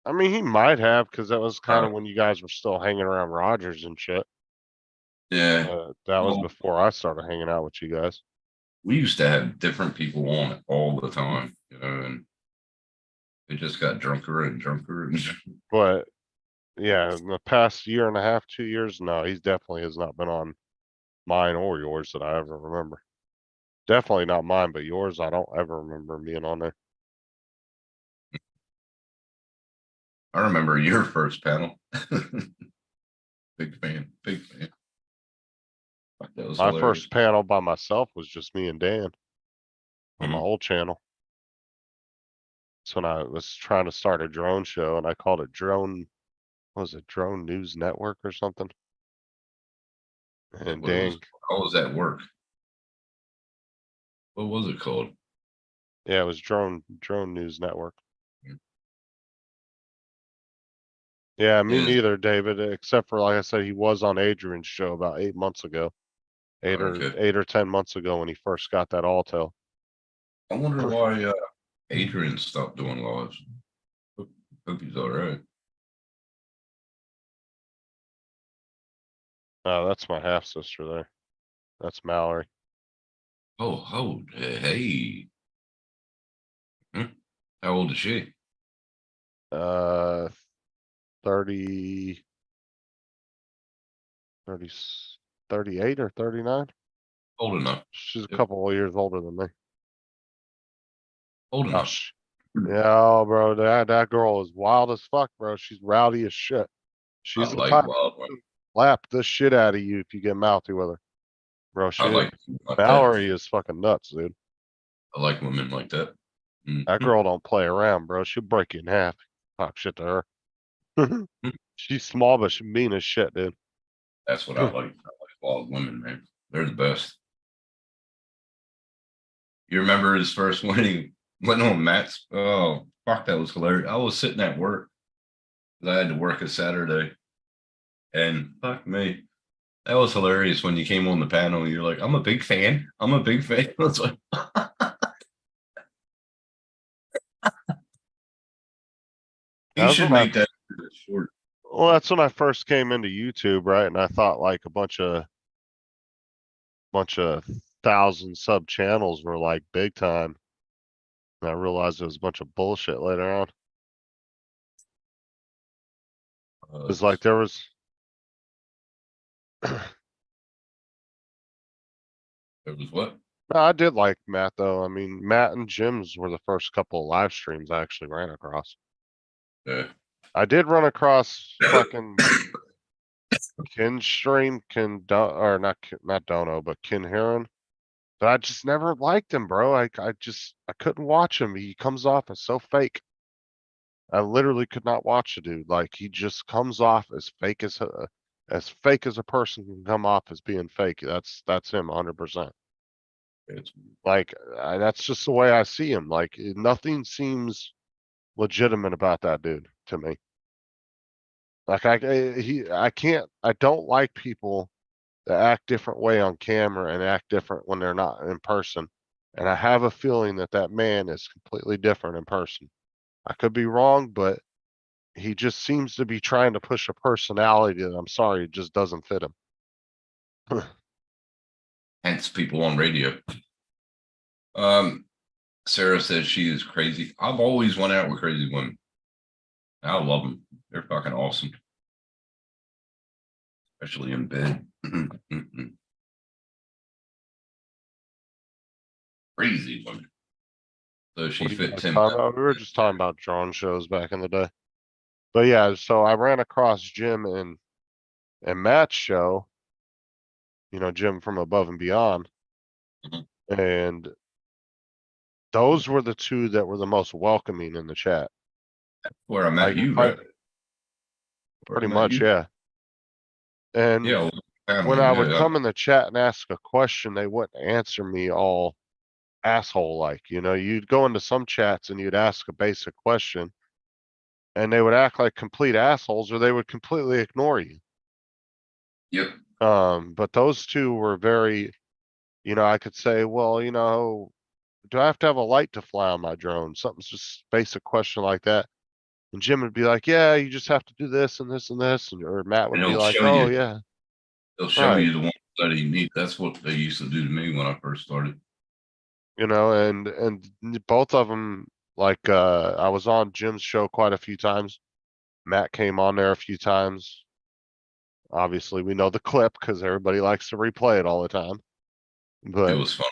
Speaker 3: I mean, he might have, because that was kind of when you guys were still hanging around Rogers and shit.
Speaker 4: Yeah.
Speaker 3: That was
Speaker 4: Well-
Speaker 3: before I started hanging out with you guys.
Speaker 4: We used to have different people on it all the time, and it just got drunker and drunker. And
Speaker 3: But yeah, in the past year and a half, 2 years, no, he's definitely has not been on mine or yours that I ever remember. Definitely not mine, but yours, I don't ever remember him being on there.
Speaker 4: I remember your first panel. Big fan, big fan. Fuck, that was
Speaker 3: My
Speaker 4: hilarious.
Speaker 3: first panel by myself was just me and Dan on my
Speaker 4: Mhm.
Speaker 3: old channel. That's when I was trying to start a drone show and I called it Drone, what was it, Drone News Network or something? And
Speaker 4: What it was-
Speaker 3: Dan,
Speaker 4: How was that work? What was it called?
Speaker 3: yeah, it was Drone News Network.
Speaker 4: Mm.
Speaker 3: Yeah, me
Speaker 4: Yeah.
Speaker 3: neither, David, except for, like I said, he was on Adrian's show about 8 months ago.
Speaker 4: Okay.
Speaker 3: 8 or 10 months ago when he first got that Alltel.
Speaker 4: I wonder why Adrian stopped doing lives. Hope he's all right.
Speaker 3: Oh, that's my half sister there. That's Mallory.
Speaker 4: Oh, hey. How old is she?
Speaker 3: 30, 38 or 39.
Speaker 4: Old enough.
Speaker 3: She's a
Speaker 4: Yep.
Speaker 3: couple of years older than me.
Speaker 4: Old enough.
Speaker 3: Yeah, bro, that girl is wild as fuck, bro. She's rowdy as shit. She's
Speaker 4: I
Speaker 3: the
Speaker 4: like
Speaker 3: type
Speaker 4: wild one.
Speaker 3: to slap the shit out of you if you get mouthy with her. Bro,
Speaker 4: I like that.
Speaker 3: Mallory is fucking nuts, dude.
Speaker 4: I like women like that.
Speaker 3: That girl don't play around, bro. She'll break you in half. Talk shit to her. She's small, but she's mean as shit, dude.
Speaker 4: That's what I like. I like wild women, man. They're the best. You remember his first when he went on Matt's? Oh, fuck, that was hilarious. I was sitting at work. I had to work a Saturday. And fuck me. That was hilarious when you came on the panel and you're like, I'm a big fan. I'm a big fan. I was like, you should make that short.
Speaker 3: Well, that's when I first came into YouTube, right? And I thought like a bunch of 1,000 sub channels were like big time. And I realized it was a bunch of bullshit later on. It was like there was
Speaker 4: There was what?
Speaker 3: No, I did like Matt though. I mean, Matt and Jim's were the first couple of live streams I actually ran across.
Speaker 4: Yeah.
Speaker 3: I did run across fucking Ken stream, or not Dono, but Ken Heron. But I just never liked him, bro. I couldn't watch him. He comes off as so fake. I literally could not watch the dude. Like he just comes off as fake as a person can come off as being fake. That's him 100%. Like that's just the way I see him. Like nothing seems legitimate about that dude to me. Like I don't like people that act different way on camera and act different when they're not in person. And I have a feeling that man is completely different in person. I could be wrong, but he just seems to be trying to push a personality that I'm sorry, it just doesn't fit him.
Speaker 4: Hence people on radio. Sarah says she is crazy. I've always went out with crazy women. I love them. They're fucking awesome. Especially in bed. Crazy women. So she fit Tim.
Speaker 3: We were just talking about drone shows back in the day. But yeah, so I ran across Jim and Matt's show, Jim from Above and Beyond. And those were the two that were the most welcoming in the chat.
Speaker 4: Where I met you, right?
Speaker 3: Pretty much, yeah. And
Speaker 4: yeah,
Speaker 3: when I would come in the chat and ask a question, they wouldn't answer me all asshole like. You'd go into some chats and you'd ask a basic question and they would act like complete assholes or they would completely ignore you.
Speaker 4: Yep.
Speaker 3: But those two were very, I could say, well, do I have to have a light to fly on my drone? Something's just basic question like that. And Jim would be like, yeah, you just have to do this and this and this. Or Matt would be like, oh, yeah.
Speaker 4: They'll show you the one that you need. That's what they used to do to me when I first started.
Speaker 3: And both of them, like, I was on Jim's show quite a few times. Matt came on there a few times. Obviously, we know the clip because everybody likes to replay it all the time. But
Speaker 4: it was fun.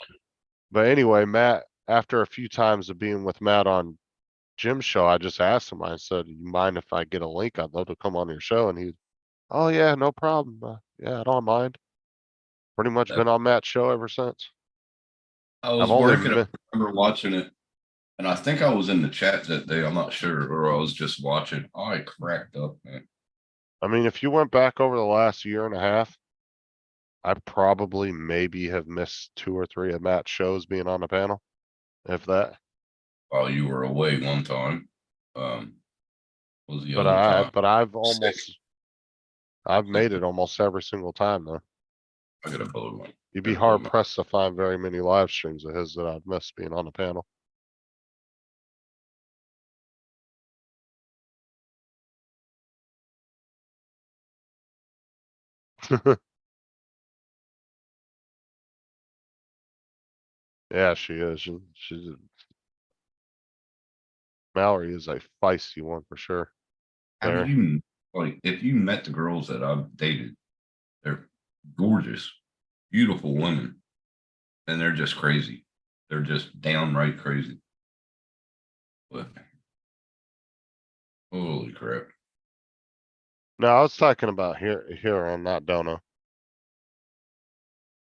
Speaker 3: But anyway, Matt, after a few times of being with Matt on Jim's show, I just asked him, I said, you mind if I get a link? I'd love to come on your show. And he, oh yeah, no problem. Yeah, I don't mind. Pretty much been on Matt's show ever since.
Speaker 4: I was working, I remember watching it. And I think I was in the chat that day. I'm not sure. Or I was just watching. I cracked up, man.
Speaker 3: I mean, if you went back over the last year and a half, I probably maybe have missed 2 or 3 of Matt's shows being on the panel, if that.
Speaker 4: While you were away one time, was the
Speaker 3: but
Speaker 4: other time.
Speaker 3: But I've made it almost every single time though.
Speaker 4: I got a bullet one.
Speaker 3: You'd be hard pressed to find very many live streams of his that I've missed being on the panel. Yeah, she is. She's Mallory is a feisty one for sure.
Speaker 4: How do you, like, if you met the girls that I've dated, they're gorgeous, beautiful women, and they're just crazy. They're just downright crazy. But holy crap.
Speaker 3: No, I was talking about here on not Dono.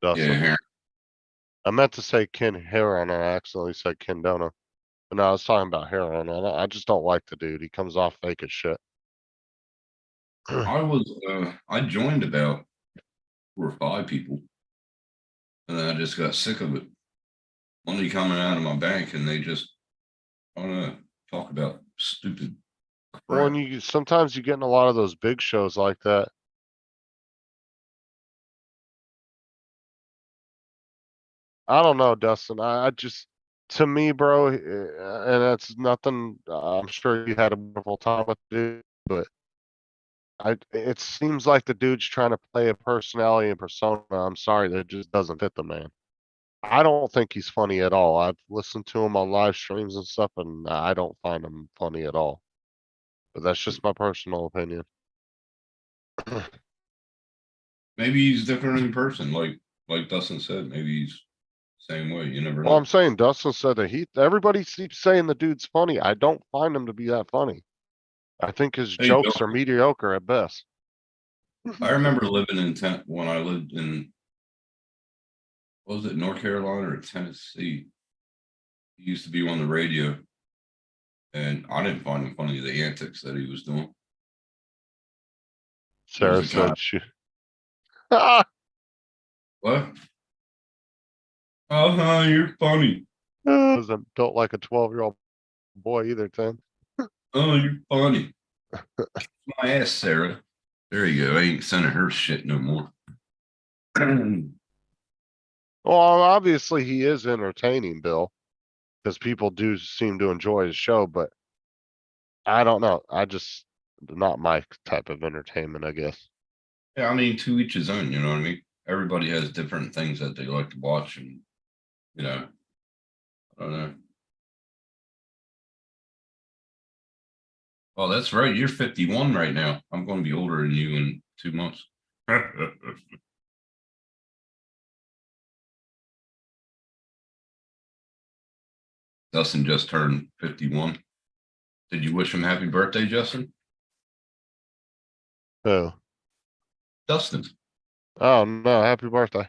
Speaker 4: Yeah, here.
Speaker 3: I meant to say Ken Heron and I accidentally said Ken Dono. No, I was talking about heroin. I just don't like the dude. He comes off fake as shit.
Speaker 4: I joined about 4 or 5 people. And then I just got sick of it. Money coming out of my bank and they just, I don't know, talk about stupid
Speaker 3: Well,
Speaker 4: crap.
Speaker 3: and sometimes you get in a lot of those big shows like that. I don't know, Dustin. I just, to me, bro, and that's nothing. I'm sure you had a wonderful time with the dude, but it seems like the dude's trying to play a personality and persona. I'm sorry, that just doesn't fit the man. I don't think he's funny at all. I've listened to him on live streams and stuff, and I don't find him funny at all. But that's just my personal opinion.
Speaker 4: Maybe he's different in person, like Dustin said. Maybe he's same way. You never
Speaker 3: Well,
Speaker 4: know.
Speaker 3: I'm saying Dustin said that everybody keeps saying the dude's funny. I don't find him to be that funny. I think his
Speaker 4: Hey,
Speaker 3: jokes
Speaker 4: Bill,
Speaker 3: are mediocre at best.
Speaker 4: I remember living in when I lived in, what was it, North Carolina or Tennessee? He used to be on the radio, and I didn't find him funny, the antics that he was doing.
Speaker 3: Sarah
Speaker 4: There's a guy-
Speaker 3: said she. Ah!
Speaker 4: What? Oh, you're funny.
Speaker 3: Wasn't built like a 12-year-old boy either, Tim.
Speaker 4: Oh, you're funny. My ass, Sarah. There you go. I ain't sending her shit no more.
Speaker 3: Well, obviously he is entertaining, Bill, because people do seem to enjoy his show, but I don't know. Not my type of entertainment, I guess.
Speaker 4: Yeah, I mean, to each his own, you know what I mean? Everybody has different things that they like to watch, and, you know, I don't know. Oh, that's right. You're 51 right now. I'm going to be older than you in 2 months. Dustin just turned 51. Did you wish him happy birthday, Justin?
Speaker 3: Oh.
Speaker 4: Dustin.
Speaker 3: Oh no, happy birthday.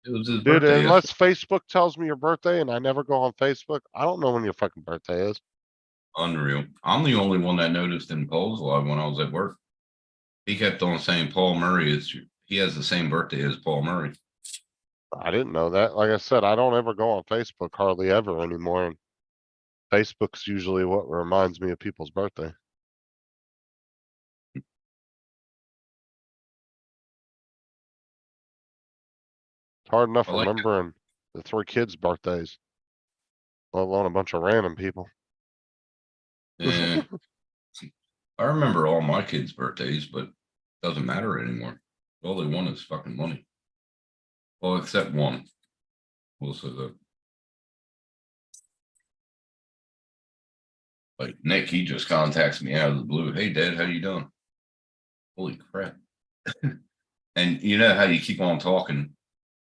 Speaker 4: It was his
Speaker 3: Dude,
Speaker 4: birthday.
Speaker 3: unless Facebook tells me your birthday and I never go on Facebook, I don't know when your fucking birthday is.
Speaker 4: Unreal. I'm the only one that noticed in Paul's live when I was at work. He kept on saying Paul Murray he has the same birthday as Paul Murray.
Speaker 3: I didn't know that. Like I said, I don't ever go on Facebook hardly ever anymore. And Facebook's usually what reminds me of people's birthday. It's hard enough
Speaker 4: I like
Speaker 3: remembering the 3 kids' birthdays, let alone a bunch of random people.
Speaker 4: Yeah. I remember all my kids' birthdays, but it doesn't matter anymore. All they want is fucking money. Well, except one. Also, like Nick, he just contacts me out of the blue. Hey, Dad, how you doing? Holy crap! And you know how you keep on talking,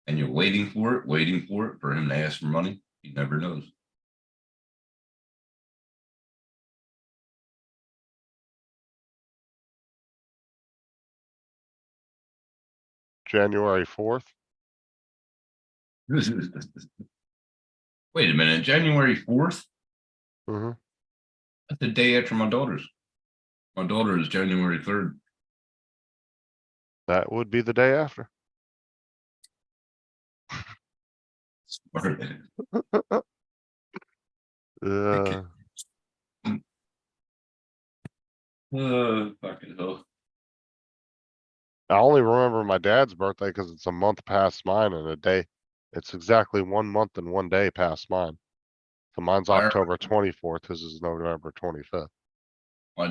Speaker 4: and you're waiting for it for him to ask for money. He never knows.
Speaker 3: January 4th.
Speaker 4: Wait a minute, January 4th?
Speaker 3: Mm-hmm.
Speaker 4: That's the day after my daughter's. My daughter is January 3rd.
Speaker 3: That would be the day after.
Speaker 4: Fucking hell.
Speaker 3: I only remember my dad's birthday because it's a month past mine and a day. It's exactly 1 month and 1 day past mine. So mine's October 24th. His is November 25th.
Speaker 4: My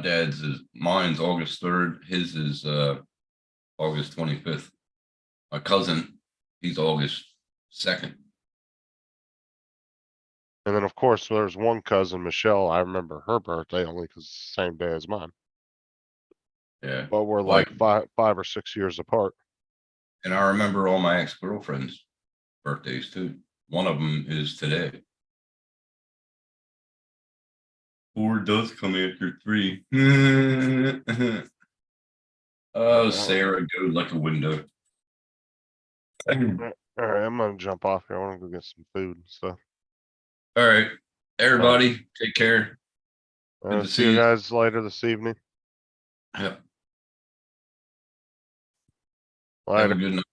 Speaker 4: mine's August 3rd. His is August 25th. My cousin, he's August 2nd.
Speaker 3: And then of course there's one cousin, Michelle. I remember her birthday only because it's the same day as mine.
Speaker 4: Yeah.
Speaker 3: But we're like 5 or 6 years apart.
Speaker 4: And I remember all my ex-girlfriends' birthdays too. One of them is today. 4 does come after 3. Oh, Sarah, go like a window.
Speaker 3: All right, I'm gonna jump off here. I want to go get some food and stuff.
Speaker 4: All right. Everybody, take care. Good to
Speaker 3: See
Speaker 4: see
Speaker 3: you
Speaker 4: you.
Speaker 3: guys later this evening.
Speaker 4: Yep. Have
Speaker 3: Later.
Speaker 4: a good night.